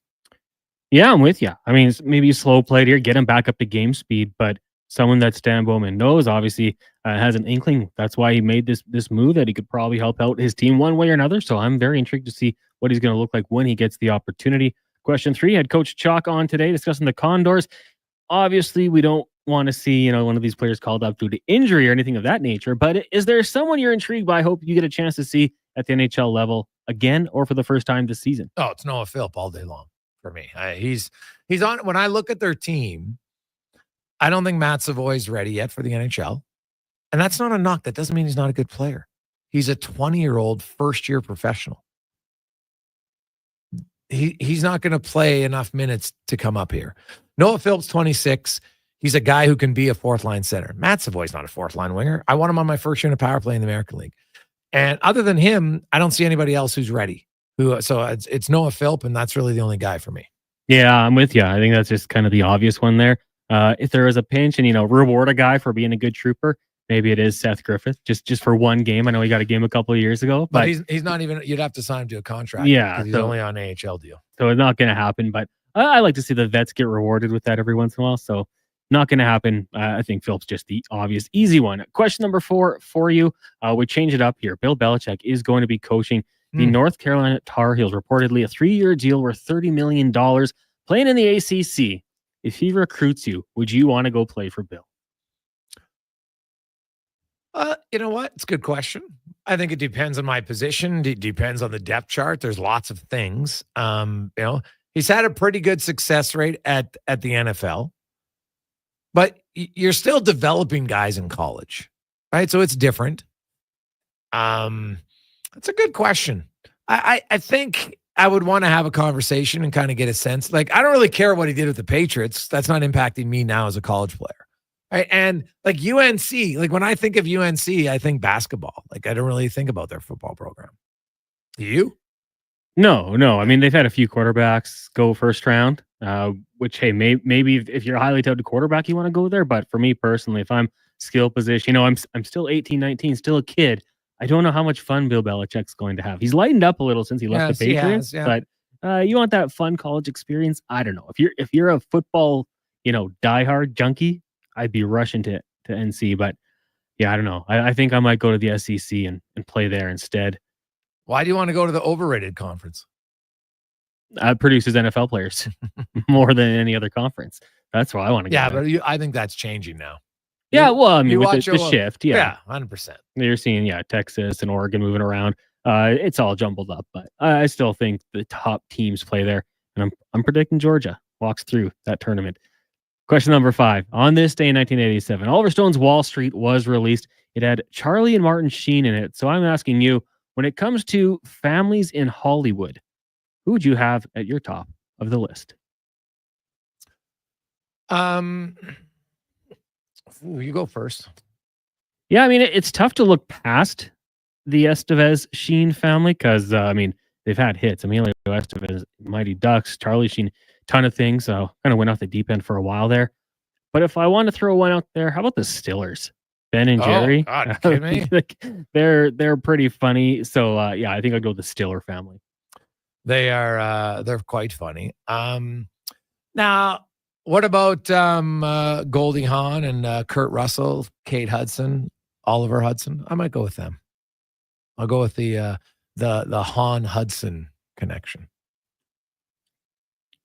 Yeah, I'm with you. I mean, maybe slow play here, get him back up to game speed, but someone that Stan Bowman knows obviously has an inkling. That's why he made this move, that he could probably help out his team one way or another. So I'm very intrigued to see what he's going to look like when he gets the opportunity. Question 3, had Coach Chaulk on today discussing the Condors. Obviously, we don't want to see one of these players called up due to injury or anything of that nature. But is there someone you're intrigued by? I hope you get a chance to see at the NHL level again or for the first time this season. Oh, it's Noah Philp all day long for me. He's on. When I look at their team, I don't think Matt Savoy's ready yet for the NHL. And that's not a knock. That doesn't mean he's not a good player. He's a 20-year-old first-year professional. He's not going to play enough minutes to come up here. Noah Philp's 26. He's a guy who can be a fourth-line center. Matt Savoy's not a fourth-line winger. I want him on my first unit power play in the American League. And other than him, I don't see anybody else who's ready. So it's Noah Philp, and that's really the only guy for me. Yeah, I'm with you. I think that's just kind of the obvious one there. If there is a pinch and, reward a guy for being a good trooper, maybe it is Seth Griffith just for one game. I know he got a game a couple of years ago, but he's not even, you'd have to sign him to a contract. Yeah. Because he's only on an AHL deal. So it's not going to happen, but I like to see the vets get rewarded with that every once in a while. So not going to happen. I think Philp's just the obvious easy one. Question number 4 for you. We change it up here. Bill Belichick is going to be coaching the North Carolina Tar Heels, reportedly a 3-year deal worth $30 million, playing in the ACC. If he recruits you, would you want to go play for Bill? You know what? It's a good question. I think it depends on my position. It depends on the depth chart. There's lots of things. He's had a pretty good success rate at the NFL, but you're still developing guys in college, right? So it's different. That's a good question. I think I would want to have a conversation and kind of get a sense. Like, I don't really care what he did with the Patriots. That's not impacting me now as a college player. Right. And like UNC, like when I think of UNC, I think basketball. Like, I don't really think about their football program. Do you? No. I mean, they've had a few quarterbacks go first round, which, hey, maybe if you're a highly touted quarterback, you want to go there. But for me personally, if I'm skill position, I'm still 18, 19, still a kid. I don't know how much fun Bill Belichick's going to have. He's lightened up a little since he left the Patriots, but you want that fun college experience. I don't know. If you're a football, diehard junkie, I'd be rushing to NC. But yeah, I don't know. I think I might go to the SEC and play there instead. Why do you want to go to the overrated conference? It produces NFL players more than any other conference. That's why I want to go. Yeah, but I think that's changing now. Yeah, well, I mean, with the shift, yeah, 100%. You're seeing, Texas and Oregon moving around. It's all jumbled up, but I still think the top teams play there, and I'm predicting Georgia walks through that tournament. Question number 5. On this day in 1987, Oliver Stone's Wall Street was released. It had Charlie and Martin Sheen in it. So I'm asking you, when it comes to families in Hollywood, who would you have at your top of the list? You go first. Yeah, I mean, it's tough to look past the Estevez Sheen family because, they've had hits. Emilio Estevez, Mighty Ducks, Charlie Sheen, ton of things. So kind of went off the deep end for a while there. But if I want to throw one out there, how about the Stillers? Ben and Jerry. Oh, God, you kidding me? Like, they're pretty funny. So yeah, I think I'll go with the Stiller family. They're quite funny. Now, what about Goldie Hawn and Kurt Russell, Kate Hudson, Oliver Hudson? I might go with them. I'll go with the Hawn Hudson connection.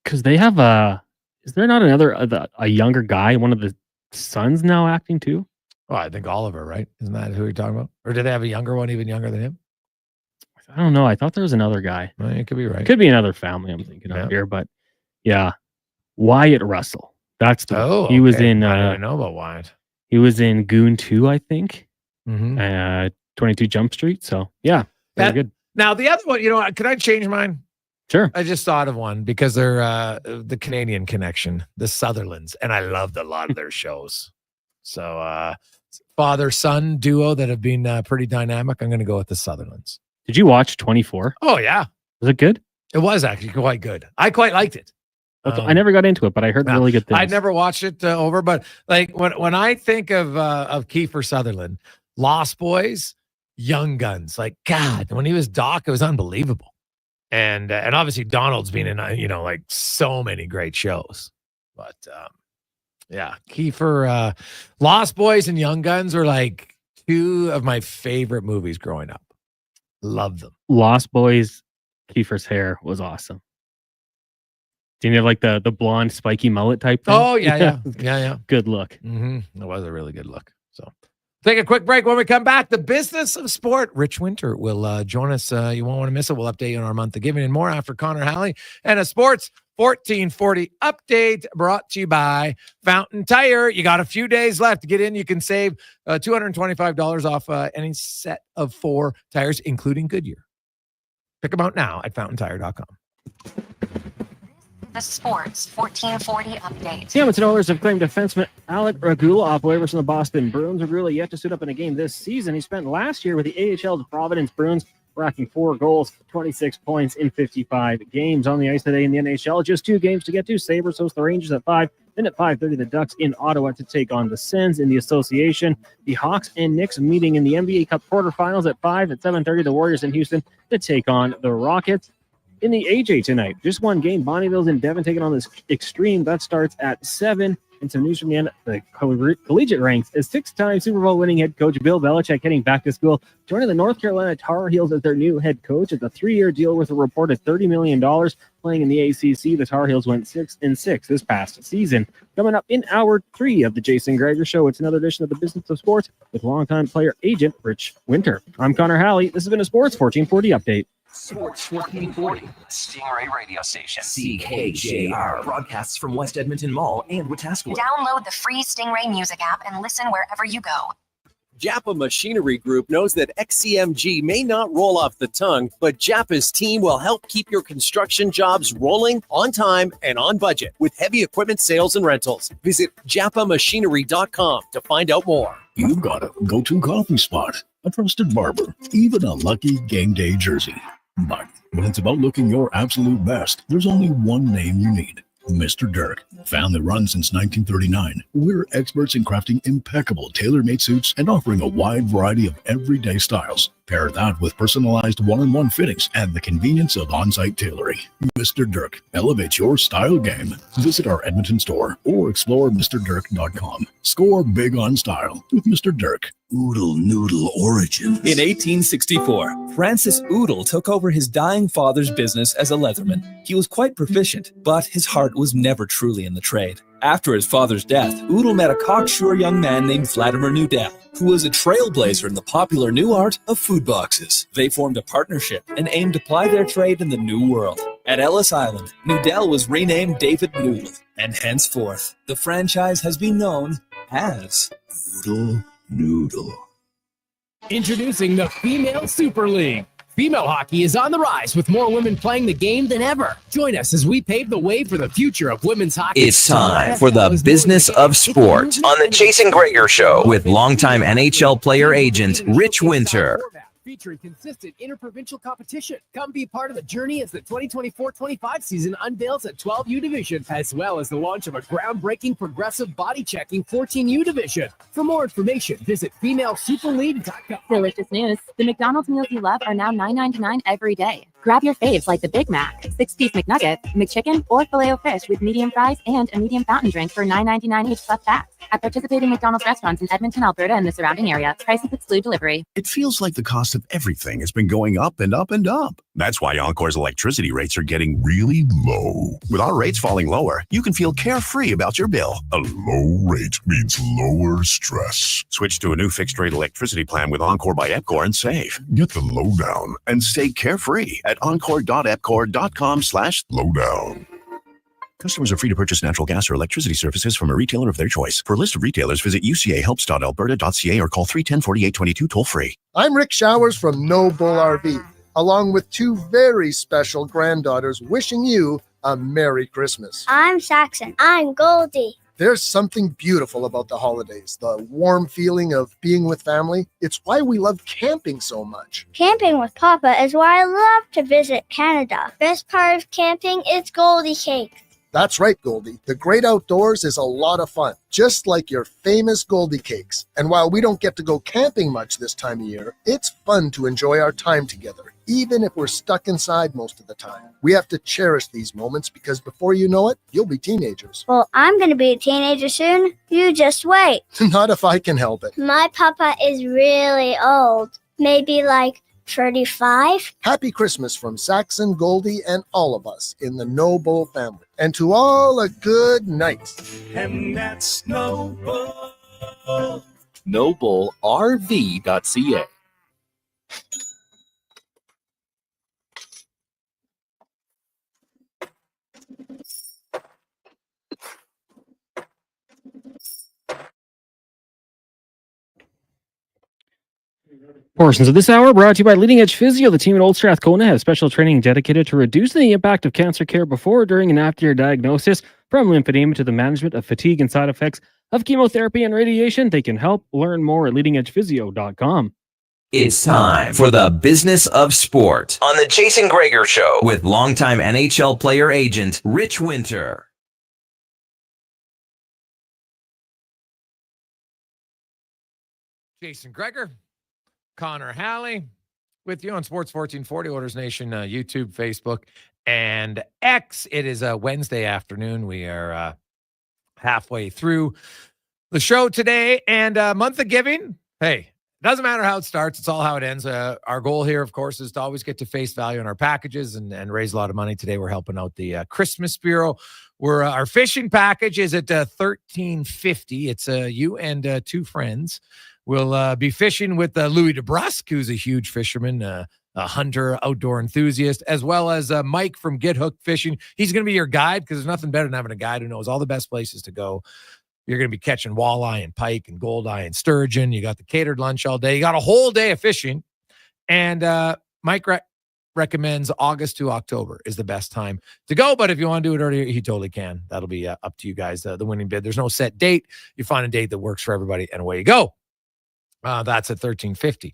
Because they have is there not a younger guy, one of the sons now acting too? Oh, I think Oliver, right? Isn't that who you're talking about? Or do they have a younger one, even younger than him? I don't know. I thought there was another guy. Well, it could be right. Could be another family I'm thinking of here, but yeah. Wyatt Russell. That's the he was in I don't know about Wyatt. He was in Goon 2, I think. Mhm. 22 Jump Street. So yeah, very good. Now the other one, could I change mine? Sure. I just thought of one because they're the Canadian connection, the Sutherlands, and I loved a lot of their shows. So father-son duo that have been pretty dynamic. I'm going to go with the Sutherlands. Did you watch 24? Oh, yeah. Was it good? It was actually quite good. I quite liked it. I never got into it, but I heard really good things. I'd never watched it over, but like when I think of Kiefer Sutherland, Lost Boys, Young Guns, like God, when he was Doc, it was unbelievable. And obviously Donald's been in like so many great shows, but yeah, Kiefer, Lost Boys and Young Guns were like two of my favorite movies growing up. Love them. Lost Boys, Kiefer's hair was awesome. Didn't he have like the blonde spiky mullet type thing? Oh yeah. Good look. Mm-hmm. It was a really good look. So take a quick break. When we come back, the business of sport. Rich Winter will join us. You won't want to miss it. We'll update you on our month of giving and more after Connor Halley and a Sports 1440 update brought to you by Fountain Tire. You got a few days left to get in. You can save $225 off any set of 4 tires, including Goodyear. Pick them out now at fountaintire.com. The Sports 1440 update. The Edmonton Oilers have claimed defenseman Alex Regula off waivers from the Boston Bruins. Regula yet to suit up in a game this season. He spent last year with the AHL's Providence Bruins, racking 4 goals, 26 points in 55 games. On the ice today in the NHL, just 2 games to get to. Sabres host the Rangers at 5. Then at 5:30, the Ducks in Ottawa to take on the Sens in the association. The Hawks and Knicks meeting in the NBA Cup quarterfinals at 5. At 7:30, the Warriors in Houston to take on the Rockets. In the AJ tonight, just one game. Bonneville's in Devon taking on this Extreme. That starts at 7. And some news from the collegiate ranks is 6-time Super Bowl winning head coach Bill Belichick heading back to school, joining the North Carolina Tar Heels as their new head coach. It's a 3-year deal worth a reported $30 million. Playing in the ACC, the Tar Heels went 6-6 this past season. Coming up in hour 3 of the Jason Gregor Show, it's another edition of the Business of Sports with longtime player agent Rich Winter. I'm Connor Halley. This has been a Sports 1440 update. Sports 1440, Stingray Radio Station. CKJR broadcasts from West Edmonton Mall and Wetaskiwin. Download the free Stingray music app and listen wherever you go. Japa Machinery Group knows that XCMG may not roll off the tongue, but Japa's team will help keep your construction jobs rolling on time and on budget with heavy equipment sales and rentals. Visit japamachinery.com to find out more. You've got a go-to coffee spot, a trusted barber, even a lucky game day jersey. But when it's about looking your absolute best, there's only one name you need. Mr. Dirk. Family run since 1939. We're experts in crafting impeccable tailor-made suits and offering a wide variety of everyday styles. Pair that with personalized one-on-one fittings and the convenience of on-site tailoring. Mr. Dirk elevates your style game. Visit our Edmonton store or explore MrDirk.com. Score big on style with Mr. Dirk. Oodle Noodle Origins. In 1864, Francis Oodle took over his dying father's business as a leatherman. He was quite proficient, but his heart was never truly in the trade. After his father's death, Oodle met a cocksure young man named Vladimir Nudell, who was a trailblazer in the popular new art of food boxes. They formed a partnership and aimed to ply their trade in the new world. At Ellis Island, Nudell was renamed David Noodle, and henceforth, the franchise has been known as Oodle Noodle. Introducing the Female Super League. Female hockey is on the rise with more women playing the game than ever. Join us as we pave the way for the future of women's hockey. It's time for the Business of Sport on the Jason Gregor Show with longtime NHL player agent Rich Winter. featuring consistent interprovincial competition. Come be part of the journey as the 2024-25 season unveils a 12U division, as well as the launch of a groundbreaking progressive body checking 14U division. For more information, visit femalesuperleague.com. Delicious news. The McDonald's meals you love are now $9.99 every day. Grab your faves like the Big Mac, 6-piece McNugget, McChicken, or Filet-O-Fish with medium fries and a medium fountain drink for $9.99 each plus tax. At participating McDonald's restaurants in Edmonton, Alberta, and the surrounding area, prices exclude delivery. It feels like the cost of everything has been going up and up and up. That's why Encore's electricity rates are getting really low. With our rates falling lower, you can feel carefree about your bill. A low rate means lower stress. Switch to a new fixed-rate electricity plan with Encore by Epcor and save. Get the lowdown and stay carefree at encore.epcor.com/lowdown. Customers are free to purchase natural gas or electricity services from a retailer of their choice. For a list of retailers, visit ucahelps.alberta.ca or call 310-4822 toll-free. I'm Rick Showers from No Bull RV, along with two very special granddaughters wishing you a Merry Christmas. I'm Saxon. I'm Goldie. There's something beautiful about the holidays, the warm feeling of being with family. It's why we love camping so much. Camping with Papa is why I love to visit Canada. Best part of camping is Goldie cake. That's right, Goldie. The great outdoors is a lot of fun, just like your famous Goldie cakes. And while we don't get to go camping much this time of year, it's fun to enjoy our time together, even if we're stuck inside most of the time. We have to cherish these moments because before you know it, you'll be teenagers. Well, I'm going to be a teenager soon. You just wait. Not if I can help it. My Papa is really old. Maybe like 35. Happy Christmas from Saxon, Goldie, and all of us in the No Bull family. And to all a good night. And that's No Bull. NobleRV.ca. Portions of this hour brought to you by Leading Edge Physio. The team at Old Strathcona has special training dedicated to reducing the impact of cancer care before, during, and after your diagnosis. From lymphedema to the management of fatigue and side effects of chemotherapy and radiation, they can help. Learn more at leadingedgephysio.com. It's time for the business of sport on the Jason Gregor Show with longtime NHL player agent Rich Winter. Jason Gregor, Connor Halley with you on Sports 1440, Oilers Nation, YouTube, Facebook, and X. It is a Wednesday afternoon. We are halfway through the show today, and month of giving. Hey, doesn't matter how it starts. It's all how it ends. Our goal here, of course, is to always get to face value in our packages and raise a lot of money. Today, we're helping out the Christmas Bureau. Our fishing package is at $13.50. It's you and two friends. We'll be fishing with Louis DeBrusque, who's a huge fisherman, a hunter, outdoor enthusiast, as well as Mike from Get Hooked Fishing. He's going to be your guide because there's nothing better than having a guide who knows all the best places to go. You're going to be catching walleye and pike and goldeye and sturgeon. You got the catered lunch all day. You got a whole day of fishing. And Mike recommends August to October is the best time to go. But if you want to do it earlier, he totally can. That'll be up to you guys, the winning bid. There's no set date. You find a date that works for everybody, and away you go. That's at $13.50.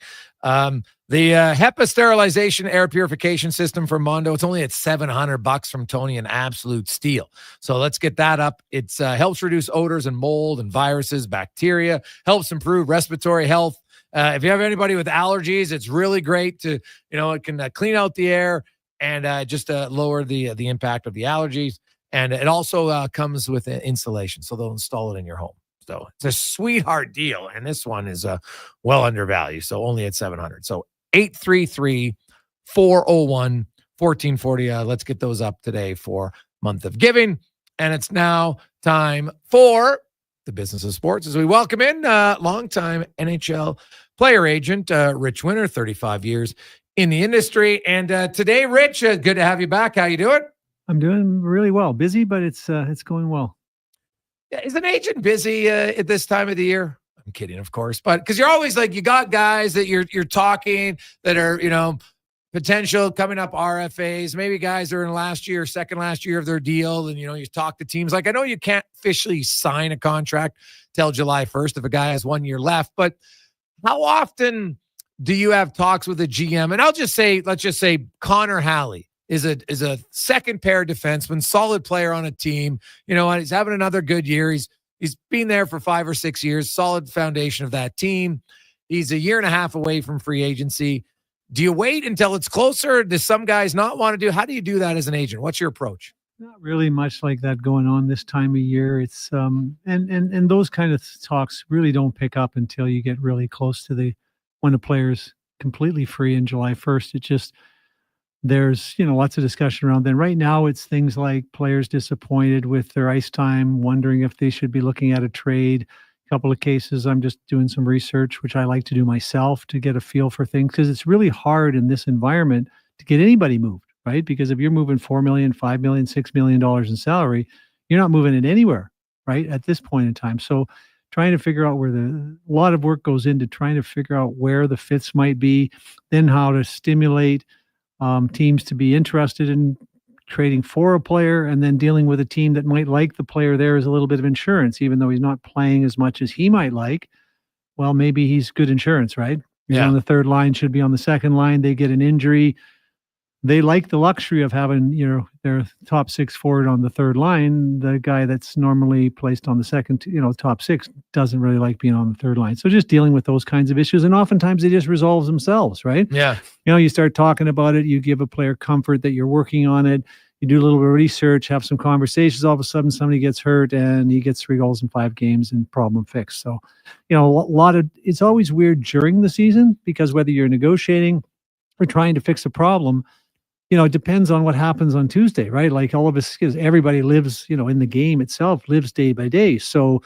The HEPA sterilization air purification system from Mondo, it's only at $700 from Tony, an absolute steal. So let's get that up. It helps reduce odors and mold and viruses, bacteria, helps improve respiratory health. If you have anybody with allergies, it's really great to, it can clean out the air and just lower the impact of the allergies. And it also comes with insulation, so they'll install it in your home. So it's a sweetheart deal, and this one is well undervalued, so only at $700. So 833-401-1440. Let's get those up today for month of giving, and it's now time for the business of sports as we welcome in longtime NHL player agent Rich Winter, 35 years in the industry, and today, Rich, good to have you back. How you doing? I'm doing really well. Busy, but it's going well. Is an agent busy at this time of the year? I'm kidding, of course, but because you're always like, you got guys that you're talking that are, potential coming up RFAs, maybe guys that are in second last year of their deal. And, you talk to teams like, I know you can't officially sign a contract till July 1st if a guy has 1 year left, but how often do you have talks with the GM? And let's just say Connor Halley is a second pair defenseman, solid player on a team. You know, he's having another good year. He's been there for 5 or 6 years, solid foundation of that team. He's a year and a half away from free agency. Do you wait until it's closer? Does some guys not want to do? How do you do that as an agent? What's your approach? Not really much like that going on this time of year. It's and those kind of talks really don't pick up until you get really close to when the player's completely free in July 1st. It just, there's, lots of discussion around then. Right now, it's things like players disappointed with their ice time, wondering if they should be looking at a trade. A couple of cases, I'm just doing some research, which I like to do myself to get a feel for things, because it's really hard in this environment to get anybody moved, right? Because if you're moving $4 million, $5 million, $6 million in salary, you're not moving it anywhere, right? At this point in time. So trying to figure out a lot of work goes into trying to figure out where the fits might be, then how to stimulate teams to be interested in trading for a player, and then dealing with a team that might like the player there as a little bit of insurance, even though he's not playing as much as he might like. Well, maybe he's good insurance, right? He's on the third line, should be on the second line. They get an injury. They like the luxury of having, their top six forward on the third line. The guy that's normally placed on the second, top six doesn't really like being on the third line. So just dealing with those kinds of issues. And oftentimes they just resolve themselves, right? Yeah. You start talking about it. You give a player comfort that you're working on it. You do a little bit of research, have some conversations. All of a sudden somebody gets hurt and he gets 3 goals in 5 games and problem fixed. So, it's always weird during the season, because whether you're negotiating or trying to fix a problem, it depends on what happens on Tuesday, right? Like all of us, because everybody lives, in the game itself, lives day by day. So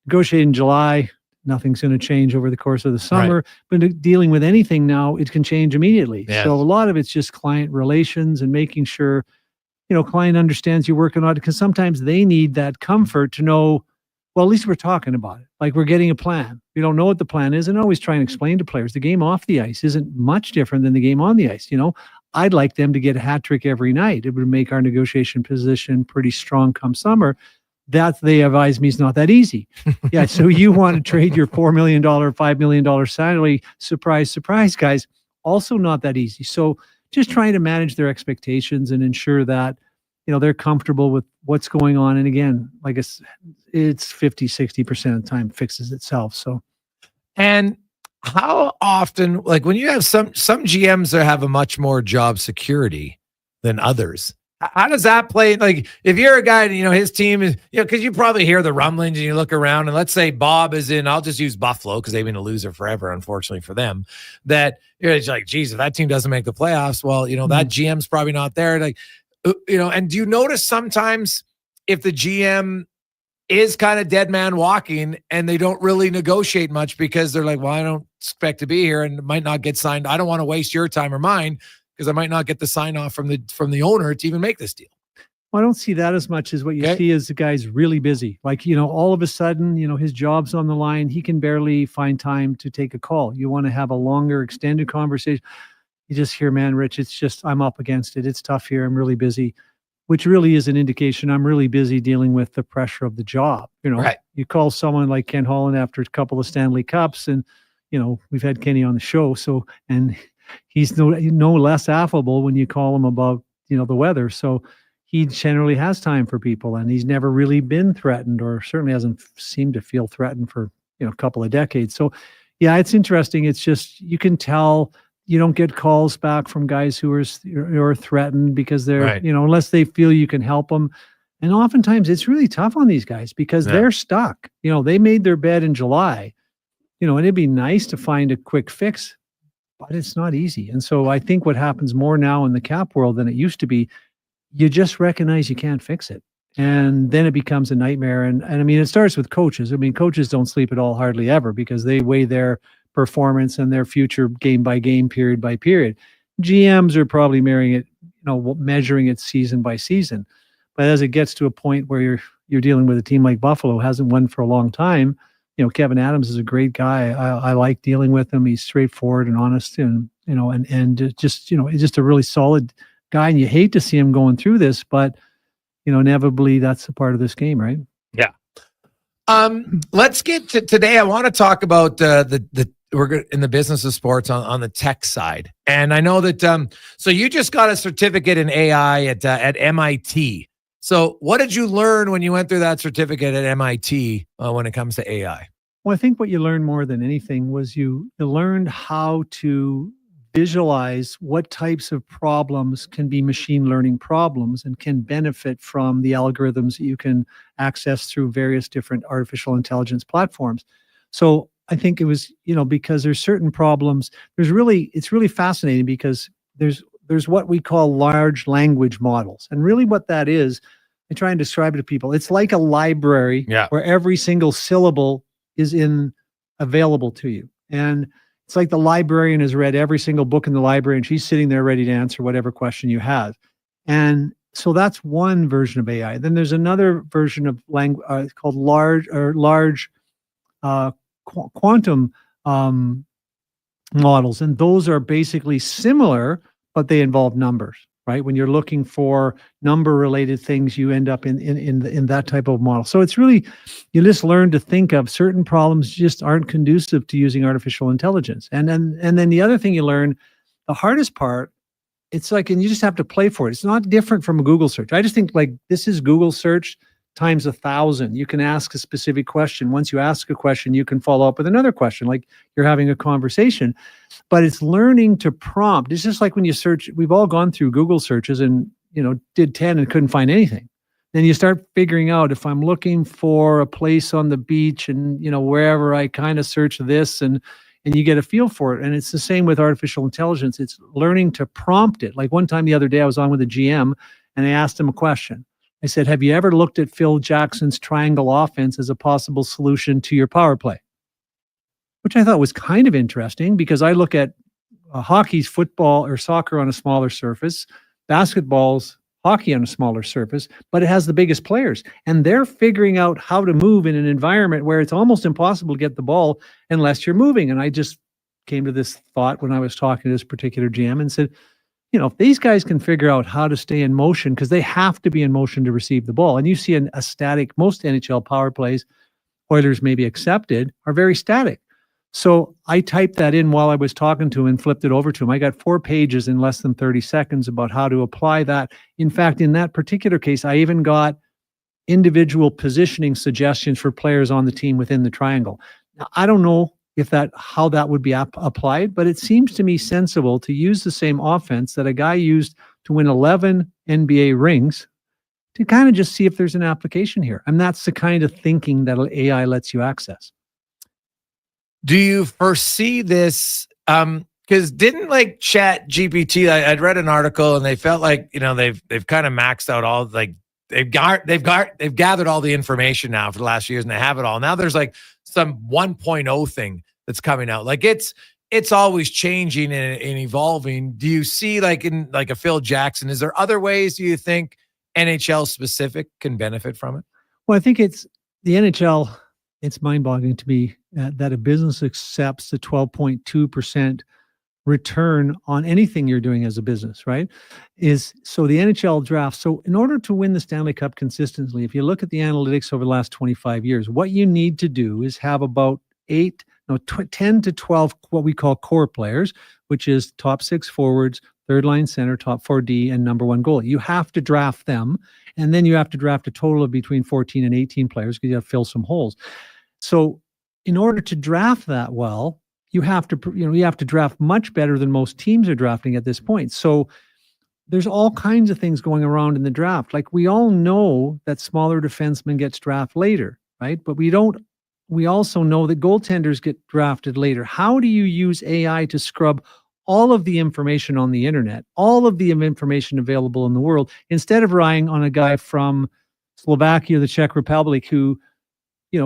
negotiating in July, nothing's going to change over the course of the summer. Right. But dealing with anything now, it can change immediately. Yes. So a lot of it's just client relations and making sure, client understands you're working on it, because sometimes they need that comfort to know, well, at least we're talking about it. Like we're getting a plan. We don't know what the plan is, and always try and explain to players the game off the ice isn't much different than the game on the ice. I'd like them to get a hat trick every night. It would make our negotiation position pretty strong come summer. That, they advise me, is not that easy. Yeah, so you want to trade your $4 million, $5 million salary, surprise, surprise, guys, also not that easy. So just trying to manage their expectations and ensure that, they're comfortable with what's going on. And again, like it's 50, 60% of the time fixes itself. So, and how often, like when you have some GMs that have a much more job security than others, how does that play? Like if you're a guy and, his team is, because you probably hear the rumblings and you look around, and let's say Bob is in, I'll just use Buffalo because they've been a loser forever, unfortunately for them, that it's like, geez, if that team doesn't make the playoffs, well, that GM's probably not there. Like, and do you notice sometimes if the GM is kind of dead man walking and they don't really negotiate much because they're like, well, I don't expect to be here and it might not get signed. I don't want to waste your time or mine because I might not get the sign off from the owner to even make this deal. Well, I don't see that as much as what you see is the guy's really busy. Like, all of a sudden, his job's on the line. He can barely find time to take a call. You want to have a longer extended conversation. You just hear, man, Rich, it's just, I'm up against it. It's tough here. I'm really busy. Which really is an indication I'm really busy dealing with the pressure of the job. Right. You call someone like Ken Holland after a couple of Stanley Cups, and, we've had Kenny on the show. So, and he's no less affable when you call him about, the weather. So he generally has time for people, and he's never really been threatened, or certainly hasn't seemed to feel threatened for, a couple of decades. So yeah, it's interesting. It's just, you can tell. You don't get calls back from guys who are threatened because they're, unless they feel you can help them. And oftentimes it's really tough on these guys because they're stuck. They made their bed in July, and it'd be nice to find a quick fix, but it's not easy. And so I think what happens more now in the cap world than it used to be, you just recognize you can't fix it. And then it becomes a nightmare. And I mean, it starts with coaches. I mean, coaches don't sleep at all, hardly ever, because they weigh their performance and their future game by game, period by period. GMs are probably measuring it season by season. But as it gets to a point where you're dealing with a team like Buffalo, hasn't won for a long time, Kevin Adams is a great guy. I like dealing with him. He's straightforward and honest, and just he's just a really solid guy. And you hate to see him going through this, but inevitably that's a part of this game, right? Yeah. Let's get to today. I want to talk about we're good in the business of sports on the tech side. And I know that, so you just got a certificate in AI at MIT. So what did you learn when you went through that certificate at MIT when it comes to AI? Well, I think what you learned more than anything was you learned how to visualize what types of problems can be machine learning problems and can benefit from the algorithms that you can access through various different artificial intelligence platforms. So I think it was, because there's certain problems, it's really fascinating because there's what we call large language models. And really what that is, I try and describe it to people. It's like a library where every single syllable is available to you. And it's like the librarian has read every single book in the library and she's sitting there ready to answer whatever question you have. And so that's one version of AI. Then there's another version of language called large quantum models. And those are basically similar, but they involve numbers, right? When you're looking for number-related things, you end up in that type of model. So it's really, you just learn to think of certain problems just aren't conducive to using artificial intelligence. And then the other thing you learn, the hardest part, it's like, and you just have to play for it. It's not different from a Google search. I just think like this is Google search times 1,000. You can ask a specific question. Once you ask a question, you can follow up with another question, like you're having a conversation. But it's learning to prompt. It's just like when you search, we've all gone through Google searches and, did 10 and couldn't find anything. Then you start figuring out if I'm looking for a place on the beach and, wherever I kind of search this and you get a feel for it. And it's the same with artificial intelligence. It's learning to prompt it. Like one time the other day, I was on with a GM and I asked him a question. I said, have you ever looked at Phil Jackson's triangle offense as a possible solution to your power play? Which I thought was kind of interesting because I look at hockey's football or soccer on a smaller surface, basketball's hockey on a smaller surface, but it has the biggest players. And they're figuring out how to move in an environment where it's almost impossible to get the ball unless you're moving. And I just came to this thought when I was talking to this particular GM and said, if these guys can figure out how to stay in motion, because they have to be in motion to receive the ball. And you see a static, most NHL power plays, Oilers maybe accepted, are very static. So I typed that in while I was talking to him and flipped it over to him. I got 4 pages in less than 30 seconds about how to apply that. In fact, in that particular case, I even got individual positioning suggestions for players on the team within the triangle. Now, I don't know how that would be applied, but it seems to me sensible to use the same offense that a guy used to win 11 NBA rings to kind of just see if there's an application here. And that's the kind of thinking that AI lets you access. Do you foresee this? Because didn't like Chat GPT, I'd read an article and they felt like, they've kind of maxed out all they've gathered all the information now for the last years and they have it all. Now there's like some 1.0 thing that's coming out. Like it's always changing and evolving. Do you see in a Phil Jackson, is there other ways do you think NHL specific can benefit from it? Well, I think it's the NHL. It's mind-boggling to me that a business accepts the 12.2% return on anything you're doing as a business, right? So the NHL draft. So in order to win the Stanley Cup consistently, if you look at the analytics over the last 25 years, what you need to do is have about 10 to 12 what we call core players, which is top 6 forwards, third line center, top 4 D, and number 1 goalie. You have to draft them, and then you have to draft a total of between 14 and 18 players because you have to fill some holes. So in order to draft that well, you have to draft much better than most teams are drafting at this point. So there's all kinds of things going around in the draft. Like we all know that smaller defensemen gets drafted later, right? But we also know that goaltenders get drafted later. How do you use AI to scrub all of the information on the internet, all of the information available in the world, instead of relying on a guy from Slovakia, the Czech Republic, who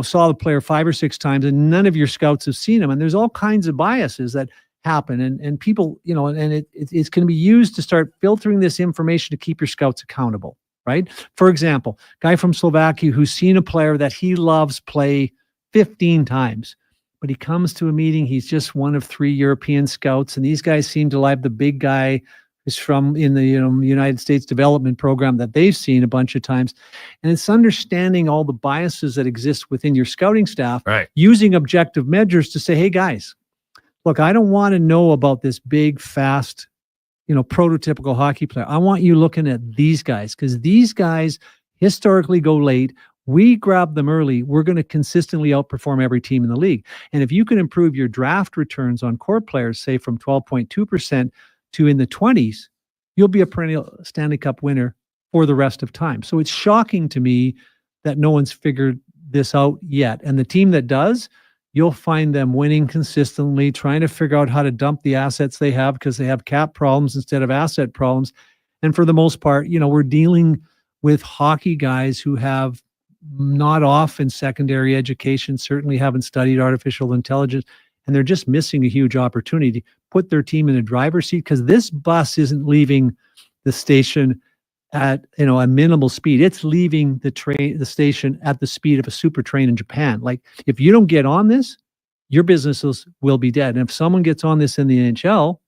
saw the player 5 or 6 times and none of your scouts have seen him. And there's all kinds of biases that happen and people, and it's going to be used to start filtering this information to keep your scouts accountable, right? For example, guy from Slovakia who's seen a player that he loves play 15 times, but he comes to a meeting, he's just one of 3 European scouts, and these guys seem to like the big guy is from in the United States development program that they've seen a bunch of times. And it's understanding all the biases that exist within your scouting staff, right, using objective measures to say, hey guys, look, I don't want to know about this big, fast, prototypical hockey player. I want you looking at these guys, because these guys historically go late. We grab them early. We're going to consistently outperform every team in the league. And if you can improve your draft returns on core players, say from 12.2% to in the 20s, you'll be a perennial Stanley Cup winner for the rest of time. So it's shocking to me that no one's figured this out yet. And the team that does, you'll find them winning consistently, trying to figure out how to dump the assets they have because they have cap problems instead of asset problems. And for the most part, we're dealing with hockey guys who have not often secondary education, certainly haven't studied artificial intelligence, and they're just missing a huge opportunity to put their team in the driver's seat, because this bus isn't leaving the station at a minimal speed. It's leaving the station at the speed of a super train in Japan. Like, if you don't get on this, your businesses will be dead. And if someone gets on this in the NHL,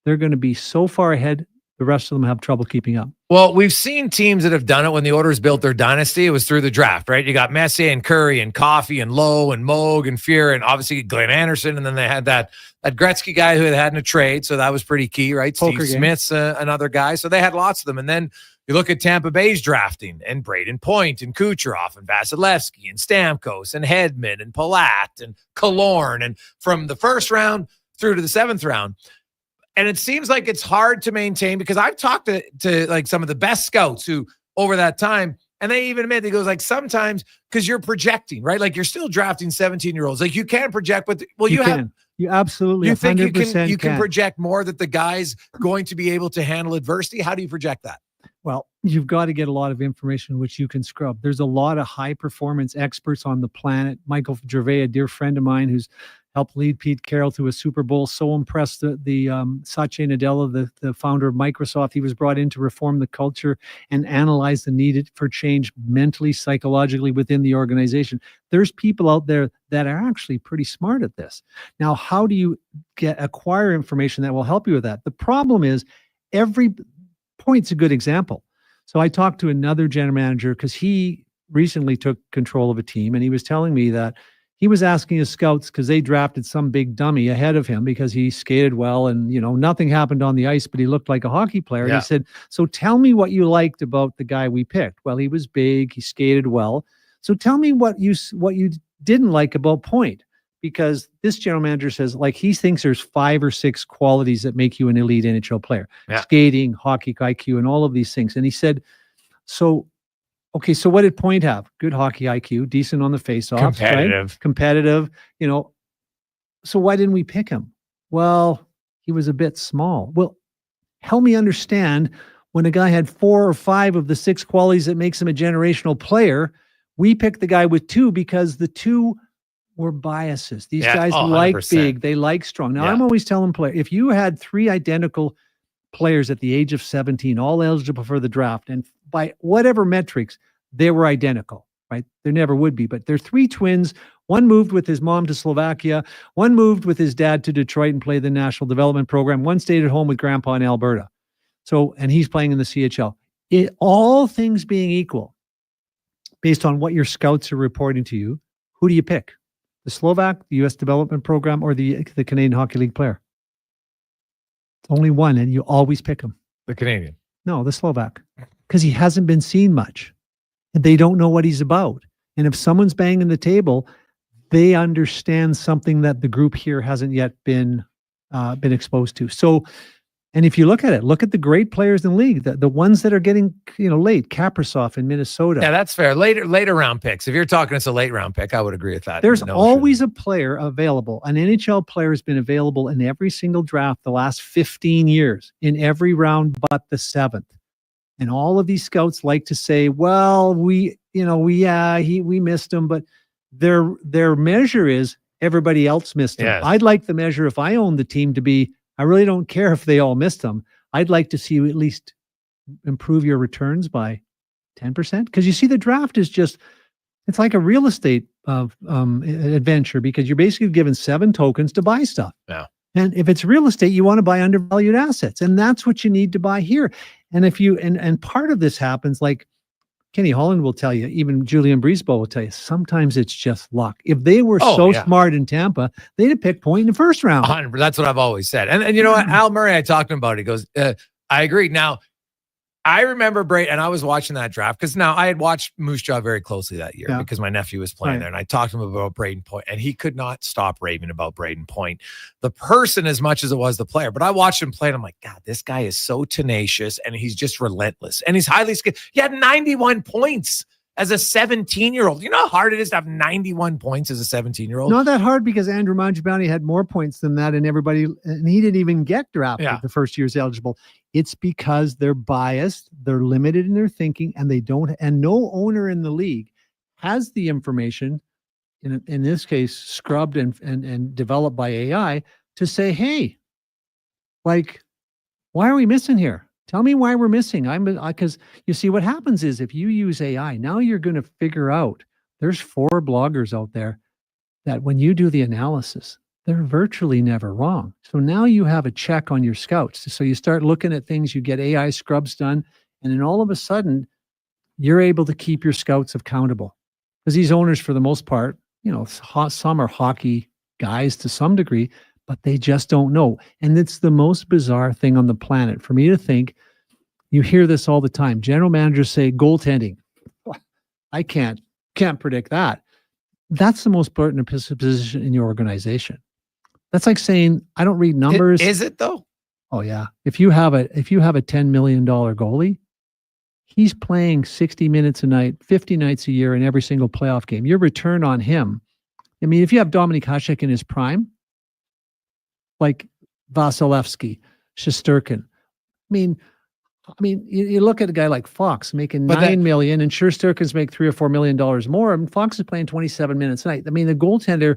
they're going to be so far ahead, the rest of them have trouble keeping up. Well, we've seen teams that have done it when the Oilers built their dynasty. It was through the draft, right? You got Messier and Curry and Coffey and Lowe and Moog and Fuhr and obviously Glenn Anderson. And then they had that Gretzky guy who had in a trade. So that was pretty key, right? Poker Steve game. Smith's another guy. So they had lots of them. And then you look at Tampa Bay's drafting and Braden Point and Kucherov and Vasilevsky and Stamkos and Hedman and Palat and Killorn, and from the first round through to the 7th round. And it seems like it's hard to maintain, because I've talked to like some of the best scouts who over that time, and they even admit, it goes like sometimes, because you're projecting, right? Like, you're still drafting 17-year-olds. Like, you can project, but you absolutely, you think 100% you can project more that the guy's going to be able to handle adversity? How do you project that? Well, you've got to get a lot of information which you can scrub. There's a lot of high performance experts on the planet. Michael Gervais, a dear friend of mine who's helped lead Pete Carroll to a Super Bowl, so impressed the Satya Nadella, the founder of Microsoft. He was brought in to reform the culture and analyze the need for change mentally, psychologically within the organization. There's people out there that are actually pretty smart at this. Now, how do you acquire information that will help you with that? The problem is, every Point's a good example. So I talked to another general manager, because he recently took control of a team, and he was telling me that he was asking his scouts, because they drafted some big dummy ahead of him because he skated well and, nothing happened on the ice, but he looked like a hockey player. Yeah. He said, so tell me what you liked about the guy we picked. Well, he was big, he skated well. So tell me what you didn't like about Point, because this general manager says, like, he thinks there's 5 or 6 qualities that make you an elite NHL player. Yeah. Skating, hockey IQ, and all of these things. And he said, okay, so what did Point have? Good hockey IQ, decent on the faceoffs, Competitive. right? Competitive, So why didn't we pick him? Well, he was a bit small. Well, help me understand, when a guy had 4 or 5 of the 6 qualities that makes him a generational player, we picked the guy with 2 because the 2 were biases. These guys like 100%. big, they like strong. Now, I'm always telling players, if you had 3 identical players at the age of 17, all eligible for the draft, and by whatever metrics, they were identical, right? There never would be, but they're 3 twins. One moved with his mom to Slovakia. One moved with his dad to Detroit and played the National Development Program. One stayed at home with grandpa in Alberta. And he's playing in the CHL. All things being equal, based on what your scouts are reporting to you, who do you pick? The Slovak, the U.S. Development Program, or the Canadian Hockey League player? Only one, and you always pick him. The Canadian. No, the Slovak, because he hasn't been seen much, and they don't know what he's about. And if someone's banging the table, they understand something that the group here hasn't yet been exposed to. So, and if you look at the great players in the league, the ones that are getting late, Kaprizov in Minnesota. Yeah, that's fair. Later round picks. If you're talking it's a late round pick, I would agree with that. There's always a player available. An NHL player has been available in every single draft the last 15 years, in every round but the 7th. And all of these scouts like to say, well, we missed him, but their measure is everybody else missed him. Yes. I'd like the measure, if I owned the team, to be, I really don't care if they all missed them. I'd like to see you at least improve your returns by 10%. Because you see, the draft is it's like a real estate adventure, because you're basically given 7 tokens to buy stuff. Yeah. And if it's real estate, you want to buy undervalued assets. And that's what you need to buy here. And if you, and part of this happens, like, Kenny Holland will tell you, even Julian Breezeball will tell you, sometimes it's just luck. If they were Yeah. smart in Tampa, they'd have picked point in the first round. 100%. That's what I've always said. And you know what? Al Murray, I talked to him about it. He goes, I agree. Now, I remember Braden, and I was watching that draft because now I had watched Moose Jaw very closely that year because my nephew was playing there, and I talked to him about Braden Point, and he could not stop raving about Braden Point, the person as much as it was the player. But I watched him play, and I'm like, God, this guy is so tenacious, and he's just relentless, and he's highly skilled. He had 91 points as a 17-year-old. You know how hard it is to have 91 points as a 17-year-old? Not that hard because Andrew Mangiapane had more points than that, and everybody, and he didn't even get drafted the first year's eligible. It's because they're biased, they're limited in their thinking, and they don't. And no owner in the league has the information, in this case, scrubbed and developed by AI, to say, hey, like, why are we missing here? Tell me why we're missing. Because you see, what happens is if you use AI, now you're going to figure out there's 4 bloggers out there that when you do the analysis, they're virtually never wrong. So now you have a check on your scouts. So you start looking at things, you get AI scrubs done, and then all of a sudden, you're able to keep your scouts accountable. Because these owners, for the most part, you know, some are hockey guys to some degree, but they just don't know. And it's the most bizarre thing on the planet for me to think. You hear this all the time. General managers say goaltending. I can't predict that. That's the most pertinent position in your organization. That's like saying, I don't read numbers. Is it though? Oh yeah. If you have a $10 million goalie, he's playing 60 minutes a night, 50 nights a year in every single playoff game. Your return on him. I mean, if you have Dominik Hasek in his prime, like Vasilevsky, Shesterkin. I mean, you look at a guy like Fox making $9 million, and Shesterkin's make $3 or $4 million more, and Fox is playing 27 minutes a night. I mean, the goaltender,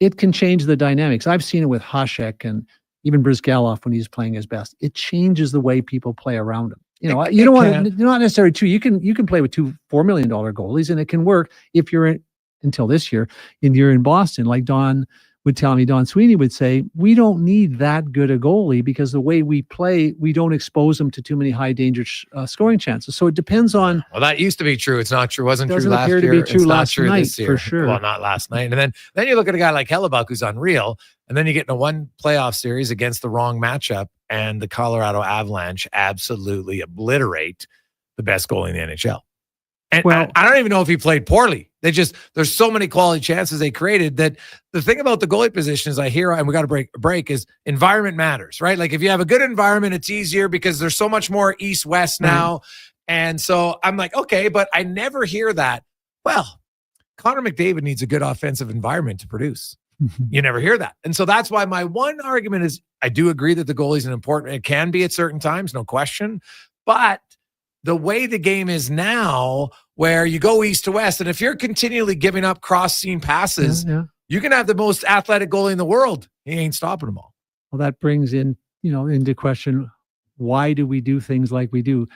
it can change the dynamics. I've seen it with Hasek and even Brizgalov when he's playing his best. It changes the way people play around him. You know, you don't want to, not necessarily two. You can play with 2 $4 million goalies, and it can work if you're in, until this year, and you're in Boston. Like Don would tell me, Don Sweeney would say, we don't need that good a goalie because the way we play, we don't expose them to too many high danger scoring chances. So it depends on. Well, that used to be true. It's not true. It wasn't true last year. Doesn't appear to be true it's last not true night, this year. for sure. Well, not last night. And then you look at a guy like Hellebuck who's unreal, and then you get in a one playoff series against the wrong matchup, and the Colorado Avalanche absolutely obliterate the best goalie in the NHL. And I don't even know if he played poorly. There's so many quality chances they created that the thing about the goalie position is I hear, and we got to break is environment matters, right? Like if you have a good environment, it's easier because there's so much more east-west now. And so I'm like, okay, but I never hear that. Well, Connor McDavid needs a good offensive environment to produce. You never hear that. And so that's why my one argument is I do agree that the goalie is it can be at certain times, no question. But the way the game is now, where you go east to west, and if you're continually giving up cross-seam passes, you can have the most athletic goalie in the world. He ain't stopping them all. Well, that brings into question, why do we do things like we do?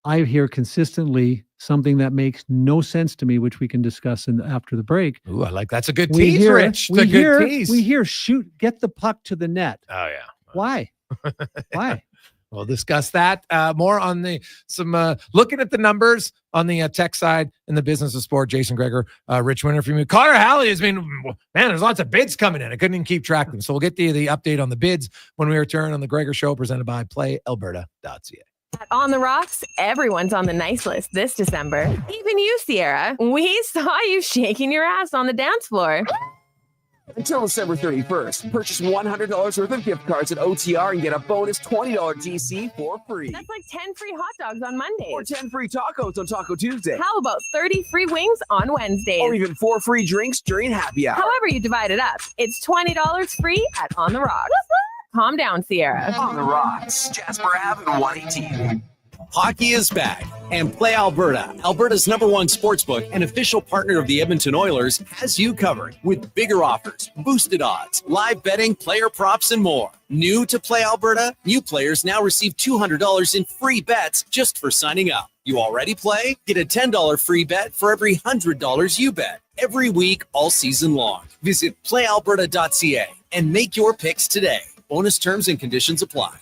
I hear consistently something that makes no sense to me, which we can discuss after the break. Ooh, I like that's a good tease, Rich. It's a good tease. We hear get the puck to the net. Oh yeah. Why? Why? We'll discuss that more on looking at the numbers on the tech side in the business of sport. Jason Gregor, Rich Winter from you. Connor Halley has been, man, there's lots of bids coming in. I couldn't even keep track of them. So we'll get the update on the bids when we return on the Gregor Show presented by PlayAlberta.ca. At On the Rocks, everyone's on the nice list this December. Even you, Sierra. We saw you shaking your ass on the dance floor. Until December 31st, purchase $100 worth of gift cards at OTR and get a bonus $20 GC for free. That's like 10 free hot dogs on Mondays. Or 10 free tacos on Taco Tuesday. How about 30 free wings on Wednesdays? Or even 4 free drinks during happy hour. However you divide it up, it's $20 free at On the Rocks. Calm down, Sierra. On the Rocks, Jasper Ave and 118. Hockey is back, and Play Alberta, Alberta's #1 sportsbook and official partner of the Edmonton Oilers, has you covered with bigger offers, boosted odds, live betting, player props, and more. New to Play Alberta, new players now receive $200 in free bets just for signing up. You already play? Get a $10 free bet for every $100 you bet every week all season long. Visit playalberta.ca and make your picks today. Bonus terms and conditions apply.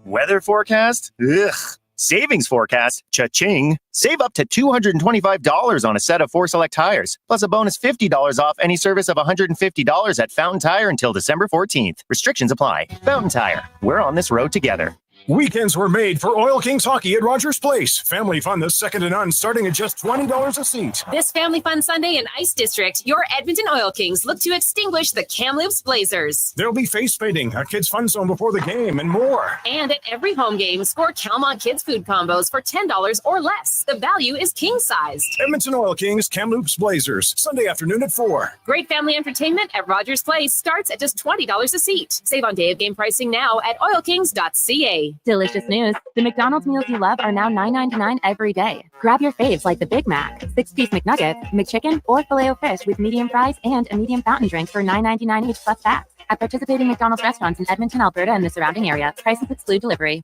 Weather forecast? Ugh. Savings forecast, cha-ching. Save up to $225 on a set of 4 select tires, plus a bonus $50 off any service of $150 at Fountain Tire until December 14th. Restrictions apply. Fountain Tire, we're on this road together. Weekends were made for Oil Kings Hockey at Rogers Place. Family fun this second to none, starting at just $20 a seat. This Family Fun Sunday in Ice District, your Edmonton Oil Kings look to extinguish the Kamloops Blazers. There'll be face painting, a kids' fun zone before the game, and more. And at every home game, score Calmont Kids food combos for $10 or less. The value is king-sized. Edmonton Oil Kings, Kamloops Blazers, Sunday afternoon at 4. Great family entertainment at Rogers Place starts at just $20 a seat. Save on day of game pricing now at oilkings.ca. Delicious news. The McDonald's meals you love are now $9.99 every day. Grab your faves like the Big Mac, 6-piece McNugget, McChicken, or Filet-O-Fish with medium fries and a medium fountain drink for $9.99 each plus tax. At participating McDonald's restaurants in Edmonton, Alberta, and the surrounding area. Prices exclude delivery.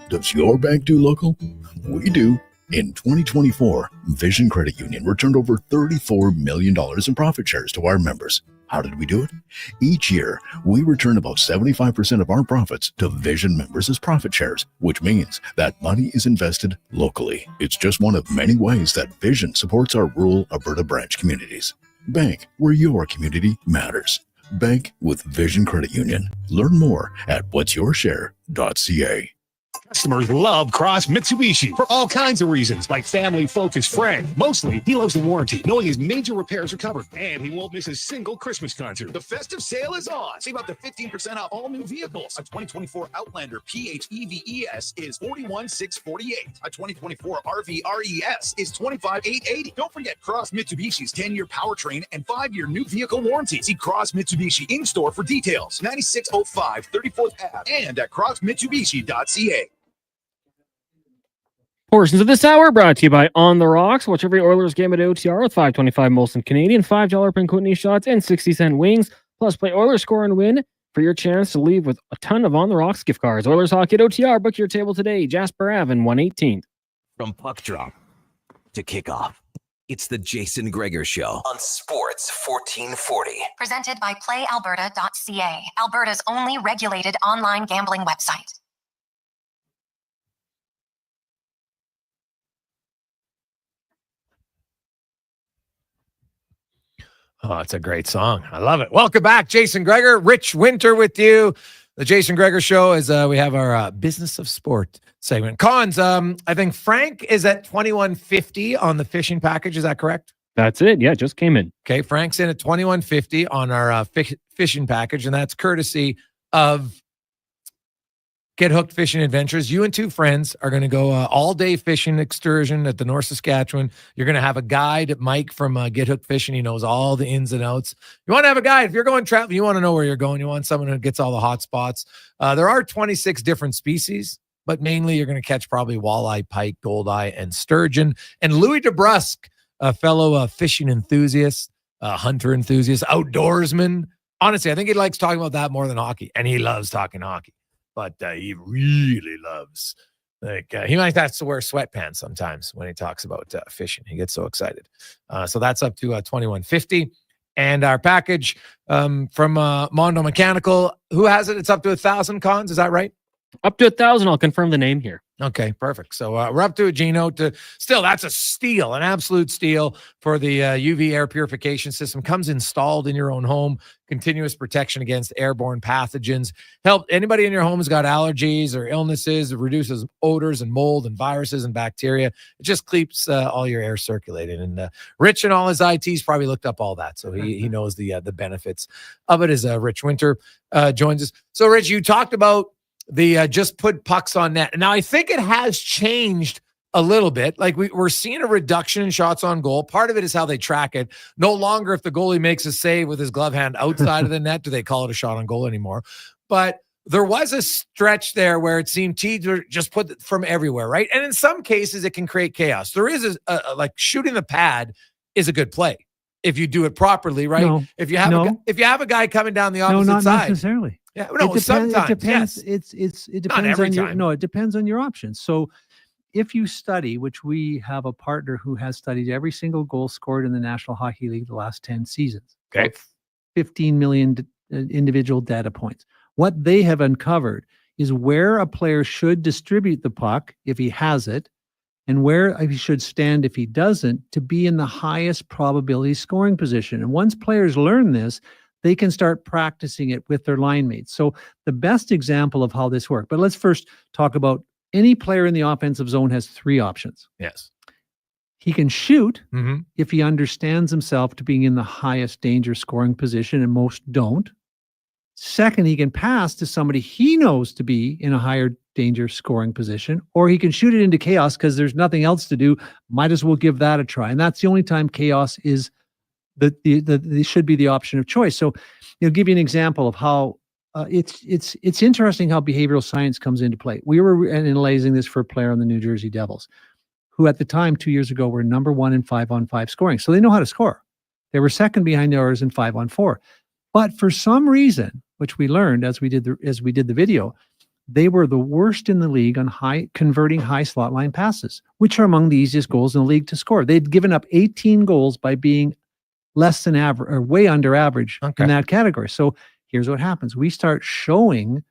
Does your bank do local? We do. In 2024, Vision Credit Union returned over $34 million in profit shares to our members. How did we do it? Each year, we return about 75% of our profits to Vision members as profit shares, which means that money is invested locally. It's just one of many ways that Vision supports our rural Alberta branch communities. Bank where your community matters. Bank with Vision Credit Union. Learn more at whatsyourshare.ca. Customers love Cross Mitsubishi for all kinds of reasons, like family-focused friend. Mostly, he loves the warranty, knowing his major repairs are covered, and he won't miss a single Christmas concert. The festive sale is on. Save up to 15% off all new vehicles. A 2024 Outlander PHEVES is $41,648. A 2024 RV RES is $25,880. Don't forget Cross Mitsubishi's 10-year powertrain and 5-year new vehicle warranty. See Cross Mitsubishi in-store for details. 9605 34th Ave and at crossmitsubishi.ca. Portions of this hour brought to you by On the Rocks. Watch every Oilers game at OTR with $5.25 Molson Canadian, $5 Pincootney shots, and 60-cent wings. Plus, play Oilers score and win for your chance to leave with a ton of On the Rocks gift cards. Oilers hockey at OTR. Book your table today. Jasper Ave and 118th. From puck drop to kickoff, it's the Jason Gregor Show on Sports 1440. Presented by PlayAlberta.ca, Alberta's only regulated online gambling website. Oh, it's a great song. I love it. Welcome back, Jason Gregor. Rich Winter with you. The Jason Gregor Show is we have our Business of Sport segment. Cons, I think Frank is at $21.50 on the fishing package. Is that correct? That's it. Yeah, just came in. Okay, Frank's in at $21.50 on our fishing package, and that's courtesy of Get Hooked Fishing Adventures. You and two friends are going to go all-day fishing excursion at the North Saskatchewan. You're going to have a guide, Mike from Get Hooked Fishing. He knows all the ins and outs. You want to have a guide. If you're going travel, you want to know where you're going. You want someone who gets all the hot spots. There are 26 different species, but mainly you're going to catch probably walleye, pike, goldeye, and sturgeon. And Louis DeBrusque, a fellow fishing enthusiast, hunter enthusiast, outdoorsman. Honestly, I think he likes talking about that more than hockey, and he loves talking hockey. But he really loves, he might have to wear sweatpants sometimes when he talks about fishing. He gets so excited. So that's up to $21.50. And our package from Mondo Mechanical, who has it? It's up to 1,000 cons. Is that right? Up to 1,000. I'll confirm the name here. Okay, perfect. So we're up to a Gino. Still, that's a steal, an absolute steal for the UV air purification system. Comes installed in your own home. Continuous protection against airborne pathogens. Help anybody in your home who's got allergies or illnesses. It reduces odors and mold and viruses and bacteria. It just keeps all your air circulating. And Rich and all his ITs probably looked up all that, so he knows the benefits of it. As Rich Winter joins us. So, Rich, you talked about the just put pucks on net. Now, I think it has changed a little bit. Like we're seeing a reduction in shots on goal. Part of it is how they track it. No longer if the goalie makes a save with his glove hand outside of the net, do they call it a shot on goal anymore. But there was a stretch there where it seemed teams were just put from everywhere, right? And in some cases, it can create chaos. There is like shooting the pad is a good play if you do it properly, right? No, if you have a guy coming down the opposite not side. Necessarily. Yeah, no, sometimes. It depends. Yes. It depends Not every on your, time. no, it depends on your options. So if you study, which we have a partner who has studied every single goal scored in the National Hockey League the last 10 seasons. Okay. 15 million individual data points. What they have uncovered is where a player should distribute the puck if he has it, and where he should stand if he doesn't, to be in the highest probability scoring position. And once players learn this, they can start practicing it with their line mates. So the best example of how this works, but let's first talk about any player in the offensive zone has 3 options. Yes. He can shoot if he understands himself to being in the highest danger scoring position, and most don't. Second, he can pass to somebody he knows to be in a higher danger scoring position, or he can shoot it into chaos because there's nothing else to do. Might as well give that a try. And that's the only time chaos is the should be the option of choice. So, give you an example of how it's interesting how behavioral science comes into play. We were analyzing this for a player on the New Jersey Devils, who at the time 2 years ago were number 1 in 5-on-5 scoring. So they know how to score. They were second behind the Oilers in 5-on-4. But for some reason, which we learned as we did the video, they were the worst in the league on converting high slot line passes, which are among the easiest goals in the league to score. They'd given up 18 goals by being less than average or way under average in that category. So here's what happens. We start showing,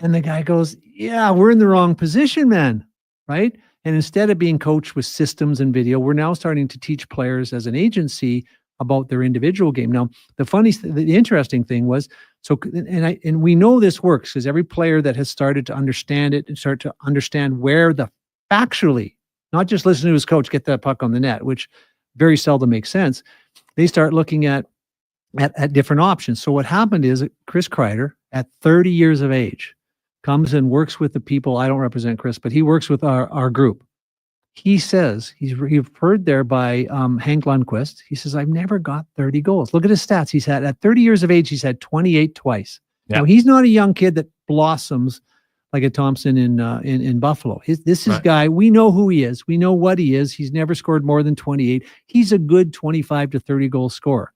and the guy goes, yeah, we're in the wrong position, man. Right? And instead of being coached with systems and video, we're now starting to teach players as an agency about their individual game. Now, the interesting thing was, and we know this works because every player that has started to understand it and start to understand where factually, not just listen to his coach, get that puck on the net, which very seldom makes sense. They start looking at different options. So what happened is Chris Kreider, at 30 years of age, comes and works with the people. I don't represent Chris, but he works with our group. He says, he's referred there by Hank Lundqvist. He says, I've never got 30 goals. Look at his stats. He's had, at 30 years of age, he's had 28 twice. Yeah. Now, he's not a young kid that blossoms like a Thompson in Buffalo. This is guy, we know who he is. We know what he is. He's never scored more than 28. He's a good 25 to 30 goal scorer.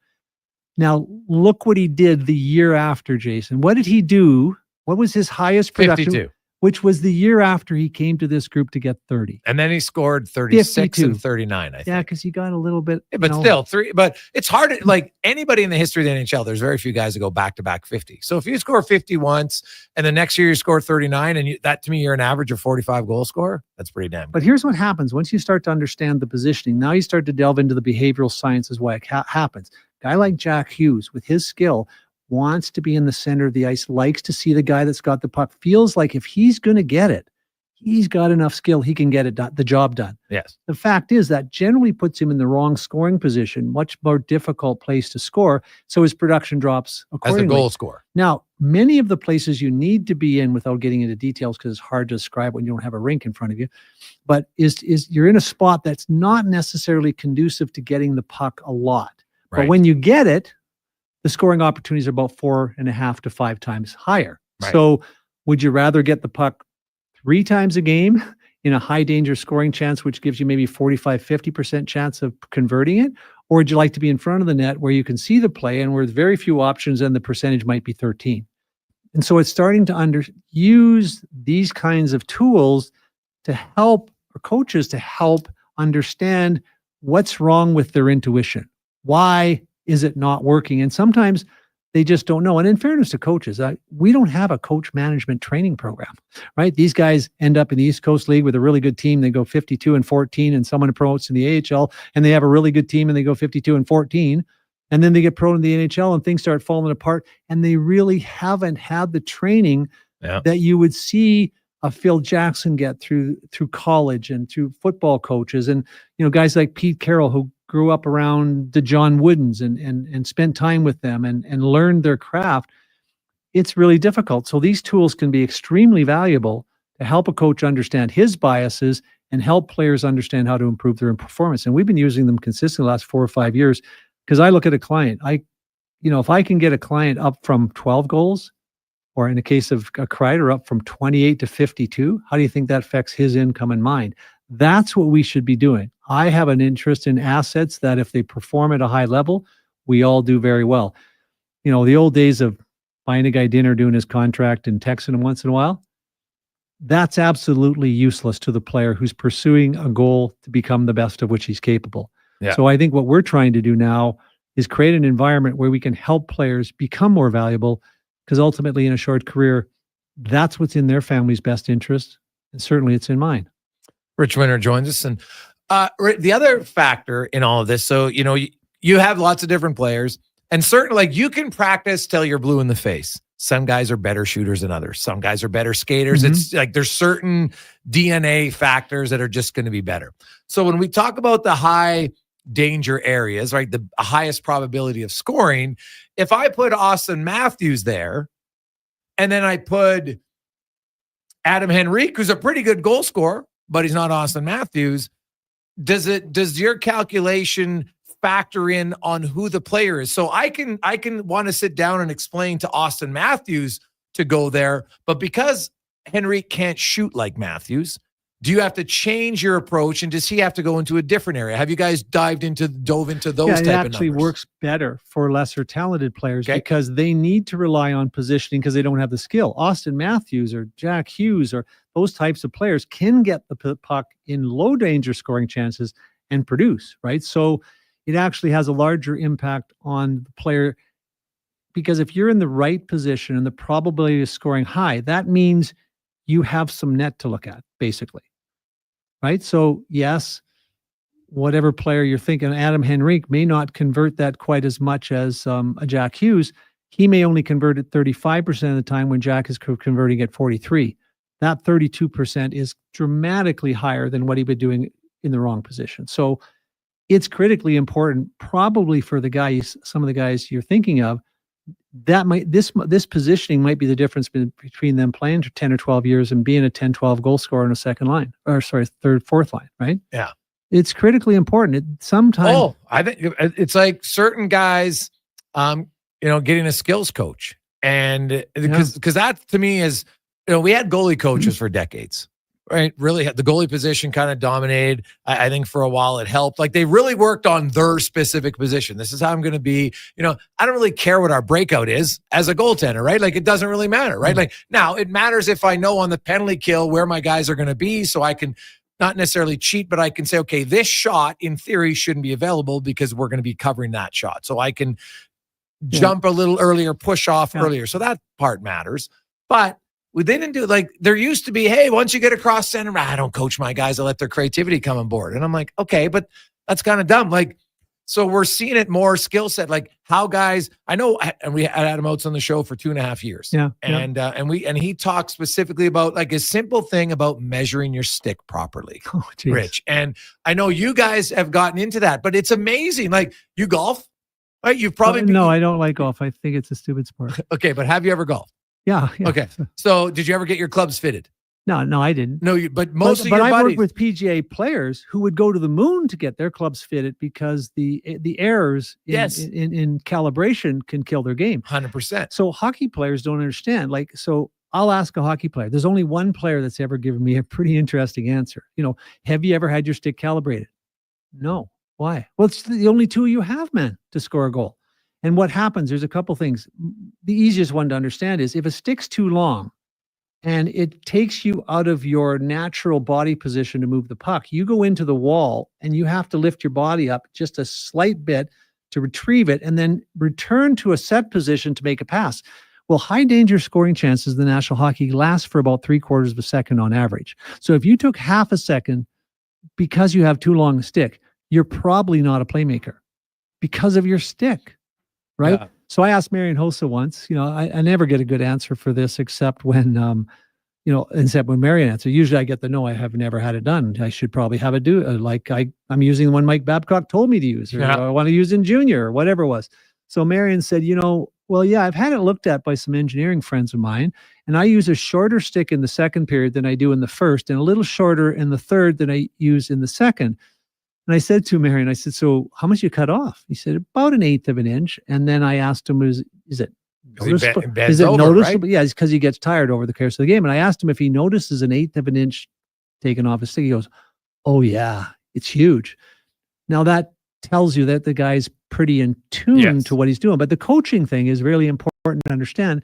Now, look what he did the year after, Jason. What did he do? What was his highest production? 52. Which was the year after he came to this group to get 30. And then he scored 36 52. and 39, I think. Yeah, because he got a little bit. Yeah, but still, 3. But it's hard. Like anybody in the history of the NHL, there's very few guys that go back-to-back 50. So if you score 50 once, and the next year you score 39, and that to me, you're an average of 45 goal scorer, that's pretty damn good. But here's what happens. Once you start to understand the positioning, now you start to delve into the behavioral sciences why it happens. Guy like Jack Hughes, with his skill, wants to be in the center of the ice, likes to see the guy that's got the puck, feels like if he's going to get it, he's got enough skill, he can get it done, the job done. Yes. The fact is that generally puts him in the wrong scoring position, much more difficult place to score, so his production drops accordingly. As a goal scorer. Now, many of the places you need to be in, without getting into details because it's hard to describe when you don't have a rink in front of you, but is you're in a spot that's not necessarily conducive to getting the puck a lot. Right. But when you get it, the scoring opportunities are about 4.5 to 5 times higher. Right. So would you rather get the puck 3 times a game in a high danger scoring chance, which gives you maybe 45, 50% chance of converting it? Or would you like to be in front of the net where you can see the play and where there's very few options and the percentage might be 13? And so it's starting to use these kinds of tools to help, or coaches to help understand what's wrong with their intuition. Why is it not working? And sometimes they just don't know. And in fairness to coaches, we don't have a coach management training program, right? These guys end up in the East Coast League with a really good team. They go 52-14, and someone promotes in the AHL, and they have a really good team, and they go 52-14. And then they get pro in the NHL, and things start falling apart. And they really haven't had the training that you would see a Phil Jackson get through college and through football coaches. And, guys like Pete Carroll, who grew up around the John Woodens and spent time with them and learned their craft. It's really difficult. So these tools can be extremely valuable to help a coach understand his biases and help players understand how to improve their performance. And we've been using them consistently the last 4 or 5 years, because I look at a client, if I can get a client up from 12 goals, or in the case of a Kreider up from 28 to 52, how do you think that affects his income and mine? That's what we should be doing. I have an interest in assets that if they perform at a high level, we all do very well. The old days of buying a guy dinner, doing his contract and texting him once in a while, that's absolutely useless to the player who's pursuing a goal to become the best of which he's capable. Yeah. So I think what we're trying to do now is create an environment where we can help players become more valuable, because ultimately in a short career, that's what's in their family's best interest. And certainly it's in mine. Rich Winter joins us. And the other factor in all of this, so, you have lots of different players, and certainly, like, you can practice till you're blue in the face. Some guys are better shooters than others. Some guys are better skaters. Mm-hmm. It's like there's certain DNA factors that are just going to be better. So when we talk about the high danger areas, right, the highest probability of scoring, if I put Austin Matthews there, and then I put Adam Henrique, who's a pretty good goal scorer, but he's not Austin Matthews, does your calculation factor in on who the player is? So I can want to sit down and explain to Austin Matthews to go there, but because Henrique can't shoot like Matthews, do you have to change your approach, and does he have to go into a different area? Have you guys dove into those type of numbers? It actually works better for lesser talented players because they need to rely on positioning because they don't have the skill. Austin Matthews or Jack Hughes or those types of players can get the puck in low danger scoring chances and produce, right? So it actually has a larger impact on the player, because if you're in the right position and the probability of scoring high, that means you have some net to look at, basically, right? So yes, whatever player you're thinking, Adam Henrique may not convert that quite as much as a Jack Hughes. He may only convert it 35% of the time when Jack is converting at 43%. That 32% is dramatically higher than what he'd be doing in the wrong position. So it's critically important, probably for some of the guys you're thinking of, that this positioning might be the difference between them playing for 10 or 12 years and being a 10-12 goal scorer on a second line, or sorry, third, fourth line, right? Yeah. It's critically important. Sometimes I think it's like certain guys, getting a skills coach, and because that to me is, we had goalie coaches for decades, right? Really, the goalie position kind of dominated. I think for a while it helped. Like, they really worked on their specific position. This is how I'm going to be. I don't really care what our breakout is as a goaltender, right? Like, it doesn't really matter, right? Like, now it matters if I know on the penalty kill where my guys are going to be, so I can not necessarily cheat, but I can say, okay, this shot in theory shouldn't be available because we're going to be covering that shot. So I can jump a little earlier, push off earlier. So that part matters. But they didn't do, like, there used to be, hey, once you get across center, I don't coach my guys, I let their creativity come on board. And I'm like, okay, but that's kind of dumb. Like, so we're seeing it more skill set, like how guys, I know, and we had Adam Oates on the show for 2.5 years. Yeah. And he talked specifically about, like, a simple thing about measuring your stick properly, Rich. And I know you guys have gotten into that, but it's amazing. Like, you golf, right? You've probably no, I don't like golf. I think it's a stupid sport. Okay, but have you ever golfed? Yeah. Okay. So did you ever get your clubs fitted? No, I didn't. No, but most of your I buddies. worked with PGA players who would go to the moon to get their clubs fitted because the errors in calibration can kill their game. 100%. So hockey players don't understand. Like, so I'll ask a hockey player. There's only one player that's ever given me a pretty interesting answer. Have you ever had your stick calibrated? No. Why? Well, it's the only two you have, man, to score a goal. And what happens, there's a couple things. The easiest one to understand is if a stick's too long and it takes you out of your natural body position to move the puck, you go into the wall and you have to lift your body up just a slight bit to retrieve it and then return to a set position to make a pass. Well, high danger scoring chances in the National Hockey League last for about 3/4 of a second on average. So if you took half a second because you have too long a stick, you're probably not a playmaker because of your stick. Right. Yeah. So I asked Marian Hossa once, I never get a good answer for this except when, except when Marian answers. Usually I get the no, I have never had it done. I should probably have it do like I'm using the one Mike Babcock told me to use, or I want to use in junior or whatever it was. So Marian said, well, yeah, I've had it looked at by some engineering friends of mine, and I use a shorter stick in the second period than I do in the first, and a little shorter in the third than I use in the second. And I said to Marian, so how much you cut off? He said, about 1/8 of an inch. And then I asked him, is it noticeable? Is it noticeable? Right? Yeah, it's because he gets tired over the course of the game. And I asked him if he notices 1/8 of an inch taken off his stick. He goes, oh yeah, it's huge. Now that tells you that the guy's pretty in tune to what he's doing. But the coaching thing is really important to understand.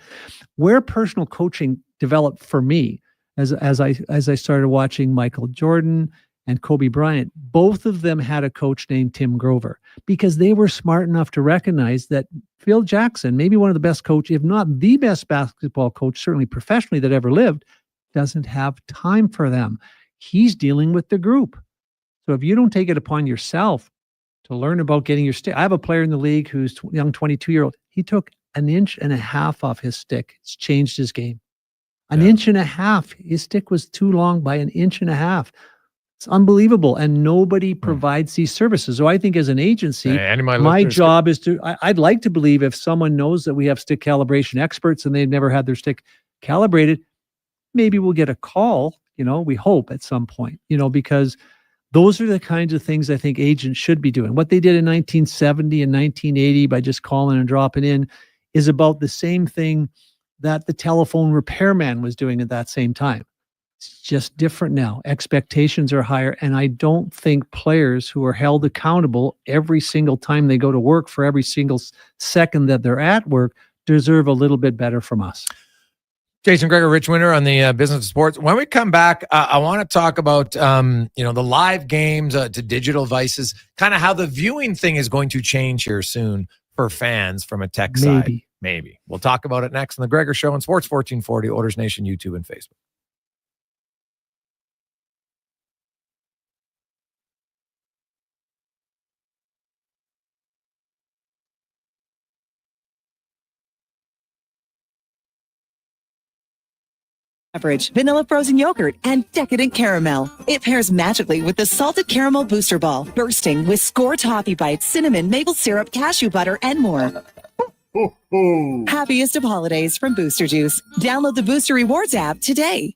Where personal coaching developed for me as I started watching Michael Jordan and Kobe Bryant, both of them had a coach named Tim Grover because they were smart enough to recognize that Phil Jackson, maybe one of the best coach, if not the best basketball coach, certainly professionally that ever lived, doesn't have time for them. He's dealing with the group. So if you don't take it upon yourself to learn about getting your stick, I have a player in the league who's young 22-year-old. He took 1.5 inches off his stick. It's changed his game. 1.5 inches. His stick was too long by 1.5 inches. It's unbelievable. And nobody provides these services. So I think as an agency, my job is to, I'd like to believe if someone knows that we have stick calibration experts and they've never had their stick calibrated, maybe we'll get a call, we hope at some point, because those are the kinds of things I think agents should be doing. What they did in 1970 and 1980 by just calling and dropping in is about the same thing that the telephone repairman was doing at that same time. It's just different now. Expectations are higher. And I don't think players who are held accountable every single time they go to work for every single second that they're at work deserve a little bit better from us. Jason Gregor, Rich Winter on the Business of Sports. When we come back, I want to talk about, the live games to digital devices, kind of how the viewing thing is going to change here soon for fans from a tech side. Maybe. We'll talk about it next on the Gregor Show on Sports 1440, Oilers Nation, YouTube, and Facebook. Beverage, vanilla frozen yogurt, and decadent caramel. It pairs magically with the salted caramel booster ball, bursting with score toffee bites, cinnamon, maple syrup, cashew butter, and more. Happiest of holidays from Booster Juice. Download the Booster Rewards app today.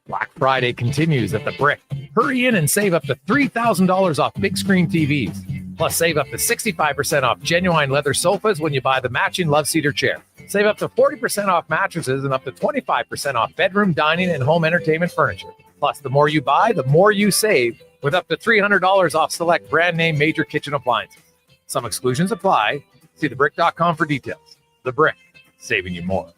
Black Friday continues at the Brick. Hurry in and save up to $3,000 off big screen TVs. Plus, save up to 65% off genuine leather sofas when you buy the matching Love Seater chair. Save up to 40% off mattresses and up to 25% off bedroom, dining, and home entertainment furniture. Plus, the more you buy, the more you save, with up to $300 off select brand name major kitchen appliances. Some exclusions apply. See thebrick.com for details. The Brick, saving you more.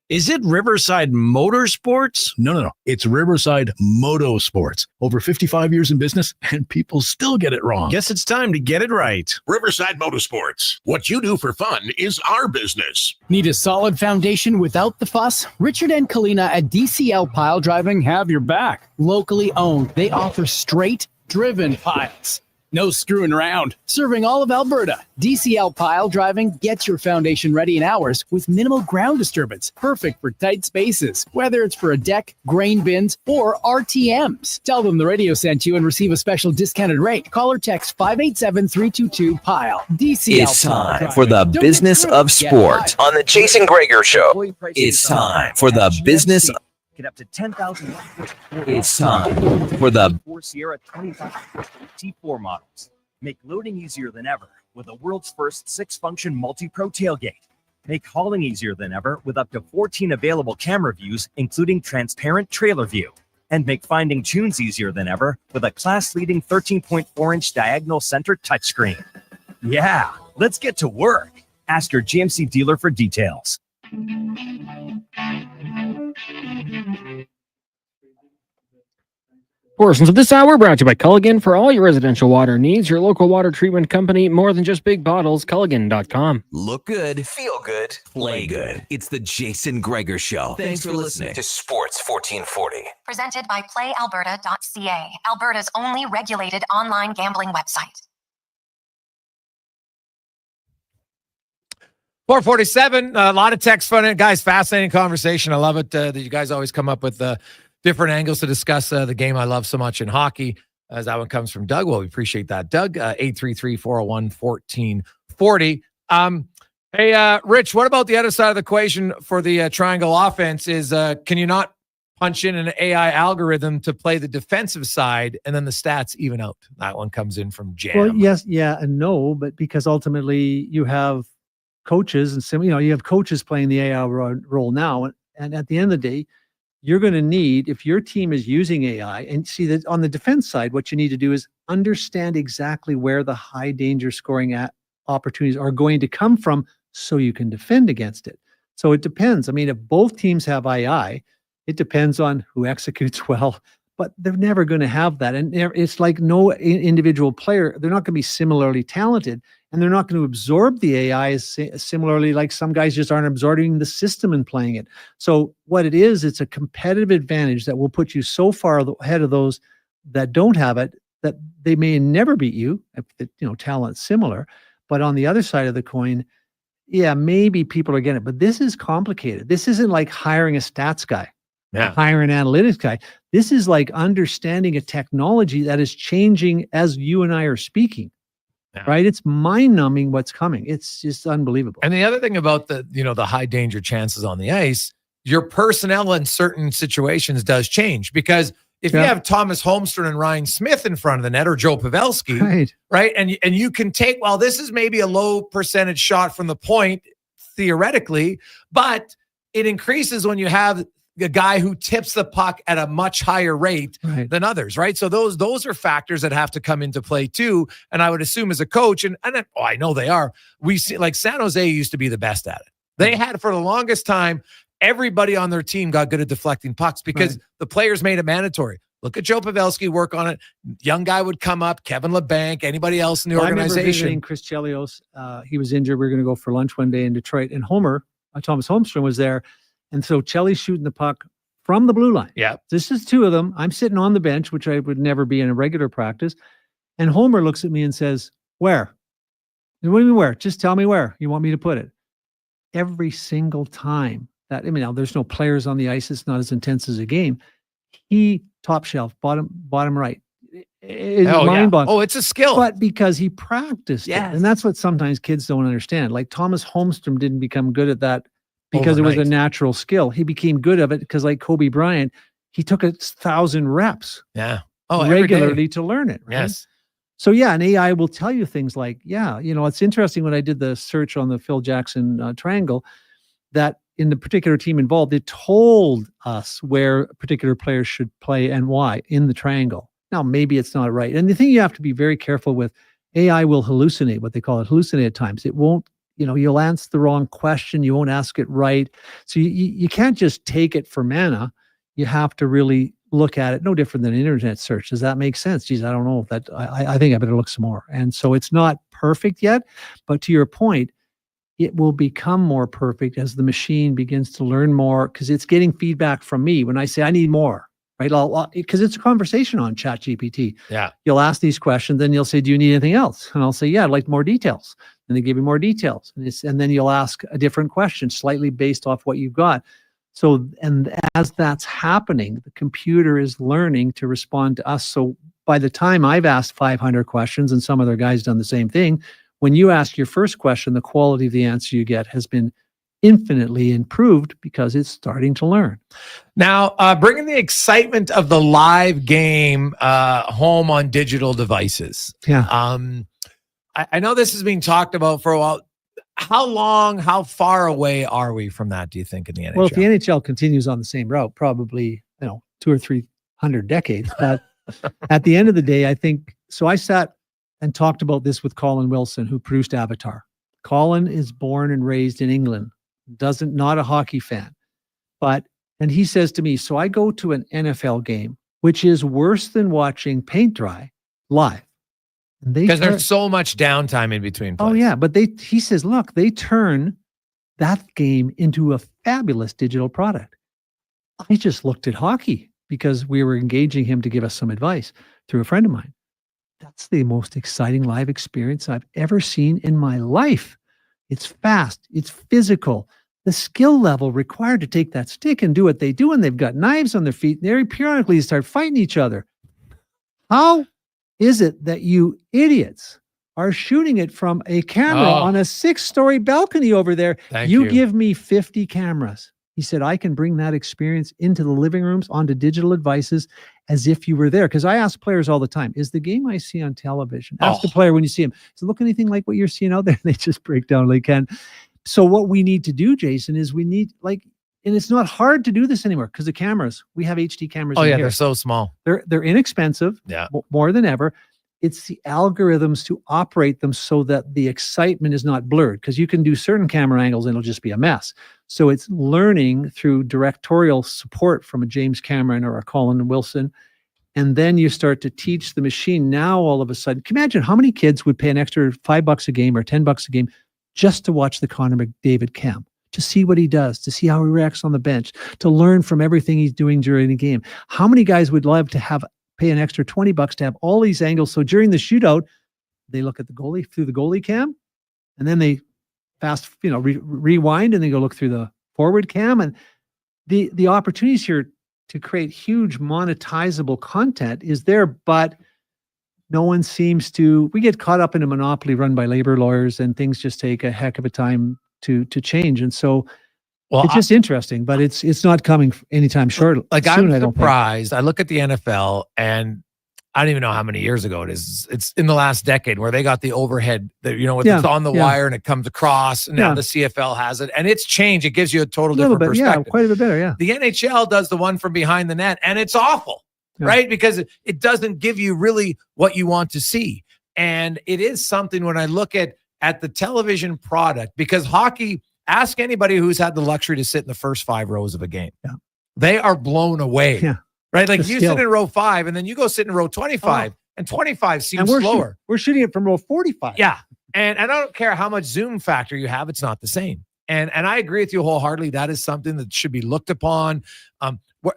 Is it Riverside Motorsports? No. It's Riverside Motorsports. Over 55 years in business, and people still get it wrong. Guess it's time to get it right. Riverside Motorsports. What you do for fun is our business. Need a solid foundation without the fuss? Richard and Kalina at DCL Pile Driving have your back. Locally owned, they offer straight, driven piles. No screwing around. Serving all of Alberta. DCL Pile Driving gets your foundation ready in hours with minimal ground disturbance. Perfect for tight spaces, whether it's for a deck, grain bins, or RTMs. Tell them the radio sent you and receive a special discounted rate. Call or text 587-322-PILE. DCL It's time for the Business of Sport on the Jason Gregor Show. It's time for the Business of Get up to 10,000. It's time for the Sierra 25 T4 models. Make loading easier than ever with the world's first 6-function multi-pro tailgate. Make hauling easier than ever with up to 14 available camera views, including transparent trailer view. And make finding tunes easier than ever with a class-leading 13.4-inch diagonal center touchscreen. Yeah, let's get to work. Ask your GMC dealer for details. Portions of this hour brought to you by Culligan. For all your residential water needs, your local water treatment company, more than just big bottles, Culligan.com. Look good, feel good, play good. It's the Jason Gregor Show. Thanks for listening to Sports 1440. Presented by PlayAlberta.ca, Alberta's only regulated online gambling website. 447, a lot of text fun. Guys, fascinating conversation. I love it that you guys always come up with different angles to discuss the game I love so much in hockey. As that one comes from Doug. Well, we appreciate that. Doug, 833-401-1440. Hey, Rich, what about the other side of the equation for the triangle offense is can you not punch in an AI algorithm to play the defensive side and then the stats even out? That one comes in from Jam. Well, yes, yeah, and no, but because ultimately you have coaches and you have coaches playing the AI role now. And at the end of the day, you're going to need, if your team is using AI, and see that on the defense side, what you need to do is understand exactly where the high danger scoring opportunities are going to come from so you can defend against it. So it depends. I mean, if both teams have AI, it depends on who executes well, but they're never going to have that. And it's like no individual player, they're not going to be similarly talented, and they're not going to absorb the AI as similarly, like some guys just aren't absorbing the system and playing it. So what it is, it's a competitive advantage that will put you so far ahead of those that don't have it that they may never beat you if the talent's similar. But on the other side of the coin, yeah, maybe people are getting it, but this is complicated. This isn't like hiring a stats guy, hiring an analytics guy. This is like understanding a technology that is changing as you and I are speaking, right? It's mind-numbing what's coming. It's just unbelievable. And the other thing about the high danger chances on the ice, your personnel in certain situations does change, because if you have Thomas Holmstrom and Ryan Smith in front of the net, or Joe Pavelski, right? And you can take, well, this is maybe a low percentage shot from the point, theoretically, but it increases when you have a guy who tips the puck at a much higher rate than others, right? So those are factors that have to come into play too. And I would assume as a coach, and I know they are, we see, like San Jose used to be the best at it. They had for the longest time, everybody on their team got good at deflecting pucks because the players made it mandatory. Look at Joe Pavelski work on it. Young guy would come up, Kevin LeBanc, anybody else in the organization. I remember visiting Chris Chelios. He was injured. We were going to go for lunch one day in Detroit, and Thomas Holmstrom was there. And so Chelly's shooting the puck from the blue line. Yeah. This is two of them. I'm sitting on the bench, which I would never be in a regular practice. And Homer looks at me and says, "Where?" And what do you mean where? Just tell me where you want me to put it. Every single time now there's no players on the ice. It's not as intense as a game. He top shelf, bottom right. Mind-boggling. Oh, it's a skill. But because he practiced it. And that's what sometimes kids don't understand. Like Thomas Holmstrom didn't become good at that because it was a natural skill. He became good at it because, like Kobe Bryant, he took 1,000 reps regularly to learn it. Right? Yes. So an AI will tell you things like, it's interesting when I did the search on the Phil Jackson triangle, that in the particular team involved, it told us where particular players should play and why in the triangle. Now, maybe it's not right. And the thing you have to be very careful with, AI will hallucinate, what they call it, hallucinate at times. It won't, you'll answer the wrong question. You won't ask it right. So you can't just take it for mana. You have to really look at it, no different than an internet search. Does that make sense? Geez, I don't know if that, I think I better look some more. And so it's not perfect yet, but to your point, it will become more perfect as the machine begins to learn more, because it's getting feedback from me when I say I need more, right? Because it's a conversation on ChatGPT. Yeah. You'll ask these questions, then you'll say, "Do you need anything else?" And I'll say, "Yeah, I'd like more details." And they give you more details. And then you'll ask a different question slightly based off what you've got. So, and as that's happening, the computer is learning to respond to us. So by the time I've asked 500 questions and some other guy's done the same thing, when you ask your first question, the quality of the answer you get has been infinitely improved because it's starting to learn. Now, bringing the excitement of the live game home on digital devices. Yeah. I know this is being talked about for a while. How far away are we from that, do you think, in the NHL? Well, if the NHL continues on the same route, probably 200 or 300 decades. But at the end of the day, I think, so I sat and talked about this with Colin Wilson, who produced Avatar. Colin is born and raised in England, not a hockey fan. And he says to me, so I go to an NFL game, which is worse than watching paint dry live. Because there's so much downtime in between plays. Oh, yeah. But he says, look, they turn that game into a fabulous digital product. I just looked at hockey because we were engaging him to give us some advice through a friend of mine. That's the most exciting live experience I've ever seen in my life. It's fast. It's physical. The skill level required to take that stick and do what they do, and they've got knives on their feet, and they periodically start fighting each other. How is it that you idiots are shooting it from a camera on a 6-story balcony over there? You give me 50 cameras. He said, I can bring that experience into the living rooms, onto digital devices, as if you were there. Because I ask players all the time, is the game I see on television? Ask the player when you see him, does it look anything like what you're seeing out there? They just break down like can. So what we need to do, Jason, is we need, and it's not hard to do this anymore because the cameras, we have HD cameras. Oh, yeah, here. they're so small. They're inexpensive, more than ever. It's the algorithms to operate them so that the excitement is not blurred, because you can do certain camera angles and it'll just be a mess. So it's learning through directorial support from a James Cameron or a Colin Wilson And then you start to teach the machine. Now, all of a sudden, can you imagine how many kids would pay an extra $5 a game or $10 a game just to watch the Connor McDavid cam, to see what he does, to see how he reacts on the bench, to learn from everything he's doing during the game? How many guys would love to pay an extra $20 to have all these angles? So during the shootout, they look at the goalie through the goalie cam, and then they rewind and they go look through the forward cam. And the opportunities here to create huge monetizable content is there, but no one seems to. We get caught up in a monopoly run by labor lawyers, and things just take a heck of a time to change. And so it's just interesting, but it's not coming anytime short. Like, I'm surprised. I look at the NFL, and I don't even know how many years ago it is. It's in the last decade where they got the overhead, it's on the wire and it comes across. And now the CFL has it, and it's changed. It gives you a total different perspective. Yeah, quite a bit better. Yeah. The NHL does the one from behind the net, and it's awful, right? Because it doesn't give you really what you want to see. And it is something when I look at the television product, because hockey, ask anybody who's had the luxury to sit in the first 5 rows of a game. Yeah. They are blown away. Yeah. Right? Like, you sit in row 5 and then you go sit in row 25 and 25 seems slower. We're shooting it from row 45. Yeah. And I don't care how much zoom factor you have, it's not the same. And I agree with you wholeheartedly. That is something that should be looked upon.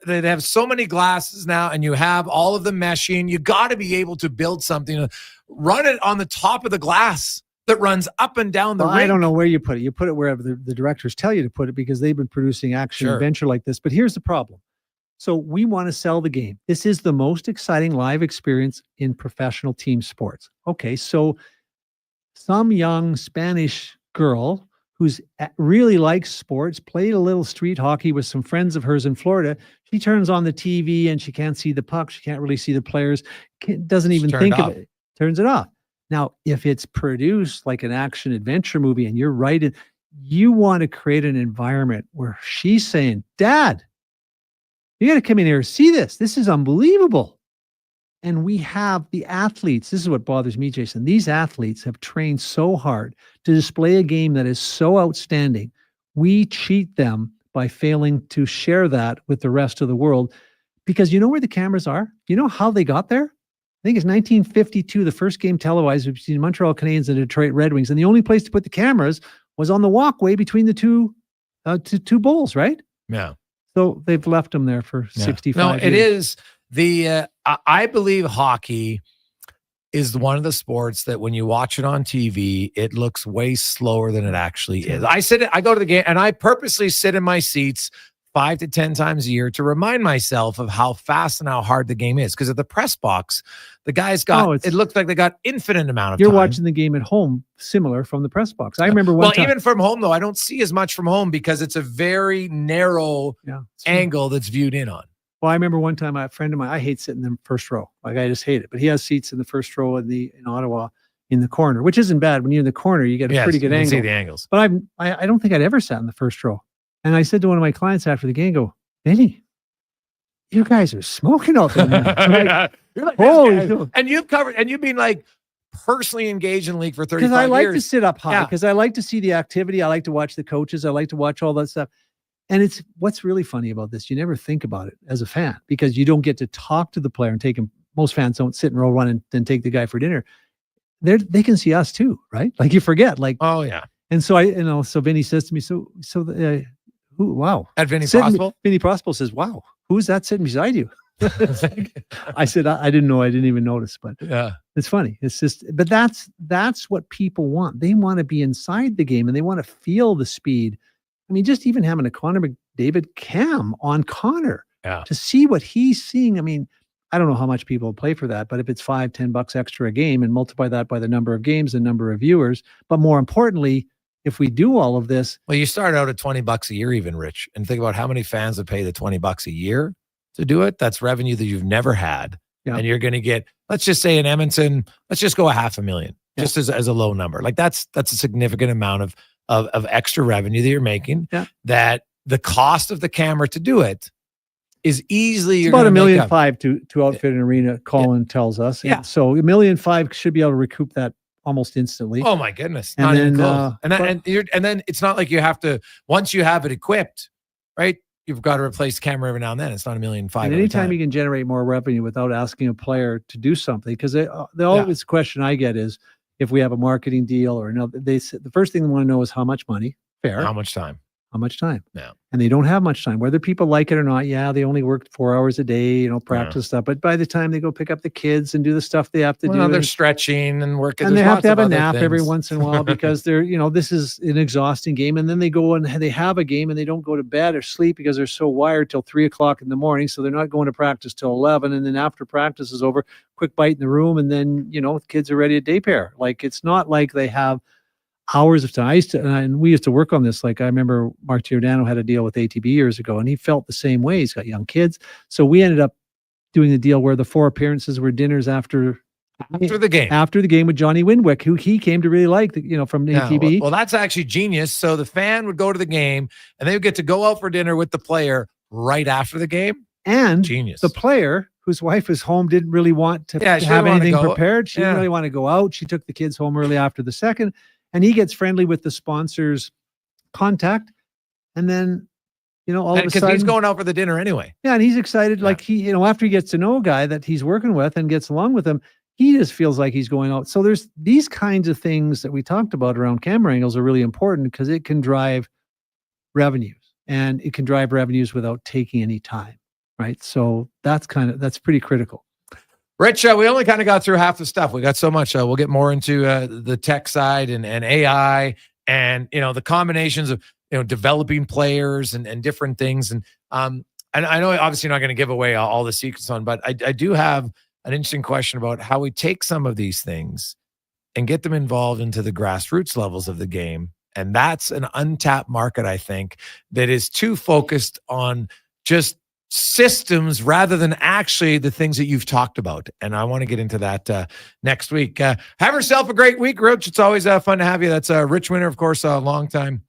They have so many glasses now, and you have all of the meshing. You got to be able to build something, run it on the top of the glass that runs up and down the rink. I don't know where you put it. You put it wherever the directors tell you to put it, because they've been producing action adventure like this. But here's the problem. So we want to sell the game. This is the most exciting live experience in professional team sports. Okay, so some young Spanish girl who's really likes sports, played a little street hockey with some friends of hers in Florida. She turns on the TV and she can't see the puck. She can't really see the players. Doesn't even think of it. Turns it off. Now, if it's produced like an action adventure movie, and you're right, you want to create an environment where she's saying, Dad, you got to come in here and see this. This is unbelievable. And we have the athletes. This is what bothers me, Jason. These athletes have trained so hard to display a game that is so outstanding. We cheat them by failing to share that with the rest of the world, because you know where the cameras are? You know how they got there? I think it's 1952, the first game televised between Montreal Canadiens and Detroit Red Wings. And the only place to put the cameras was on the walkway between the two bowls, right? Yeah. So they've left them there for 65 years. No, it is I believe hockey is one of the sports that when you watch it on TV, it looks way slower than it actually is. I go to the game and I purposely sit in my seats 5 to 10 times a year to remind myself of how fast and how hard the game is. Because at the press box, the guys it looks like they got infinite amount of time. You're watching the game at home, similar from the press box. I remember one time. Even from home, though, I don't see as much from home because it's a very narrow angle that's viewed in on. Well, I remember one time a friend of mine, I hate sitting in the first row. Like, I just hate it. But he has seats in the first row in Ottawa in the corner, which isn't bad. When you're in the corner, you get a pretty good angle. See the angles. But I don't think I'd ever sat in the first row. And I said to one of my clients after the game, Benny, you guys are smoking out there. You're like, holy. And you've covered, and you've been like personally engaged in the league for 35 years. Because I like to sit up high, because I like to see the activity. I like to watch the coaches. I like to watch all that stuff. And it's what's really funny about this. You never think about it as a fan, because you don't get to talk to the player and take him. Most fans don't sit in row one and then take the guy for dinner. They can see us too, right? Like, you forget, like, oh yeah. And so so Vinny says to me, wow. At Vinny Prospel? Vinny Prospel says, wow, who's that sitting beside you? I said, I didn't know. I didn't even notice, but it's funny. It's just, but that's what people want. They want to be inside the game and they want to feel the speed. I mean, just even having a Connor McDavid cam on Connor to see what he's seeing. I mean, I don't know how much people play for that, but if it's $5-10 extra a game and multiply that by the number of games and number of viewers, but more importantly, if we do all of this. Well, you start out at $20 a year, even, Rich, and think about how many fans would pay the $20 a year to do it. That's revenue that you've never had. Yeah. And you're going to get, let's just say in Edmonton, let's just go $500,000 just as a low number. Like that's a significant amount of extra revenue that you're making, that the cost of the camera to do it is easily about $1.5 million to outfit an arena, Colin tells us. And so $1.5 million should be able to recoup that almost instantly. Oh my goodness. And then, and then it's not like you have to, once you have it equipped, right? you've got to replace the camera every now and then. It's not $1.5 million. And anytime you can generate more revenue without asking a player to do something, because the always question I get is if we have a marketing deal or no, they the first thing they want to know is how much money. Fair. How much time? How much time? Yeah. And they don't have much time, whether people like it or not. Yeah, they only work 4 hours a day, practice stuff. But by the time they go pick up the kids and do the stuff they have to do, they're stretching and working. And they have to have a nap things. every once in a while because they're, this is an exhausting game. And then they go and they have a game and they don't go to bed or sleep because they're so wired till 3:00 in the morning. So they're not going to practice till 11. And then after practice is over, quick bite in the room. And then, kids are ready to day pair. Like, it's not like they have hours of time. We used to work on this. Like, I remember Mark Giordano had a deal with ATB years ago, and he felt the same way. He's got young kids. So we ended up doing a deal where the 4 appearances were dinners after the game. After the game with Johnny Winwick, who he came to really like, from ATB. Well, that's actually genius. So the fan would go to the game, and they would get to go out for dinner with the player right after the game. And genius. The player, whose wife was home, didn't really want to she have didn't anything wanna go. prepared. She didn't really want to go out. She took the kids home early after the second. And he gets friendly with the sponsor's contact. And then, all of a sudden, he's going out for the dinner anyway. Yeah. And he's excited. Like he, after he gets to know a guy that he's working with and gets along with him, he just feels like he's going out. So there's these kinds of things that we talked about around camera angles are really important because it can drive revenues, and it can drive revenues without taking any time. Right. So that's pretty critical. Rich, we only kind of got through half the stuff. We got so much. We'll get more into the tech side and AI and, the combinations of, developing players and different things. And I know obviously you're not going to give away all the secrets on, but I do have an interesting question about how we take some of these things and get them involved into the grassroots levels of the game. And that's an untapped market, I think, that is too focused on just systems rather than actually the things that you've talked about. And I want to get into that next week. Have yourself a great week, Rich. It's always fun to have you. That's Rich Winter, of course, a longtime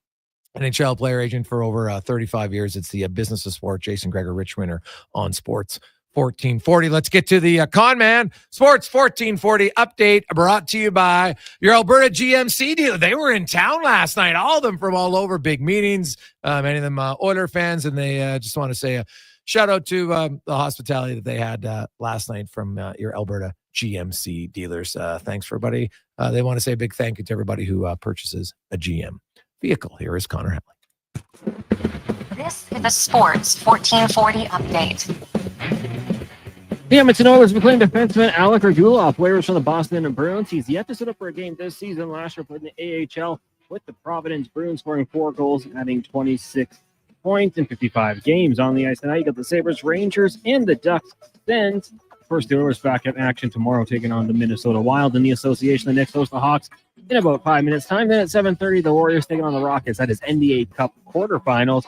NHL player agent for over 35 years. It's the Business of Sport, Jason Gregor, Rich Winter on Sports 1440. Let's get to the Con Man Sports 1440 update brought to you by your Alberta GMC dealer. They were in town last night, all of them from all over, big meetings, many of them Oiler fans, and they just want to say shout out to the hospitality that they had last night from your Alberta GMC dealers. Thanks for everybody. They want to say a big thank you to everybody who purchases a GM vehicle. Here is Connor Halley. This is the Sports 1440 update. The Edmonton Oilers reclaimed defenseman Alex Regula off waivers from the Boston Bruins. He's yet to sit up for a game this season. Last year played in the AHL with the Providence Bruins, scoring 4 goals and adding 26 points in 55 games on the ice. Tonight you got the Sabres, Rangers, and the Ducks. Then, first, the Oilers back in action tomorrow, taking on the Minnesota Wild in the association. The Knicks host the Hawks in about 5 minutes' time. Then at 7:30, the Warriors taking on the Rockets. That is NBA Cup quarterfinals.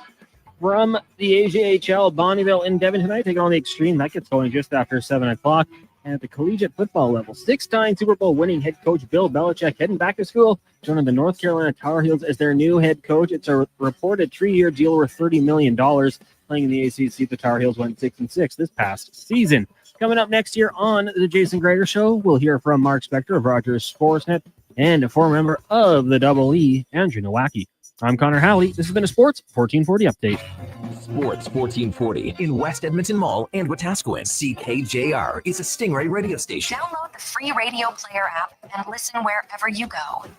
From the AJHL, Bonnieville in Devon tonight, taking on the Extreme. That gets going just after 7 o'clock. And at the collegiate football level, 6-time Super Bowl winning head coach Bill Belichick heading back to school, joining the North Carolina Tar Heels as their new head coach. It's a reported 3-year deal worth $30 million. Playing in the ACC, the Tar Heels went 6-6 this past season. Coming up next year on the Jason Gregor Show, we'll hear from Mark Spector of Rogers Sportsnet and a former member of the Double E, Andrew Noaki. I'm Connor Halley. This has been a Sports 1440 update. Sports 1440 in West Edmonton Mall and Wetaskiwin. CKJR is a Stingray radio station. Download the free Radio Player app and listen wherever you go.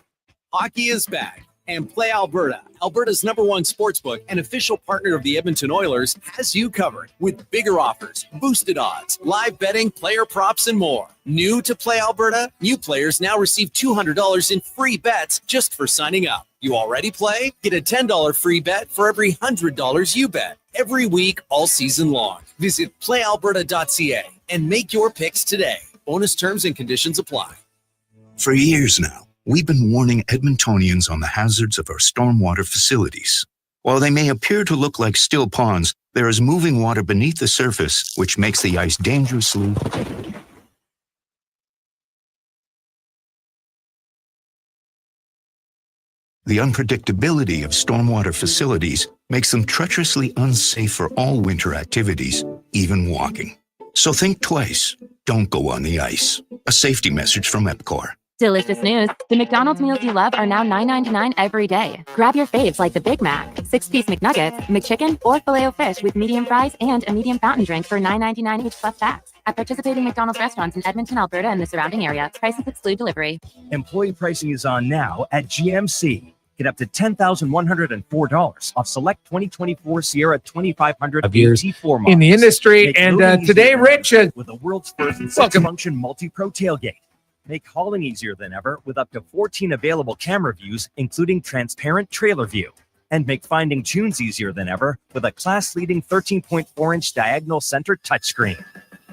Hockey is back. And Play Alberta, Alberta's #1 sportsbook and official partner of the Edmonton Oilers, has you covered with bigger offers, boosted odds, live betting, player props, and more. New to Play Alberta? New players now receive $200 in free bets just for signing up. You already play? Get a $10 free bet for every $100 you bet. Every week, all season long. Visit playalberta.ca and make your picks today. Bonus terms and conditions apply. For years now, we've been warning Edmontonians on the hazards of our stormwater facilities. While they may appear to look like still ponds, there is moving water beneath the surface, which makes the ice dangerously. The unpredictability of stormwater facilities makes them treacherously unsafe for all winter activities, even walking. So think twice. Don't go on the ice. A safety message from EPCOR. Delicious news. The McDonald's meals you love are now $9.99 every day. Grab your faves like the Big Mac, 6-piece McNuggets, McChicken, or Filet-O-Fish with medium fries and a medium fountain drink for $9.99 each plus tax. At participating McDonald's restaurants in Edmonton, Alberta, and the surrounding area, prices exclude delivery. Employee pricing is on now at GMC. Get up to $10,104 off select 2024 Sierra 2500 Of years AT4 models. in the industry. Make And moving today, easier Rich, than ever with the world's first welcome. six-function multi-pro tailgate. Make hauling easier than ever with up to 14 available camera views, including transparent trailer view. And make finding tunes easier than ever with a class-leading 13.4-inch diagonal center touchscreen.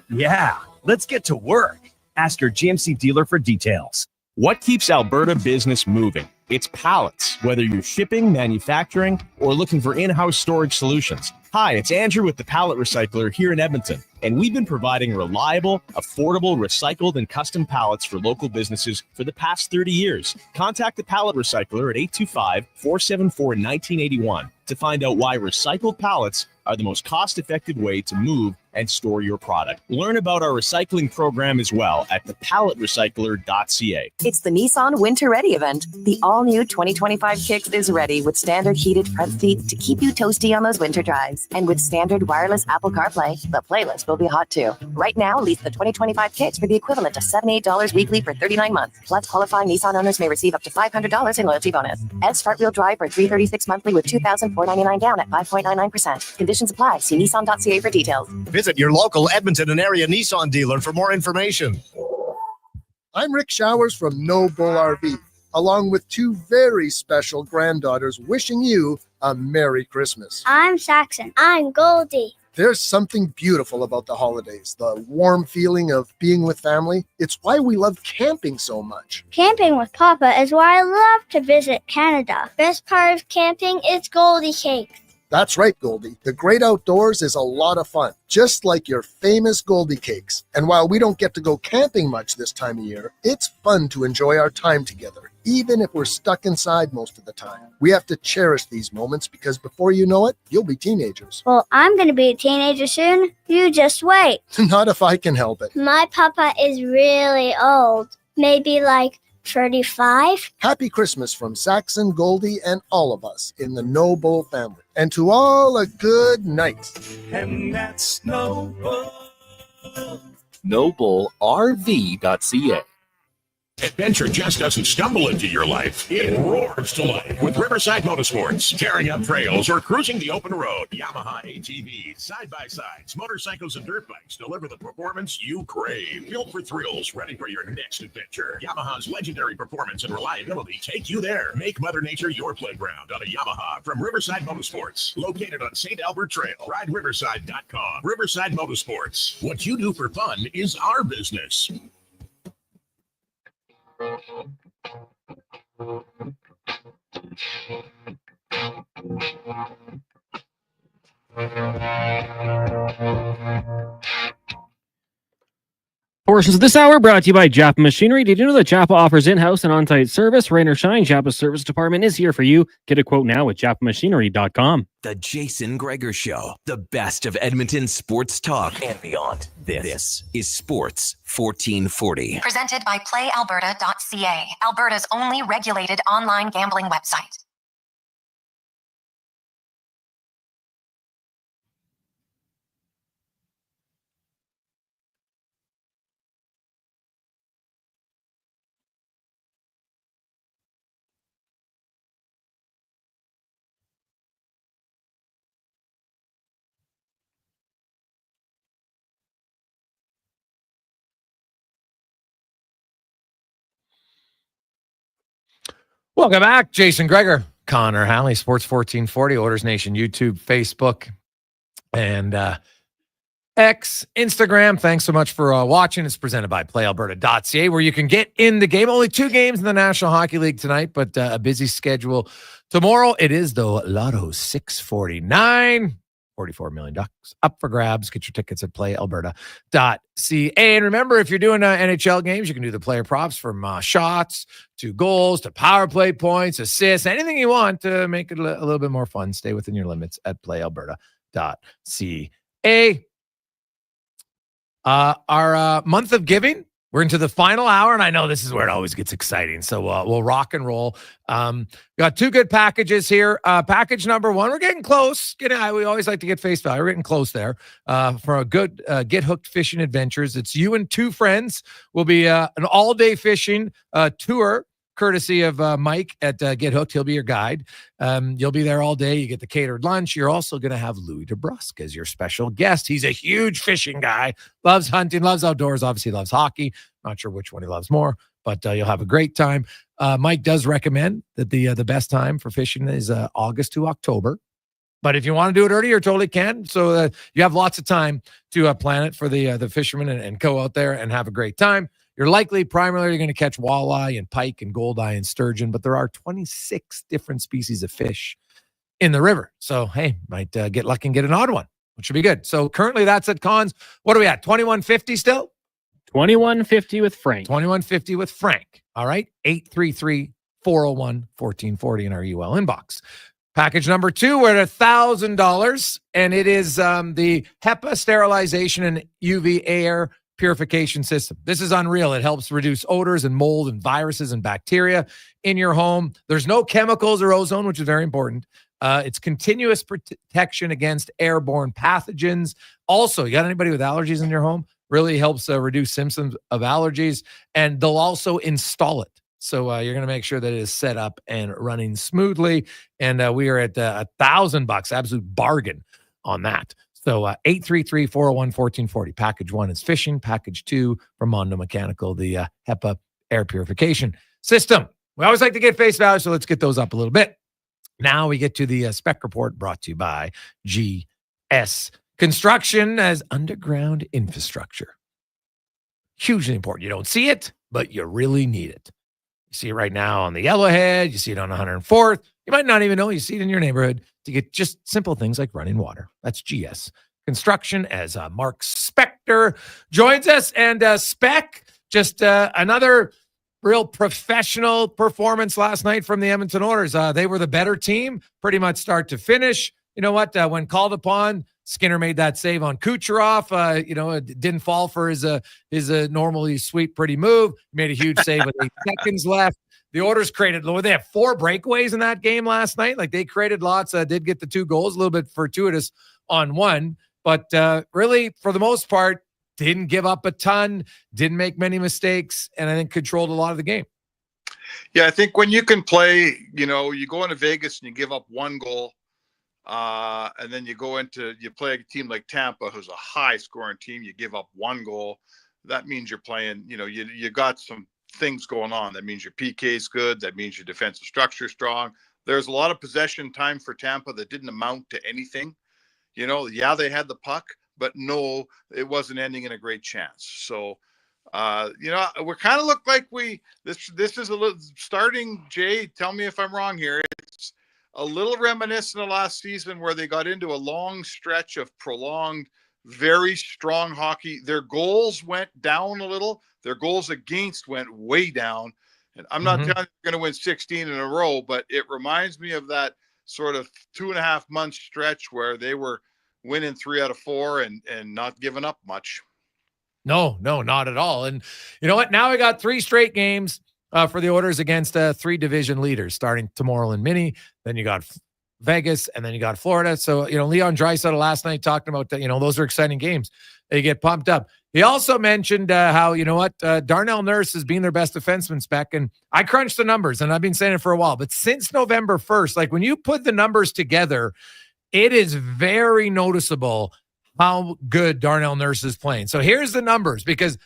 Yeah, let's get to work. Ask your GMC dealer for details. What keeps Alberta business moving? It's pallets, whether you're shipping, manufacturing, or looking for in-house storage solutions. Hi, it's Andrew with the Pallet Recycler here in Edmonton, and we've been providing reliable, affordable, recycled, and custom pallets for local businesses for the past 30 years. Contact the Pallet Recycler at 825-474-1981 to find out why recycled pallets are the most cost-effective way to move and store your product. Learn about our recycling program as well at thepalletrecycler.ca. It's the Nissan Winter Ready event. The all-new 2025 Kicks is ready with standard heated front seats to keep you toasty on those winter drives. And with standard wireless Apple CarPlay, the playlist will be hot too. Right now, lease the 2025 Kicks for the equivalent of $78 weekly for 39 months. Plus, qualifying Nissan owners may receive up to $500 in loyalty bonus. Edge front-wheel drive for $336 monthly with $2,499 down at 5.99%. Conditions apply. See Nissan.ca for details. Visit your local Edmonton and area Nissan dealer for more information. I'm Rick Showers from No Bull RV, along with two very special granddaughters wishing you a Merry Christmas. I'm Saxon. I'm Goldie. There's something beautiful about the holidays, the warm feeling of being with family. It's why we love camping so much. Camping with Papa is why I love to visit Canada. Best part of camping is Goldie Cakes. That's right, Goldie. The great outdoors is a lot of fun, just like your famous Goldie Cakes. And while we don't get to go camping much this time of year, it's fun to enjoy our time together, even if we're stuck inside most of the time. We have to cherish these moments because before you know it, you'll be teenagers. Well, I'm going to be a teenager soon. You just wait. Not if I can help it. My Papa is really old. Maybe like 35. Happy Christmas from Saxon, Goldie, and all of us in the No Bull family. And to all a good night. And that's No Bull. NobleRV.ca. Adventure just doesn't stumble into your life. It roars to life with Riverside Motorsports. Tearing up trails or cruising the open road. Yamaha ATVs, side-by-sides, motorcycles, and dirt bikes deliver the performance you crave. Built for thrills, ready for your next adventure. Yamaha's legendary performance and reliability take you there. Make Mother Nature your playground on a Yamaha from Riverside Motorsports. Located on St. Albert Trail. RideRiverside.com. Riverside Motorsports. What you do for fun is our business. Portions of this hour brought to you by Japa Machinery. Did you know that Japa offers in-house and on-site service? Rain or shine, Japa's service department is here for you. Get a quote now at japamachinery.com. The Jason Gregor Show, the best of Edmonton sports talk and beyond. This is Sports 1440. Presented by PlayAlberta.ca, Alberta's only regulated online gambling website. Welcome back. Jason Gregor, Connor Halley, Sports 1440, Oilers Nation, YouTube, Facebook, and X, Instagram. Thanks so much for watching. It's presented by PlayAlberta.ca, where you can get in the game. Only 2 games in the National Hockey League tonight, but a busy schedule tomorrow. It is the Lotto 649. $44 million up for grabs. Get your tickets at PlayAlberta.ca. And remember, if you're doing NHL games, you can do the player props from shots to goals to power play points, assists, anything you want to make it a little bit more fun. Stay within your limits at PlayAlberta.ca. Our month of giving We're into the final hour, and I know this is where it always gets exciting. So we'll rock and roll. We got two good packages here. Package number one, we're getting close. We always like to get face value. We're getting close there for a good Get Hooked fishing adventures. It's you and two friends. Will be an all-day fishing tour, courtesy of Mike at Get Hooked. He'll be your guide. You'll be there all day. You get the catered lunch. You're also going to have Louis DeBrusque as your special guest. He's a huge fishing guy, loves hunting, loves outdoors, obviously loves hockey. Not sure which one he loves more, but you'll have a great time. Mike does recommend that the best time for fishing is August to October. But if you want to do it earlier, you totally can. So you have lots of time to plan it for the fishermen and go out there and have a great time. You're likely primarily going to catch walleye and pike and goldeye and sturgeon, but there are 26 different species of fish in the river. So, hey, might get lucky and get an odd one, which would be good. So currently that's at Cons. What are we at, $21.50 still? $21.50 with Frank. $21.50 with Frank. All right, 833-401-1440 in our UL inbox. Package number two, we're at $1,000, and it is the HEPA sterilization and UV air purification system. This is unreal. It helps reduce odors and mold and viruses and bacteria in your home. There's no chemicals or ozone, which is very important. It's continuous protection against airborne pathogens. Also, you got anybody with allergies in your home? Really helps reduce symptoms of allergies, and they'll also install it. So you're going to make sure that it is set up and running smoothly. And we are at $1,000, absolute bargain on that. So 833-401-1440. Package one is fishing. Package two from Mondo Mechanical, the HEPA air purification system. We always like to get face value, so let's get those up a little bit. Now we get to the spec report brought to you by GS Construction as underground infrastructure. Hugely important. You don't see it, but you really need it. You see it right now on the Yellowhead. You see it on 104th. You might not even know you see it in your neighborhood to get just simple things like running water. That's GS Construction as Mark Spector joins us. And Spec, just another real professional performance last night from the Edmonton Oilers. They were the better team, pretty much start to finish. You know what? When called upon, Skinner made that save on Kucherov. It didn't fall for his normally sweet, pretty move. He made a huge save with 8 seconds left. The Oilers created, they had 4 breakaways in that game last night. Like, they created lots. Did get the 2 goals, a little bit fortuitous on one. But really, for the most part, didn't give up a ton, didn't make many mistakes, and I think controlled a lot of the game. Yeah, I think when you can play, you go into Vegas and you give up 1 goal, and then you play a team like Tampa, who's a high-scoring team. You give up 1 goal. That means you're playing, you got some things going on. That means your PK is good. That means your defensive structure is strong. There's a lot of possession time for Tampa that didn't amount to anything. They had the puck, but no, it wasn't ending in a great chance. So, we kind of look like this is a little starting. Jay, tell me if I'm wrong here. It's a little reminiscent of last season where they got into a long stretch of prolonged, very strong hockey. Their goals went down a little. Their goals against went way down. And I'm not telling you they're going to win 16 in a row, but it reminds me of that sort of 2.5 month stretch where they were winning 3 out of 4 and not giving up much. No, not at all. And you know what? Now we got 3 straight games for the Oilers against 3 division leaders, starting tomorrow in Mini. Then you got Vegas, and then you got Florida. So, Leon Draisaitl last night talking about that, those are exciting games. They get pumped up. He also mentioned how, Darnell Nurse has been their best defenseman, Spec. And I crunched the numbers, and I've been saying it for a while. But since November 1st, like when you put the numbers together, it is very noticeable how good Darnell Nurse is playing. So here's the numbers, because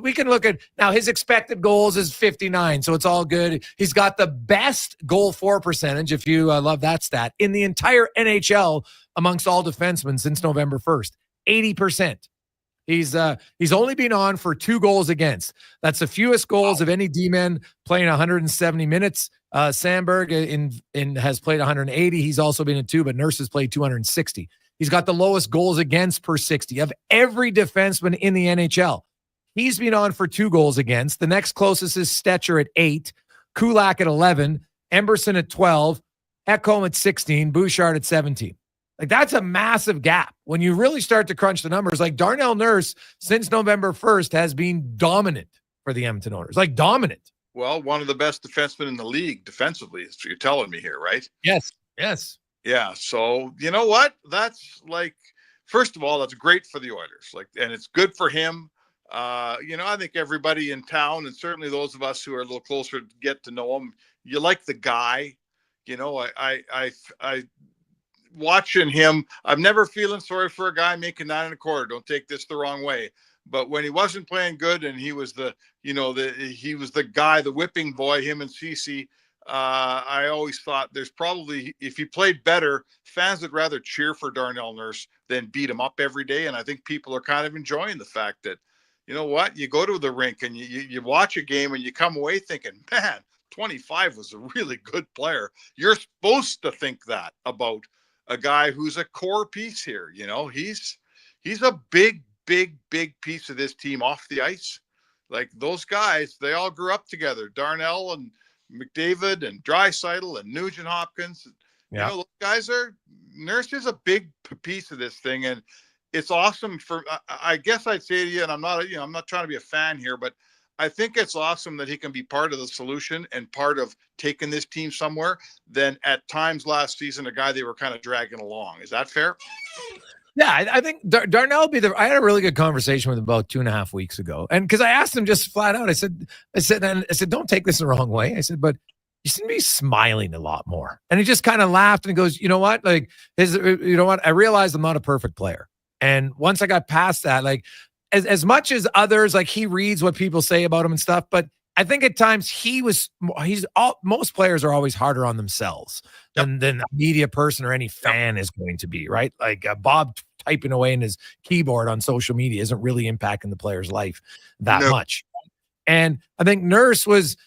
we can look at now his expected goals is 59. So it's all good. He's got the best goal for percentage, if you love that stat, in the entire NHL amongst all defensemen since November 1st, 80%. He's only been on for 2 goals against. That's the fewest goals of any D-man playing 170 minutes. Sandberg has played 180. He's also been in 2, but Nurse has played 260. He's got the lowest goals against per 60 of every defenseman in the NHL. He's been on for 2 goals against. The next closest is Stetcher at 8, Kulak at 11, Emberson at 12, Ekholm at 16, Bouchard at 17. Like, that's a massive gap. When you really start to crunch the numbers, like Darnell Nurse since November 1st has been dominant for the Edmonton Oilers, like dominant. Well, one of the best defensemen in the league defensively, is what you're telling me here, right? Yes. Yes. Yeah. So you know what? That's like, first of all, that's great for the Oilers. Like, and it's good for him. I think everybody in town, and certainly those of us who are a little closer to get to know him, you like the guy. I watching him, I'm never feeling sorry for a guy making 9.25. Don't take this the wrong way. But when he wasn't playing good and he was he was the guy, the whipping boy, him and Cece, I always thought there's probably, if he played better, fans would rather cheer for Darnell Nurse than beat him up every day. And I think people are kind of enjoying the fact that, you know what, you go to the rink and you watch a game and you come away thinking, man, 25 was a really good player. You're supposed to think that about a guy who's a core piece here. He's a big piece of this team off the ice. Like, those guys, they all grew up together. Darnell and McDavid and Draisaitl and Nugent Hopkins. Yeah. Those guys Nurse is a big piece of this thing. And it's awesome I guess I'd say to you, and I'm not trying to be a fan here, but I think it's awesome that he can be part of the solution and part of taking this team somewhere than at times last season, a guy they were kind of dragging along. Is that fair? Yeah, I think Darnell will be I had a really good conversation with him about 2.5 weeks ago. And because I asked him just flat out, I said, don't take this the wrong way. I said, but you seem to be smiling a lot more. And he just kind of laughed and he goes, you know what? Like, I realized I'm not a perfect player. And once I got past that, like, as much as others, like, he reads what people say about him and stuff, but I think at times most players are always harder on themselves than a media person or any fan is going to be, right? Like, Bob typing away in his keyboard on social media isn't really impacting the player's life that much. And I think Nurse was,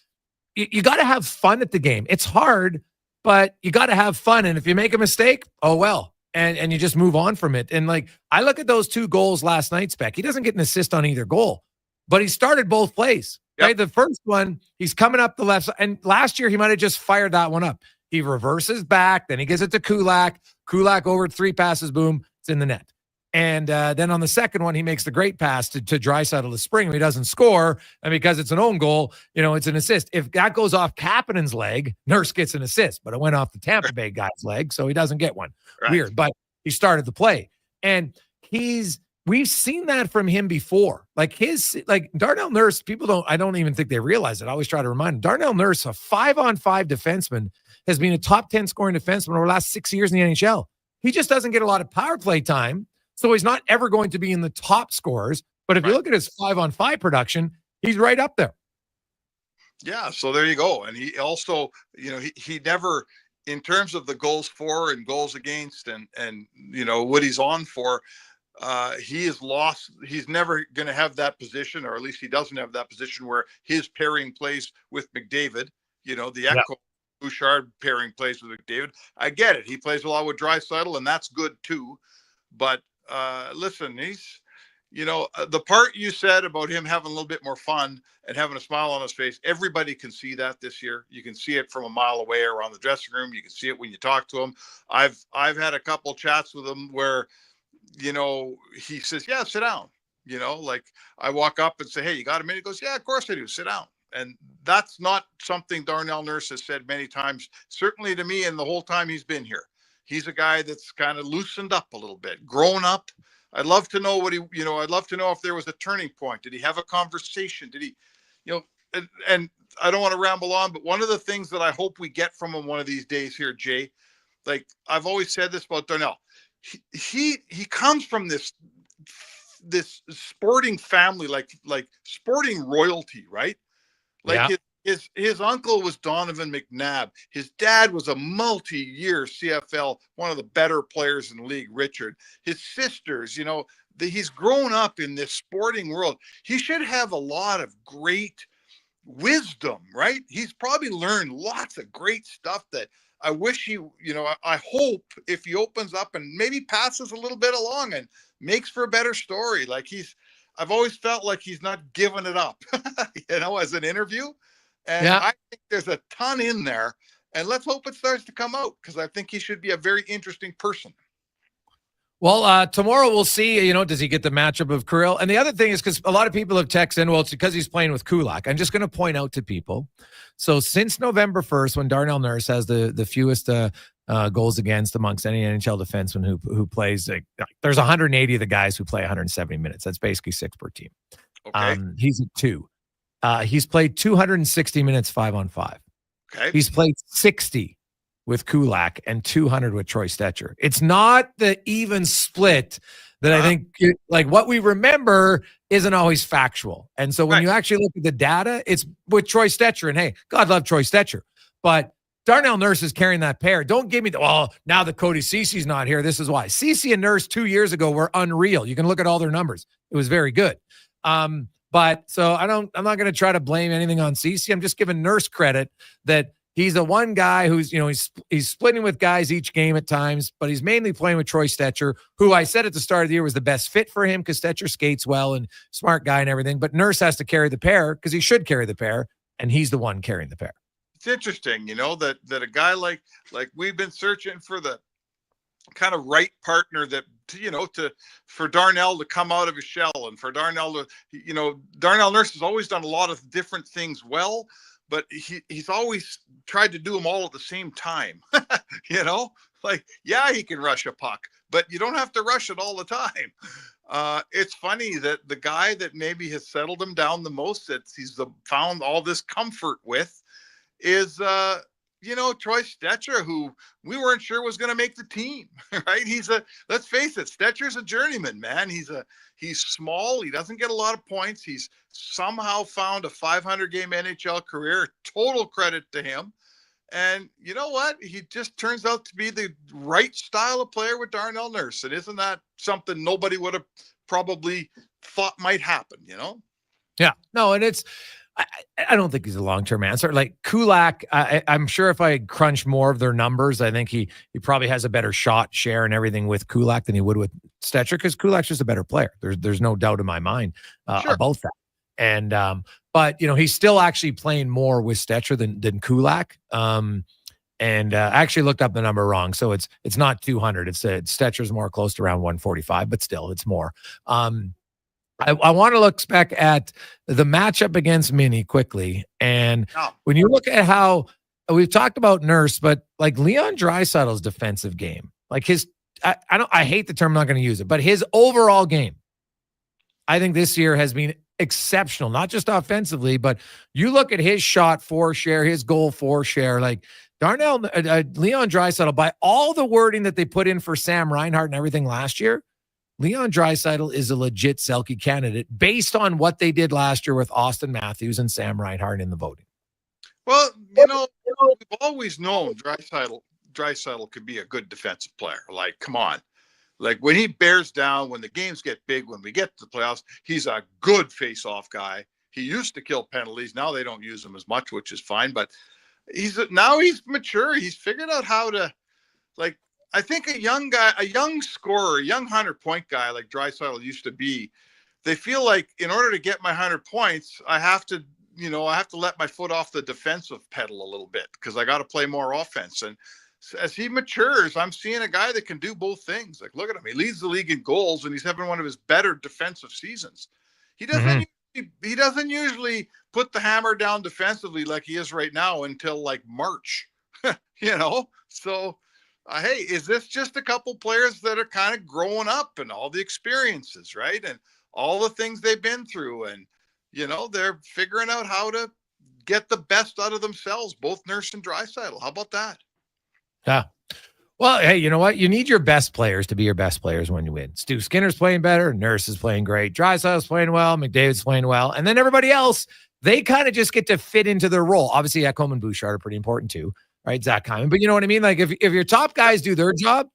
you got to have fun at the game. It's hard, but you got to have fun. And if you make a mistake, oh well. And you just move on from it. And like, I look at those 2 goals last night, Spec. He doesn't get an assist on either goal, but he started both plays. Yep. Right? The first one, he's coming up the left side. And last year, he might have just fired that one up. He reverses back, then he gives it to Kulak. Kulak over 3 passes, boom, it's in the net. And then on the second one, he makes the great pass to Draisaitl to Spring. He doesn't score, and because it's an own goal, it's an assist. If that goes off Kapanen's leg, Nurse gets an assist, but it went off the Tampa Bay guy's leg, so he doesn't get one. Right. Weird, but he started the play. And we've seen that from him before. Like, Darnell Nurse, I don't even think they realize it. I always try to remind them. Darnell Nurse, a 5-on-5 defenseman, has been a top 10 scoring defenseman over the last 6 years in the NHL. He just doesn't get a lot of power play time. So he's not ever going to be in the top scorers. But if you look at his 5-on-5 production, he's right up there. Yeah, so there you go. And he also, he never, in terms of the goals for and goals against and what he's on for, he is lost. He's never going to have that position, or at least he doesn't have that position where his pairing plays with McDavid. The Echo Bouchard pairing plays with McDavid. I get it. He plays a lot with Draisaitl, and that's good too. But listen, he's, the part you said about him having a little bit more fun and having a smile on his face, everybody can see that this year. You can see it from a mile away around the dressing room. You can see it when you talk to him. I've had a couple chats with him where, he says, yeah, sit down. Like, I walk up and say, hey, you got a minute? He goes, yeah, of course I do. Sit down. And that's not something Darnell Nurse has said many times, certainly to me, and the whole time he's been here. He's a guy that's kind of loosened up a little bit, grown up. I'd love to know I'd love to know if there was a turning point. Did he have a conversation? Did he, and I don't want to ramble on, but one of the things that I hope we get from him one of these days here, Jay, like, I've always said this about Darnell. He comes from this sporting family, like sporting royalty, right? Like, his uncle was Donovan McNabb. His dad was a multi-year CFL, one of the better players in the league, Richard. His sisters, he's grown up in this sporting world. He should have a lot of great wisdom, right? He's probably learned lots of great stuff that I wish I hope if he opens up and maybe passes a little bit along and makes for a better story. Like, I've always felt like he's not giving it up, as an interview. And I think there's a ton in there, and let's hope it starts to come out, because I think he should be a very interesting person. Well, tomorrow we'll see, does he get the matchup of Kirill? And the other thing is, because a lot of people have texted in, well, it's because he's playing with Kulak. I'm just going to point out to people. So since November 1st, when Darnell Nurse has the fewest goals against amongst any NHL defenseman who plays, there's 180 of the guys who play 170 minutes. That's basically 6 per team. Okay. He's at 2. He's played 260 minutes 5-on-5. Okay. He's played 60 with Kulak and 200 with Troy Stecher. It's not the even split that I think, like, what we remember isn't always factual. And so when you actually look at the data, it's with Troy Stecher. And hey, God love Troy Stecher. But Darnell Nurse is carrying that pair. Don't give me now that Cody Cece's not here, this is why. Cece and Nurse 2 years ago were unreal. You can look at all their numbers. It was very good. But so I'm not going to try to blame anything on Cece. I'm just giving Nurse credit that he's the one guy who's, he's splitting with guys each game at times, but he's mainly playing with Troy Stecher, who I said at the start of the year was the best fit for him because Stecher skates well and smart guy and everything. But Nurse has to carry the pair because he should carry the pair, and he's the one carrying the pair. It's interesting, that a guy like we've been searching for the kind of right partner that, for Darnell to come out of his shell and for Darnell to, Darnell Nurse has always done a lot of different things well, but he's always tried to do them all at the same time. He can rush a puck, but you don't have to rush it all the time. It's funny that the guy that maybe has settled him down the most, that he's found all this comfort with, is Troy Stecher, who we weren't sure was going to make the team, right? Let's face it, Stetcher's a journeyman, man. He's small. He doesn't get a lot of points. He's somehow found a 500-game NHL career. Total credit to him. And you know what? He just turns out to be the right style of player with Darnell Nurse. And isn't that something nobody would have probably thought might happen, Yeah. No, and I don't think he's a long-term answer. Like Kulak, I'm sure if I crunch more of their numbers, I think he probably has a better shot share and everything with Kulak than he would with Stecher, because Kulak's just a better player. There's no doubt in my mind about that. And but he's still actually playing more with Stecher than Kulak. And I actually looked up the number wrong, so it's not 200. It's Stetcher's more close to around 145, but still it's more. I want to look back at the matchup against Mini quickly. And when you look at how we've talked about Nurse, but like Leon Draisaitl's defensive game, like I hate the term, I'm not going to use it, but his overall game, I think this year has been exceptional, not just offensively, but you look at his shot for share, his goal for share, like Leon Draisaitl, by all the wording that they put in for Sam Reinhart and everything last year, Leon Draisaitl is a legit Selke candidate based on what they did last year with Austin Matthews and Sam Reinhart in the voting. Well, we've always known Draisaitl could be a good defensive player. Like, come on. Like, when he bears down, when the games get big, when we get to the playoffs, he's a good face-off guy. He used to kill penalties. Now they don't use him as much, which is fine. But now he's mature. He's figured out how to, like, I think a young guy, a young scorer, a young 100-point guy like Draisaitl used to be, they feel like in order to get my 100 points, I have to let my foot off the defensive pedal a little bit because I got to play more offense. And as he matures, I'm seeing a guy that can do both things. Like, look at him. He leads the league in goals, and he's having one of his better defensive seasons. He doesn't usually put the hammer down defensively like he is right now until like March, So, hey, is this just a couple players that are kind of growing up and all the experiences, right? And all the things they've been through, and, they're figuring out how to get the best out of themselves, both Nurse and Draisaitl. How about that? Yeah. Well, hey, you know what? You need your best players to be your best players when you win. Stu Skinner's playing better. Nurse is playing great. Draisaitl's playing well. McDavid's playing well. And then everybody else, they kind of just get to fit into their role. Obviously, Ekholm and Bouchard are pretty important too, right? Zach Hyman. But you know what I mean? Like, if your top guys do their job,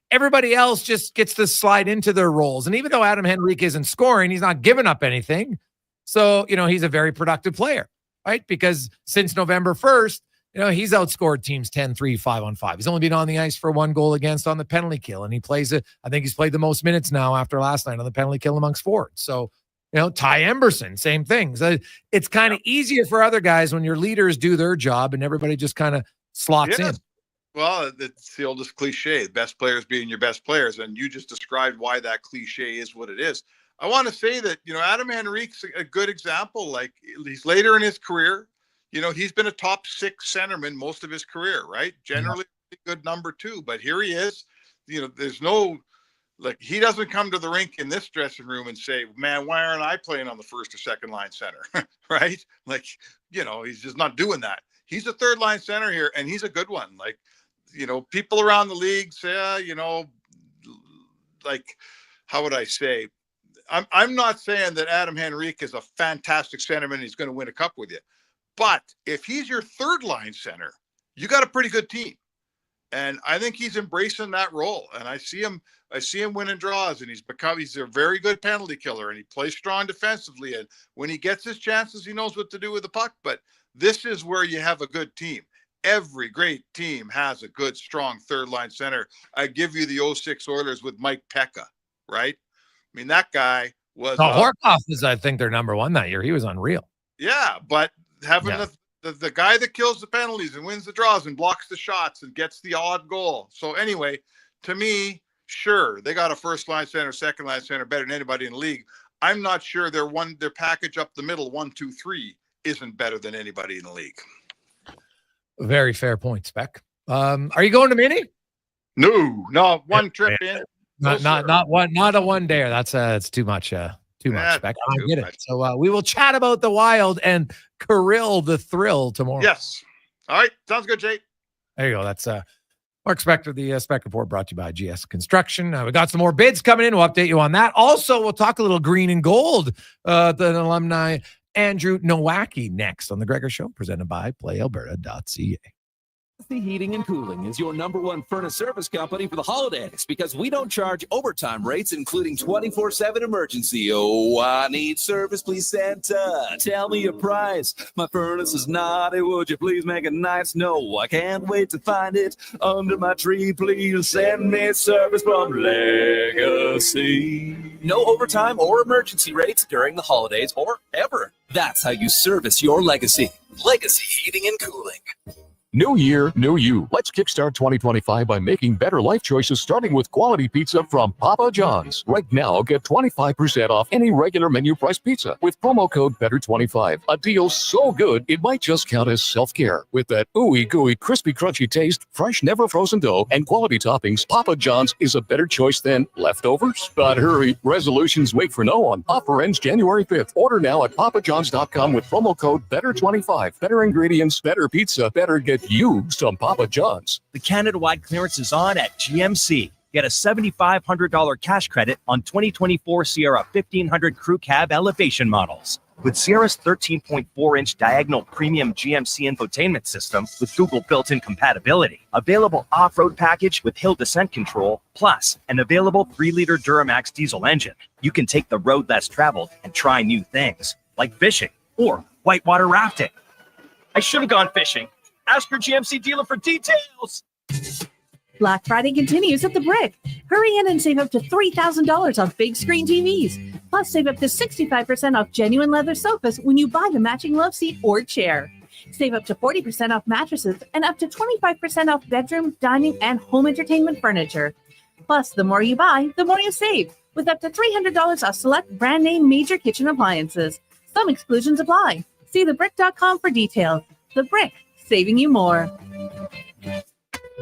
everybody else just gets to slide into their roles. And even though Adam Henrique isn't scoring, he's not giving up anything. So, he's a very productive player, right? Because since November 1st, he's outscored teams 10-3, 5-on-5. He's only been on the ice for 1 goal against on the penalty kill. And he plays it. I think he's played the most minutes now after last night on the penalty kill amongst forwards. So, Ty Emberson, same thing. So it's kind of easier for other guys when your leaders do their job and everybody just kind of slots in. Well, it's the oldest cliche, the best players being your best players. And you just described why that cliche is what it is. I want to say that, Adam Henrique's a good example. Like, he's later in his career. He's been a top 6 centerman most of his career, right? Generally a good number 2. But here he is. There's no, like, he doesn't come to the rink in this dressing room and say, man, why aren't I playing on the first or second line center? Right? Like, he's just not doing that. He's a third line center here, and he's a good one. Like, people around the league say, like, how would I say? I'm not saying that Adam Henrique is a fantastic centerman. He's going to win a cup with you. But if he's your third line center, you got a pretty good team. And I think he's embracing that role. And I see him winning draws, and he's a very good penalty killer, and he plays strong defensively. And when he gets his chances, he knows what to do with the puck. But this is where you have a good team. Every great team has a good, strong third-line center. I give you the 06 Oilers with Mike Pekka, right? I mean, that guy was... Horkoff is, I think, their number 1 that year. He was unreal. Yeah, but having the guy that kills the penalties and wins the draws and blocks the shots and gets the odd goal. So anyway, to me, sure, they got a first-line center, second-line center better than anybody in the league. I'm not sure their package up the middle, 1, 2, 3, isn't better than anybody in the league. Very fair point, Spec. Are you going to Mini? No, one trip in. Not a one day. That's too much. Too much, Spec. I get it. So we will chat about the Wild and Kirill the Thrill tomorrow. Yes. All right. Sounds good, Jay. There you go. That's Mark Spector, the Spec Report, brought to you by GS Construction. We got some more bids coming in. We'll update you on that. Also, we'll talk a little green and gold. The alumni Andrew Noaki next on the Gregor Show, presented by PlayAlberta.ca. Heating and Cooling is your #1 furnace service company for the holidays because we don't charge overtime rates, including 24/7 emergency. Oh, I need service, please, Santa. Tell me your price. My furnace is naughty. Would you please make it nice? No, I can't wait to find it under my tree. Please send me service from Legacy. No overtime or emergency rates during the holidays or ever. That's how you service your Legacy. Legacy Heating and Cooling. New year, new you. Let's kickstart 2025 by making better life choices, starting with quality pizza from Papa John's. Right now, get 25% off any regular menu price pizza with promo code BETTER25. A deal so good, it might just count as self-care. With that ooey gooey, crispy, crunchy taste, fresh, never frozen dough, and quality toppings, Papa John's is a better choice than leftovers. But hurry, resolutions wait for no one. Offer ends January 5th. Order now at papajohns.com with promo code BETTER25. Better ingredients, better pizza, better get you some Papa John's. The Canada-wide clearance is on at GMC. Get a $7,500 cash credit on 2024 Sierra 1500 Crew Cab elevation models. With Sierra's 13.4-inch diagonal premium GMC infotainment system with Google built-in compatibility, available off-road package with hill descent control, plus an available 3-liter Duramax diesel engine, you can take the road less traveled and try new things, like fishing or whitewater rafting. I should have gone fishing. Ask your GMC dealer for details. Black Friday continues at the Brick. Hurry in and save up to $3,000 on big screen TVs. Plus, save up to 65% off genuine leather sofas when you buy the matching love seat or chair. Save up to 40% off mattresses and up to 25% off bedroom, dining, and home entertainment furniture. Plus, the more you buy, the more you save, with up to $300 off select brand name major kitchen appliances. Some exclusions apply. See thebrick.com for details. The Brick, saving you more.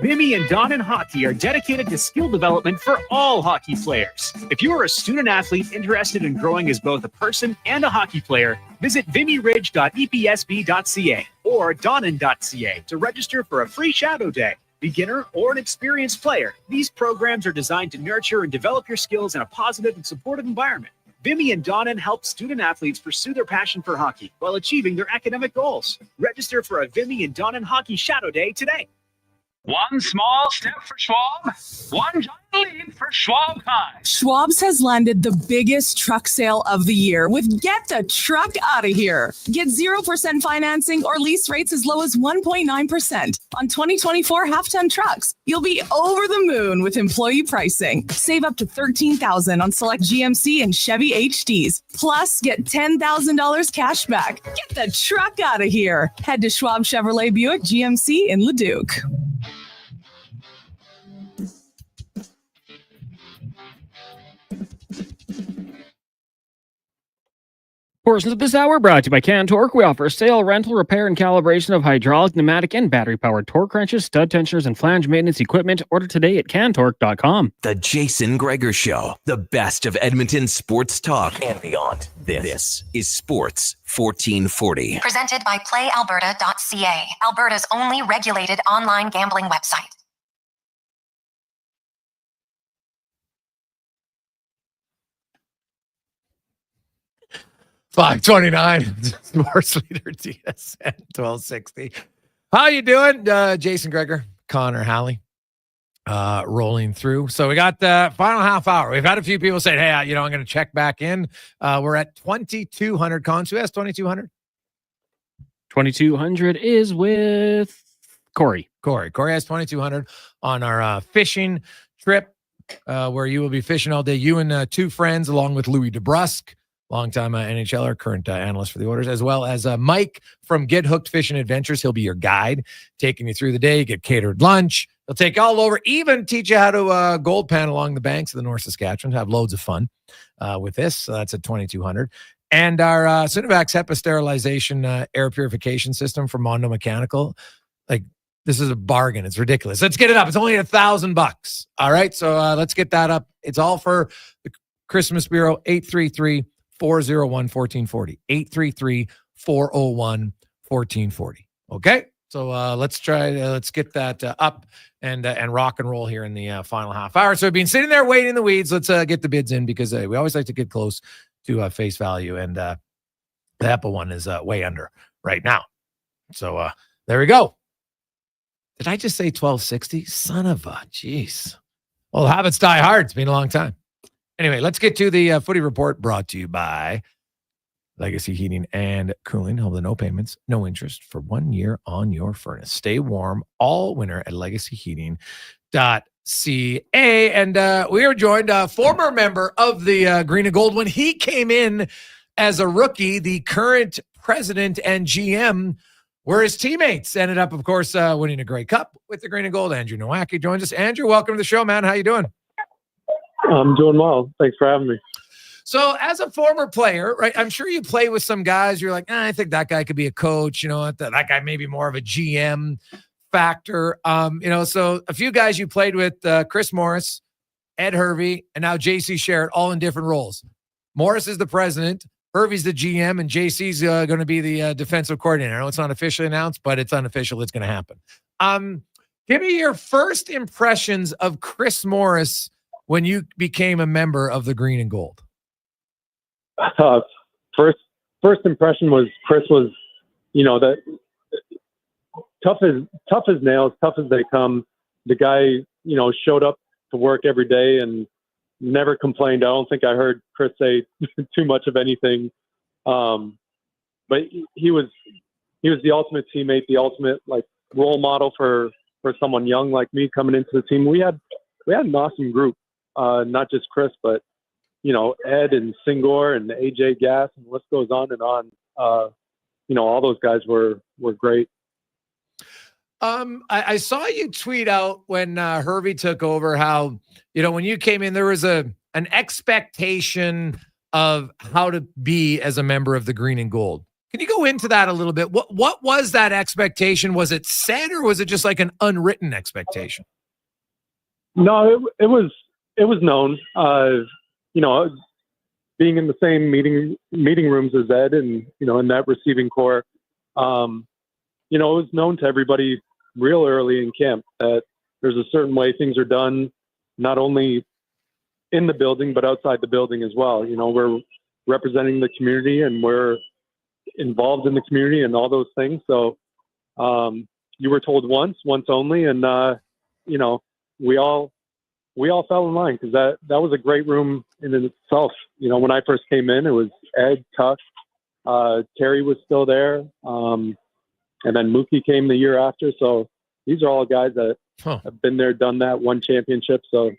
Vimy and Donnan Hockey are dedicated to skill development for all hockey players. If you are a student athlete interested in growing as both a person and a hockey player, visit vimyridge.epsb.ca or donnan.ca to register for a free shadow day. Beginner or an experienced player, these programs are designed to nurture and develop your skills in a positive and supportive environment. Vimy and Donnan help student athletes pursue their passion for hockey while achieving their academic goals. Register for a Vimy and Donnan Hockey Shadow Day today. One small step for Schwab, one giant leap for Schwab High. Schwab's has landed the biggest truck sale of the year with Get the Truck Out of Here. Get 0% financing or lease rates as low as 1.9% on 2024 half-ton trucks. You'll be over the moon with employee pricing. Save up to $13,000 on select GMC and Chevy HDs. Plus, get $10,000 cash back. Get the truck out of here. Head to Schwab Chevrolet Buick GMC in Leduc. Portions of this hour brought to you by Cantork. We offer sale, rental, repair, and calibration of hydraulic, pneumatic, and battery-powered torque wrenches, stud tensioners, and flange maintenance equipment. Order today at cantork.com. The Jason Gregor Show, the best of Edmonton sports talk and beyond. This is Sports 1440. Presented by PlayAlberta.ca, Alberta's only regulated online gambling website. 529 sports leader TSN 1260. How you doing? Jason Gregor, Connor Halley, rolling through. So we got the final half hour. We've had a few people say, hey, I'm going to check back in. We're at 2,200. Cons, who has 2,200? 2,200 is with Corey. Corey has 2,200 on our fishing trip where you will be fishing all day. You and two friends along with Louis DeBrusque, longtime NHLer, current analyst for the Oilers, as well as Mike from Get Hooked Fishing Adventures. He'll be your guide, taking you through the day. You get catered lunch. He'll take you all over, even teach you how to gold pan along the banks of the North Saskatchewan. Have loads of fun with this. So that's at 2,200. And our Sinovac HEPA sterilization air purification system from Mondo Mechanical. Like, this is a bargain. It's ridiculous. Let's get it up. It's only $1,000. All right. So let's get that up. It's all for the Christmas Bureau, 833-401-1440. 833-401-1440. Okay. So let's get that up and rock and roll here in the final half hour. So we've been sitting there waiting in the weeds. Let's get the bids in because we always like to get close to face value. And the Apple one is way under right now. So there we go. Did I just say 1260? Son of a jeez. Well, habits die hard. It's been a long time. Anyway, let's get to the footy report brought to you by Legacy Heating and Cooling. Hold the no payments, no interest for 1 year on your furnace. Stay warm all winter at legacyheating.ca. And we are joined, a former member of the Green and Gold when he came in as a rookie. The current president and GM were his teammates. Ended up, of course, winning a Grey Cup with the Green and Gold. Andrew Noaki joins us. Andrew, welcome to the show, man. How you doing? I'm doing well. Thanks for having me. So as a former player, right, I'm sure you play with some guys. You're like, I think that guy could be a coach. You know, that guy may be more of a GM factor. So a few guys you played with, Chris Morris, Ed Hervey, and now JC Sherritt, all in different roles. Morris is the president, Hervey's the GM, and JC's going to be the defensive coordinator. I know it's not officially announced, but it's unofficial. It's going to happen. Give me your first impressions of Chris Morris when you became a member of the Green and Gold. First impression was Chris was, that tough as nails, tough as they come. The guy, showed up to work every day and never complained. I don't think I heard Chris say too much of anything. But he was the ultimate teammate, the ultimate role model for someone young like me coming into the team. We had an awesome group, not just Chris, but Ed and Singor and AJ Gass, and the list goes on and on. All those guys were great. I saw you tweet out when Hervey took over how, when you came in, there was an expectation of how to be as a member of the Green and Gold. Can you go into that a little bit? What was that expectation? Was it said, or was it just like an unwritten expectation? No, it was known. Being in the same meeting rooms as Ed and, in that receiving corps, it was known to everybody real early in camp that there's a certain way things are done, not only in the building, but outside the building as well. We're representing the community and we're involved in the community and all those things. So you were told once only, and, we all fell in line because that was a great room in itself. When I first came in, it was Ed, Tuck, Terry was still there. And then Mookie came the year after. So these are all guys that have been there, done that, won championship. So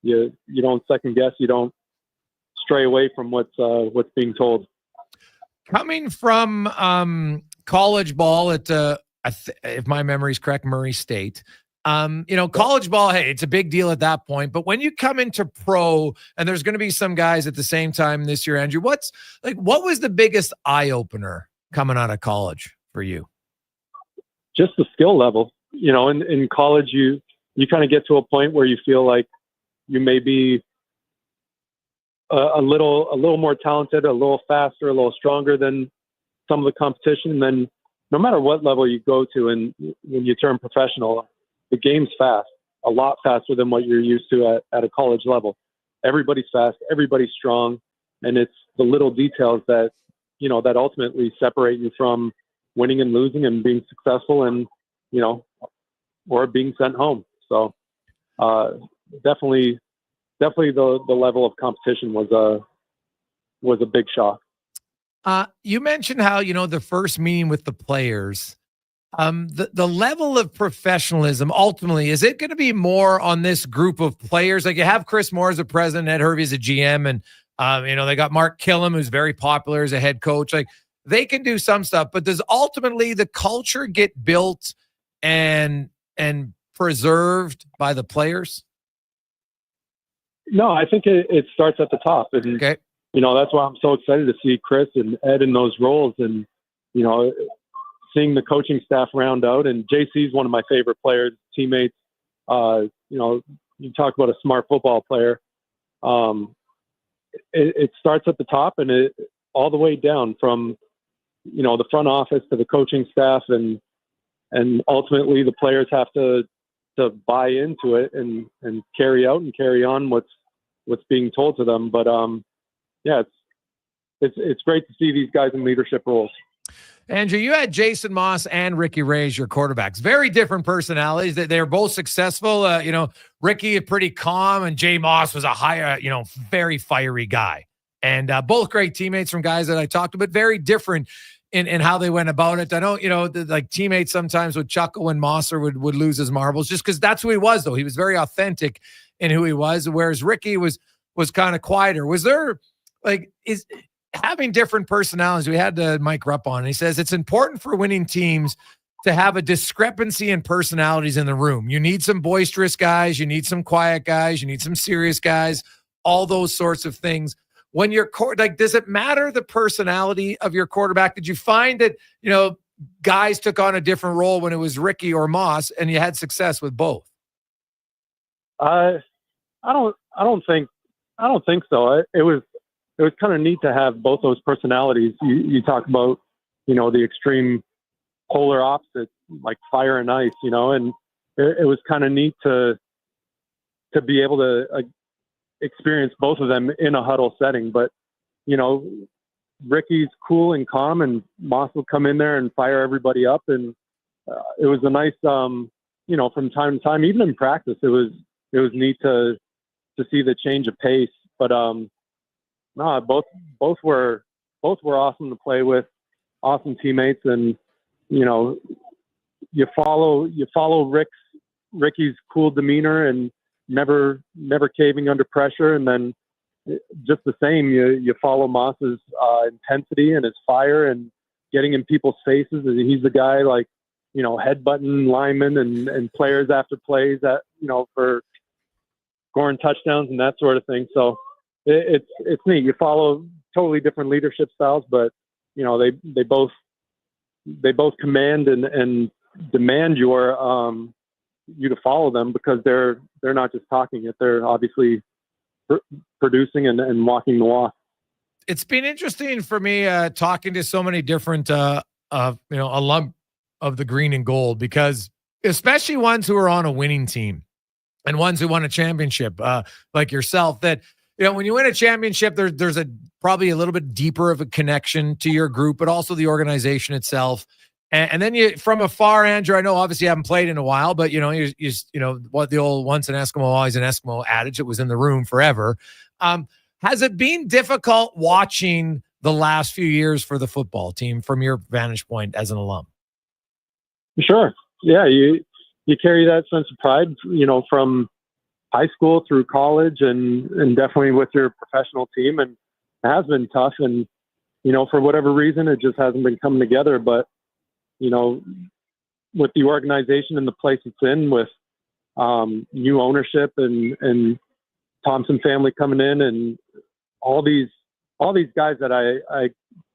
you don't second guess. You don't stray away from what's being told. Coming from college ball at, if my memory is correct, Murray State, College ball, hey, it's a big deal at that point. But when you come into pro, and there's going to be some guys at the same time this year, Andrew, what was the biggest eye opener coming out of college for you? Just the skill level. In college, you kind of get to a point where you feel like you may be a little more talented, a little faster, a little stronger than some of the competition. And then no matter what level you go to, and when you turn professional, the game's fast, a lot faster than what you're used to at a college level. Everybody's fast, everybody's strong, and it's the little details that ultimately separate you from winning and losing and being successful and, or being sent home. So definitely the level of competition was a big shock. You mentioned how, the first meeting with the players, the level of professionalism, ultimately, is it going to be more on this group of players? Like, you have Chris Moore as a president, Ed Hervey as a GM, and, they got Mark Killam, who's very popular as a head coach. Like, they can do some stuff, but does ultimately the culture get built and preserved by the players? No, I think it starts at the top. And, okay. That's why I'm so excited to see Chris and Ed in those roles, and, seeing the coaching staff round out. And JC is one of my favorite players, teammates. You talk about a smart football player. It starts at the top and it all the way down from, the front office to the coaching staff, and ultimately the players have to buy into it and carry out and carry on what's being told to them. But it's great to see these guys in leadership roles. Andrew, you had Jason Moss and Ricky Ray as your quarterbacks. Very different personalities. They're both successful. Ricky pretty calm, and Jay Moss was a higher, very fiery guy. And both great teammates from guys that I talked to, but very different in how they went about it. I know, like teammates sometimes would chuckle when Mosser would lose his marbles, just because that's who he was, though. He was very authentic in who he was, whereas Ricky was kind of quieter. Was there, is having different personalities? We had Mike Rupp on, and he says it's important for winning teams to have a discrepancy in personalities in the room. You need some boisterous guys, you need some quiet guys, you need some serious guys, all those sorts of things. When you're does it matter the personality of your quarterback? Did you find that, guys took on a different role when it was Ricky or Moss, and you had success with both? I don't think so. It was kind of neat to have both those personalities. You talk about, the extreme polar opposites, like fire and ice, and it was kind of neat to be able to experience both of them in a huddle setting. But, Ricky's cool and calm, and Moss will come in there and fire everybody up. And it was a nice, from time to time, even in practice, it was neat to see the change of pace. But both were awesome to play with, awesome teammates. And, you follow Ricky's cool demeanor and never caving under pressure. And then just the same, you follow Moss's intensity and his fire and getting in people's faces. He's the guy, headbutting linemen and players after plays for scoring touchdowns and that sort of thing. So it's neat. You follow totally different leadership styles, but they both command and demand you to follow them, because they're not just talking it, they're obviously producing and walking the walk. It's been interesting for me talking to so many different alum of the green and gold, because especially ones who are on a winning team and ones who won a championship, like yourself, that when you win a championship, there's probably a little bit deeper of a connection to your group, but also the organization itself. And then you, from afar, Andrew, I know obviously you haven't played in a while, but you what the old once an Eskimo, always an Eskimo adage, it was in the room forever. Has it been difficult watching the last few years for the football team from your vantage point as an alum? Sure. Yeah. You carry that sense of pride, from high school through college and definitely with your professional team. And it has been tough. And, for whatever reason, it just hasn't been coming together. But, with the organization and the place it's in, with new ownership and Thompson family coming in, and all these guys that I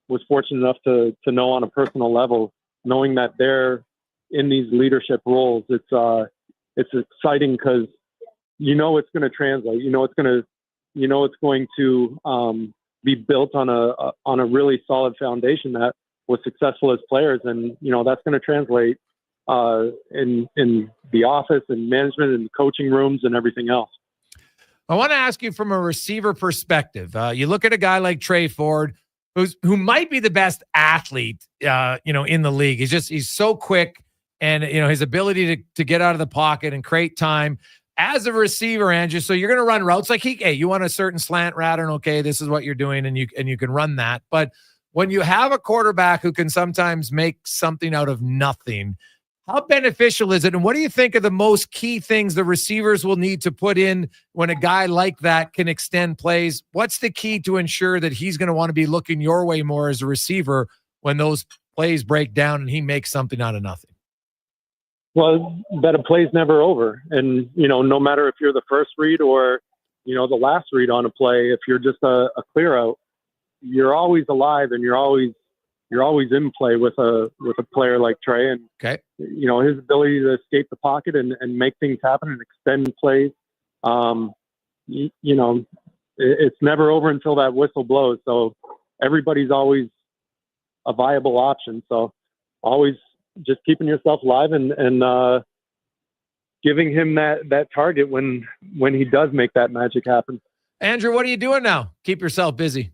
was fortunate enough to know on a personal level, knowing that they're in these leadership roles. It's exciting because it's going to translate. It's going to be built on a really solid foundation that was successful as players, and that's going to translate in the office and management and coaching rooms and everything else. I want to ask you from a receiver perspective. You look at a guy like Trey Ford, who might be the best athlete, in the league. He's so quick, and his ability to get out of the pocket and create time as a receiver, Andrew. So you're going to run routes like you want a certain slant route, and okay, this is what you're doing, and you can run that. But when you have a quarterback who can sometimes make something out of nothing, how beneficial is it? And what do you think are the most key things the receivers will need to put in when a guy like that can extend plays? What's the key to ensure that he's going to want to be looking your way more as a receiver when those plays break down and he makes something out of nothing? Well, that a play's never over. And, no matter if you're the first read or, the last read on a play, if you're just a clear out, you're always alive and you're always in play with a player like Trey. And, his ability to escape the pocket and make things happen and extend plays, it's never over until that whistle blows. So everybody's always a viable option. So always just keeping yourself alive and giving him that target when he does make that magic happen. Andrew, what are you doing now? Keep yourself busy.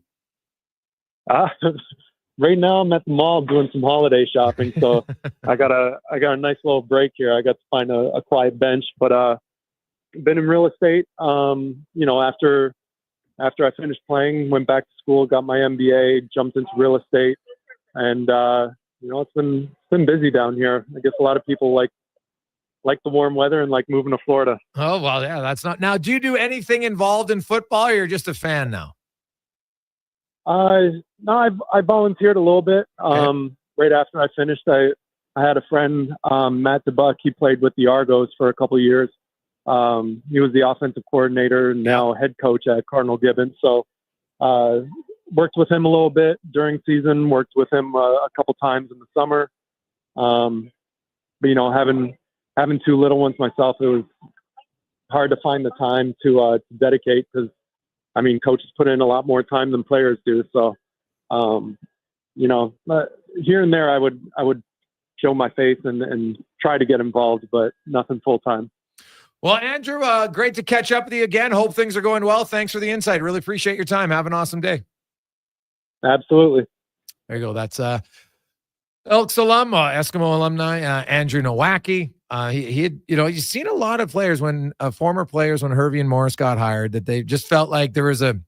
Right now I'm at the mall doing some holiday shopping. So I got a nice little break here. I got to find a quiet bench, but been in real estate. After I finished playing, went back to school, got my MBA, jumped into real estate, and it's been busy down here. I guess a lot of people like the warm weather and like moving to Florida. Oh, well, yeah, that's not. Now, do you do anything involved in football, or you're just a fan now? No, I volunteered a little bit. Right after I finished, I had a friend, Matt DeBuck. He played with the Argos for a couple of years. He was the offensive coordinator and now head coach at Cardinal Gibbons. So, worked with him a little bit during season, worked with him a couple times in the summer. But, having two little ones myself, it was hard to find the time to dedicate because, coaches put in a lot more time than players do. So, here and there I would show my face and try to get involved, but nothing full time. Well, Andrew, great to catch up with you again. Hope things are going well. Thanks for the insight. Really appreciate your time. Have an awesome day. Absolutely. There you go. That's Elks alum, Eskimo alumni, Andrew Noaki. He had, you've seen a lot of players former players when Hervey and Morris got hired, that they just felt like there was a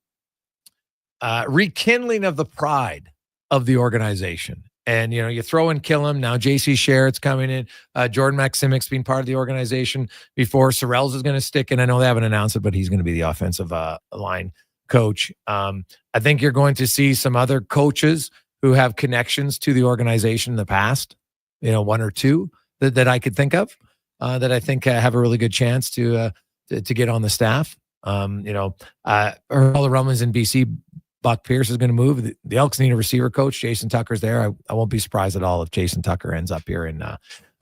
rekindling of the pride of the organization. And, you throw in Killam. Now JC Sherritt's coming in. Jordan Maximic's been part of the organization before. Sorrells is going to stick in. I know they haven't announced it, but he's going to be the offensive line coach. I think you're going to see some other coaches who have connections to the organization in the past, one or two that I could think of, that I think have a really good chance to get on the staff. Earl Rumlin's in BC. Buck Pierce is going to move. The Elks need a receiver coach. Jason Tucker's there. I won't be surprised at all if Jason Tucker ends up here in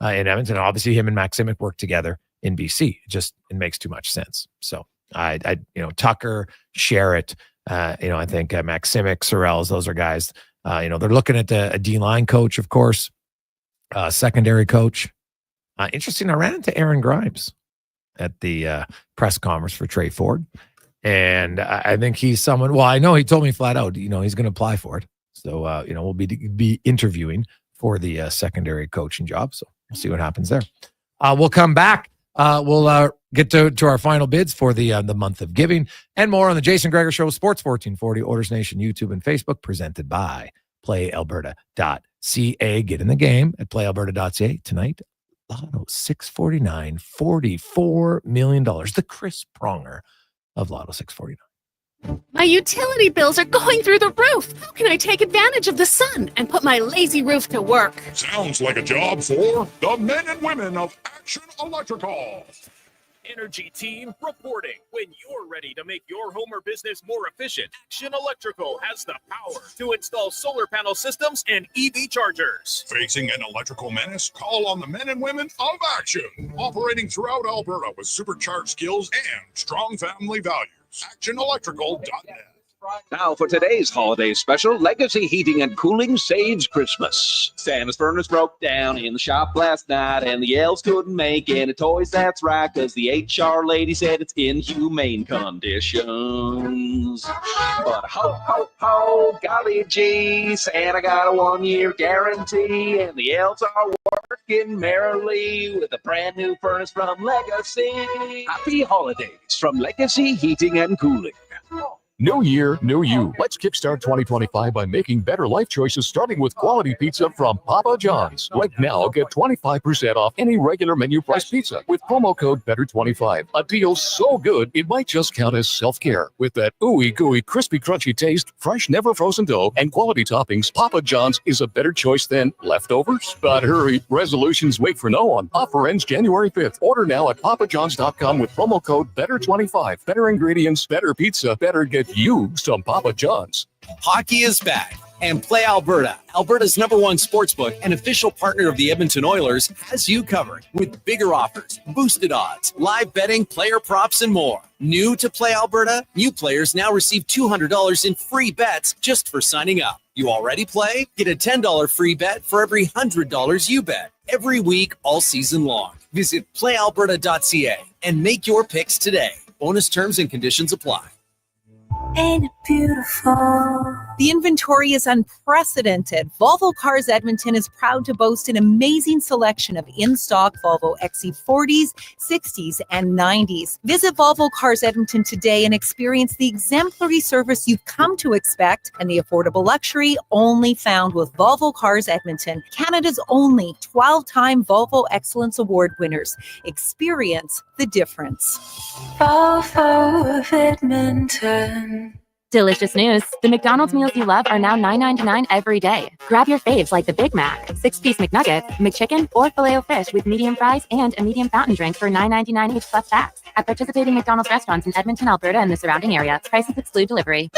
Edmonton. Obviously, him and Maximic work together in BC. It makes too much sense. So Tucker, Sherritt, I think Maximic, Sorrells, those are guys. They're looking at a D-line coach, of course, secondary coach. Interesting. I ran into Aaron Grimes at the press conference for Trey Ford. And I think he's someone, well, I know he told me flat out, he's going to apply for it. So, we'll be interviewing for the secondary coaching job. So we'll see what happens there. We'll come back. We'll get to our final bids for the month of giving and more on the Jason Gregor Show, Sports 1440, Oilers Nation, YouTube and Facebook, presented by PlayAlberta.ca. Get in the game at PlayAlberta.ca tonight. Lotto 649, $44 million. The Chris Pronger of Lotto 649. My utility bills are going through the roof. How can I take advantage of the sun and put my lazy roof to work? Sounds like a job for the men and women of Action Electrical. Energy team reporting. When you're ready to make your home or business more efficient, Action Electrical has the power to install solar panel systems and EV chargers. Facing an electrical menace? Call on the men and women of Action. Operating throughout Alberta with supercharged skills and strong family values. ActionElectrical.net. Now for today's holiday special, Legacy Heating and Cooling saves Christmas. Santa's furnace broke down in the shop last night, and the elves couldn't make any toys. That's right, because the HR lady said it's in humane conditions. But ho, ho, ho, golly gee, Santa got a 1-year guarantee, and the elves are working merrily with a brand new furnace from Legacy. Happy holidays from Legacy Heating and Cooling. New year, new you. Let's kickstart 2025 by making better life choices, starting with quality pizza from Papa John's. Right now, get 25% off any regular menu price pizza with promo code BETTER25. A deal so good, it might just count as self-care. With that ooey gooey, crispy, crunchy taste, fresh, never frozen dough, and quality toppings, Papa John's is a better choice than leftovers. But hurry, resolutions wait for no one. Offer ends January 5th. Order now at papajohns.com with promo code BETTER25. Better ingredients, better pizza, better get you some Papa John's. Hockey is back, and Play Alberta, Alberta's #1 sportsbook and official partner of the Edmonton Oilers, has you covered with bigger offers, boosted odds, live betting, player props, and more. New to Play Alberta, new players now receive $200 in free bets just for signing up. You already play? Get a $10 free bet for every $100 you bet every week all season long. Visit playalberta.ca and make your picks today. Bonus terms and conditions apply. Ain't it beautiful? The inventory is unprecedented. Volvo Cars Edmonton is proud to boast an amazing selection of in-stock Volvo XC40s, 60s, and 90s. Visit Volvo Cars Edmonton today and experience the exemplary service you've come to expect and the affordable luxury only found with Volvo Cars Edmonton, Canada's only 12-time Volvo Excellence Award winners. Experience the difference. Volvo of Edmonton. Delicious news. The McDonald's meals you love are now $9.99 every day. Grab your faves like the Big Mac, 6-piece McNuggets, McChicken, or Filet-O-Fish with medium fries and a medium fountain drink for $9.99 each plus tax. At participating McDonald's restaurants in Edmonton, Alberta, and the surrounding area. Prices exclude delivery.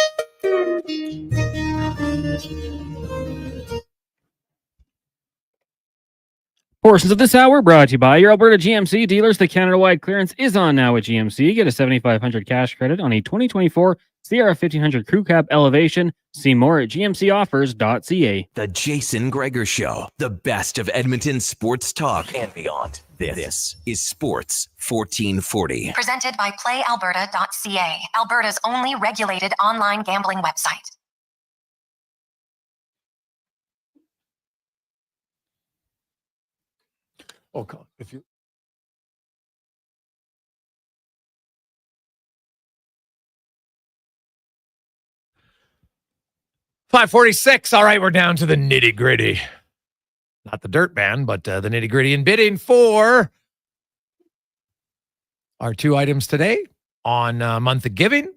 Portions of this hour brought to you by your Alberta GMC dealers. The Canada-wide clearance is on now at GMC. Get a $7,500 cash credit on a 2024 Sierra 1500 Crew Cab Elevation. See more at gmcoffers.ca. The Jason Gregor Show, the best of Edmonton sports talk and beyond. This is Sports 1440. Presented by PlayAlberta.ca, Alberta's only regulated online gambling website. Oh, if you. $5:46. All right, we're down to the nitty gritty. Not the dirt band, but the nitty gritty and bidding for our two items today on Month of Giving.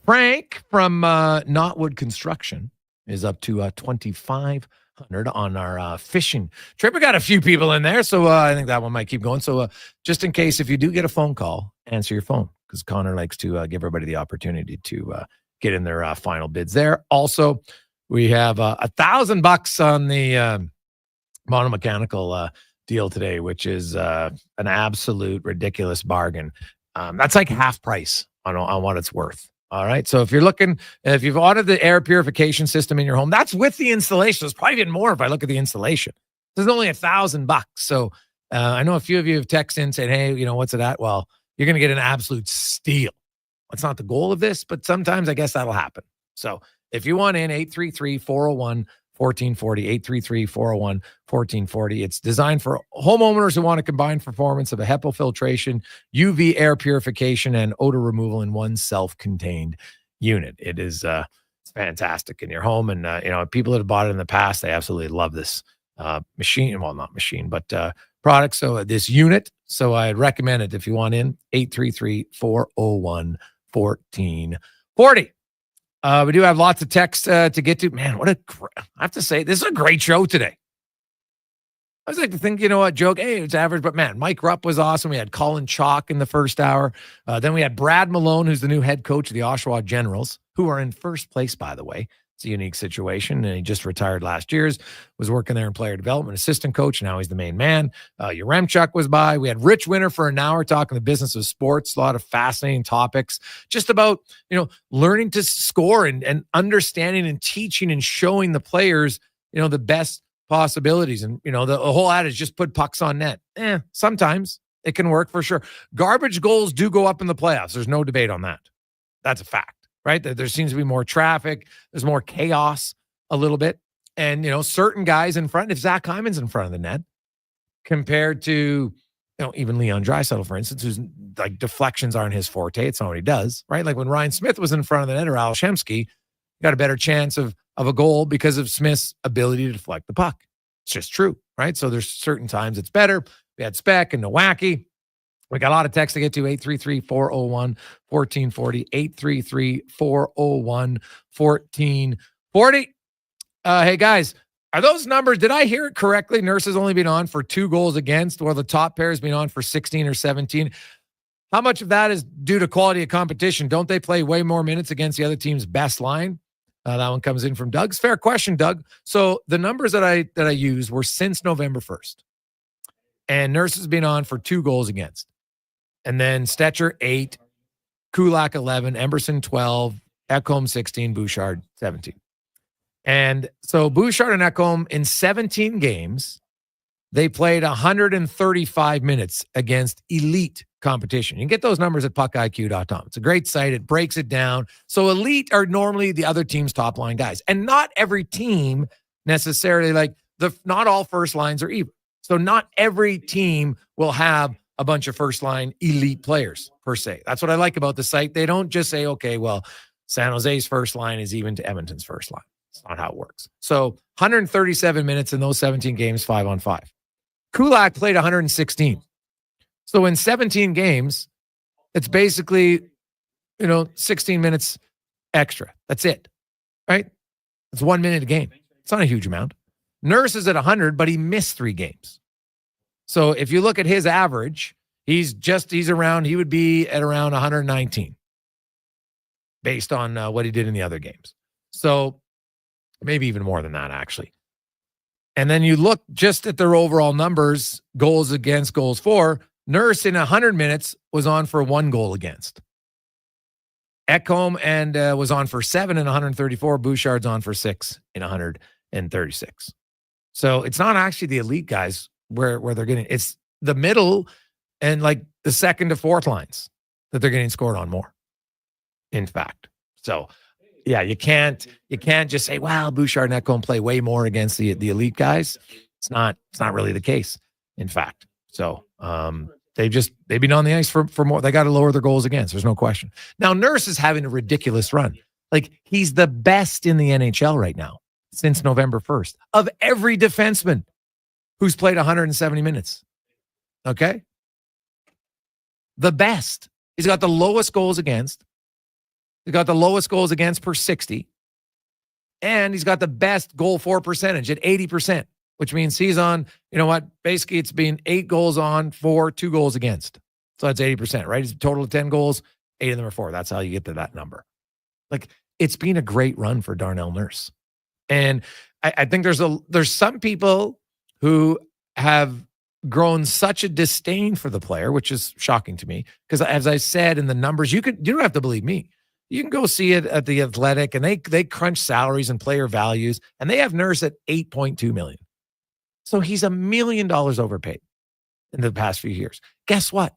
Frank from Knotwood Construction is up to 2,500 on our fishing trip. We got a few people in there, so I think that one might keep going. So just in case, if you do get a phone call, answer your phone, because Connor likes to give everybody the opportunity to get in their final bids there. Also, we have $1,000 on the monomechanical deal today, which is an absolute ridiculous bargain. That's like half price on what it's worth. All right. So if you're looking, if you've ordered the air purification system in your home, that's with the installation. It's probably even more if I look at the installation. There's only $1,000. So I know a few of you have texted in saying, hey, you know, what's it at? Well, you're going to get an absolute steal. That's not the goal of this, but sometimes I guess that'll happen. So if you want in, 833-401-1440, 833-401-1440. It's designed for homeowners who want to combine performance of a HEPA filtration, UV air purification, and odor removal in one self-contained unit. It is it's fantastic in your home. And, you know, people that have bought it in the past, they absolutely love this machine. Well, not machine, but product. So this unit. So I'd recommend it if you want in, 833-401-1440. We do have lots of texts to get to. Man, I have to say, this is a great show today. I was like to think, you know what, joke, hey, it's average, but man, Mike Rupp was awesome. We had Colin Chaulk in the first hour. Then we had Brad Malone, who's the new head coach of the Oshawa Generals, who are in first place, by the way. It's a unique situation, and he just retired last year. Was working there in player development, assistant coach. Now he's the main man. Yaremchuk was by. We had Rich Winter for an hour talking the business of sports. A lot of fascinating topics, just about learning to score and understanding and teaching and showing the players the best possibilities. And the whole adage, just put pucks on net. Sometimes it can work for sure. Garbage goals do go up in the playoffs. There's no debate on that. That's a fact. Right? There seems to be more traffic. There's more chaos a little bit. And, certain guys in front, if Zach Hyman's in front of the net, compared to, even Leon Draisaitl, for instance, who's like deflections aren't his forte. It's not what he does, right? Like when Ryan Smith was in front of the net or Al Shemsky, got a better chance of a goal because of Smith's ability to deflect the puck. It's just true, right? So there's certain times it's better. We had Speck and Noaki. We got a lot of text to get to, 833-401-1440, 833-401-1440. Hey, guys, are those numbers, did I hear it correctly? Nurse has only been on for 2 goals against, while the top pair has been on for 16 or 17. How much of that is due to quality of competition? Don't they play way more minutes against the other team's best line? That one comes in from Doug's. Fair question, Doug. So the numbers that I used were since November 1st. And Nurse has been on for 2 goals against. And then Stetcher, 8, Kulak, 11, Emberson, 12, Ekholm, 16, Bouchard, 17. And so Bouchard and Ekholm in 17 games, they played 135 minutes against elite competition. You can get those numbers at puckiq.com. It's a great site. It breaks it down. So elite are normally the other team's top line guys. And not every team necessarily, not all first lines are even. So not every team will have a bunch of first line elite players per se. That's what I like about the site. They don't just say, okay, well, San Jose's first line is even to Edmonton's first line. It's not how it works. So 137 minutes in those 17 games, 5-on-5. Kulak played 116. So in 17 games, it's basically, 16 minutes extra. That's it, right? It's 1 minute a game. It's not a huge amount. Nurse is at 100, but he missed 3 games. So if you look at his average, he would be at around 119 based on what he did in the other games. So maybe even more than that, actually. And then you look just at their overall numbers, goals against, goals for. Nurse in 100 minutes was on for 1 goal against. Ekholm was on for 7 in 134. Bouchard's on for 6 in 136. So it's not actually the elite guys where they're getting. It's the middle and the second to fourth lines that they're getting scored on more, in fact. So yeah, you can't just say, well, Bouchard and Ekholm play way more against the elite guys. It's not really the case, in fact. So they've been on the ice for more. They got to lower their goals against. There's no question. Now Nurse is having a ridiculous run. He's the best in the NHL right now since November 1st of every defenseman who's played 170 minutes. Okay? The best. He's got the lowest goals against. He's got the lowest goals against per 60. And he's got the best goal for percentage at 80%, which means he's on, basically it's been 8 goals on for 2 goals against. So that's 80%, right? It's a total of 10 goals, 8 of them are for. That's how you get to that number. It's been a great run for Darnell Nurse. And I think there's some people who have grown such a disdain for the player, which is shocking to me. Because as I said in the numbers, you don't have to believe me. You can go see it at the Athletic, and they crunch salaries and player values, and they have Nurse at $8.2 million. So he's $1 million overpaid in the past few years. Guess what?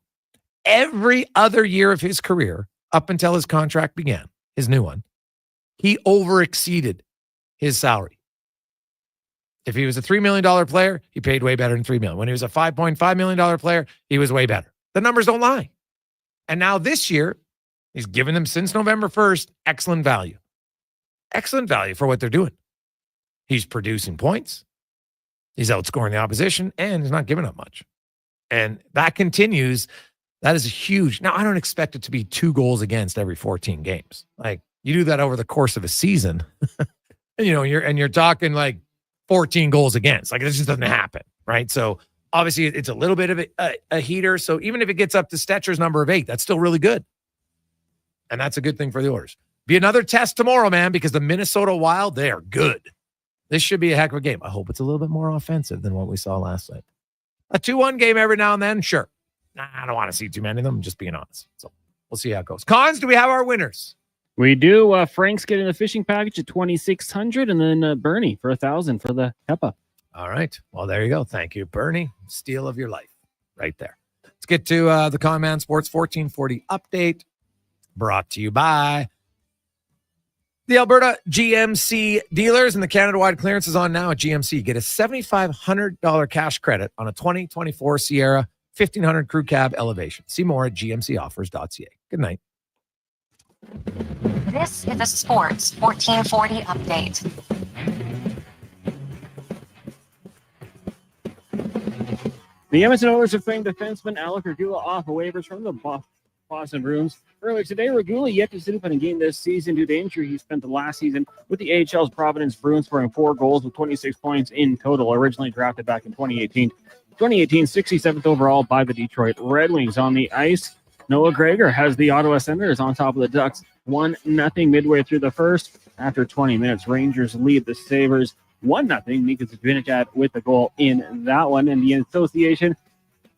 Every other year of his career, up until his contract began, his new one, he overexceeded his salary. If he was a $3 million player, he paid way better than $3 million. When he was a $5.5 million player, he was way better. The numbers don't lie. And now this year, he's given them since November 1st, excellent value. Excellent value for what they're doing. He's producing points. He's outscoring the opposition, and he's not giving up much. And that continues. That is huge. Now, I don't expect it to be 2 goals against every 14 games. You do that over the course of a season, and you're talking 14 goals against. This just doesn't happen. right? So obviously it's a little bit of a heater. So even if it gets up to Stetcher's number of 8, that's still really good. And that's a good thing for the Oilers. Be another test tomorrow, man, because the Minnesota Wild, they are good. This should be a heck of a game. I hope it's a little bit more offensive than what we saw last night. A 2-1 game every now and then, sure. Nah, I don't want to see too many of them, just being honest. So we'll see how it goes. Cons, do we have our winners? We do. Frank's getting the fishing package at $2,600, and then Bernie for $1,000 for the HEPA. All right. Well, there you go. Thank you, Bernie. Steal of your life right there. Let's get to the Conman Sports 1440 update, brought to you by the Alberta GMC dealers, and the Canada-wide clearance is on now at GMC. Get a $7,500 cash credit on a 2024 Sierra 1500 Crew Cab Elevation. See more at gmcoffers.ca. Good night. This is a Sports 1440 update. The Edmonton Oilers are playing defenseman Alex Regula off of waivers from the Boston Bruins. Earlier today, Regula yet to sit up in a game this season due to injury. He spent the last season with the AHL's Providence Bruins, scoring 4 goals with 26 points in total, originally drafted back in 2018. 67th overall by the Detroit Red Wings. On the ice, Noah Gregor has the Ottawa Senators on top of the Ducks 1-0 midway through the first. After 20 minutes, Rangers lead the Sabres 1-0. Mika Zibanejad with the goal in that one. In the association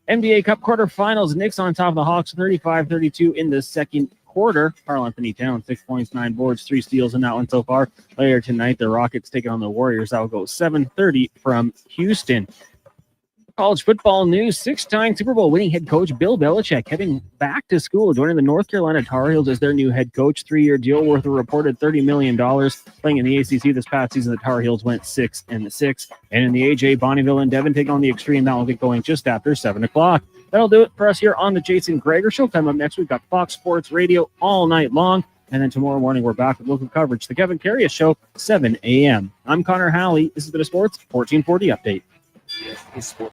NBA Cup quarterfinals, Knicks on top of the Hawks 35-32 in the second quarter. Karl-Anthony Towns, 6 points, 9 boards, 3 steals in that one so far. Later tonight, the Rockets taking on the Warriors. That will go 7:30 from Houston. College football news, 6-time Super Bowl winning head coach Bill Belichick heading back to school, joining the North Carolina Tar Heels as their new head coach. 3-year deal worth a reported $30 million. Playing in the ACC this past season, the Tar Heels went 6-6. And in the AJ, Bonneville and Devon take on the Extreme. That will get going just after 7 o'clock. That'll do it for us here on the Jason Gregor Show. Coming up next week, got Fox Sports Radio all night long. And then tomorrow morning, we're back with local coverage. The Kevin Carrier Show, 7 a.m. I'm Connor Halley. This has been a Sports 1440 update. Yes,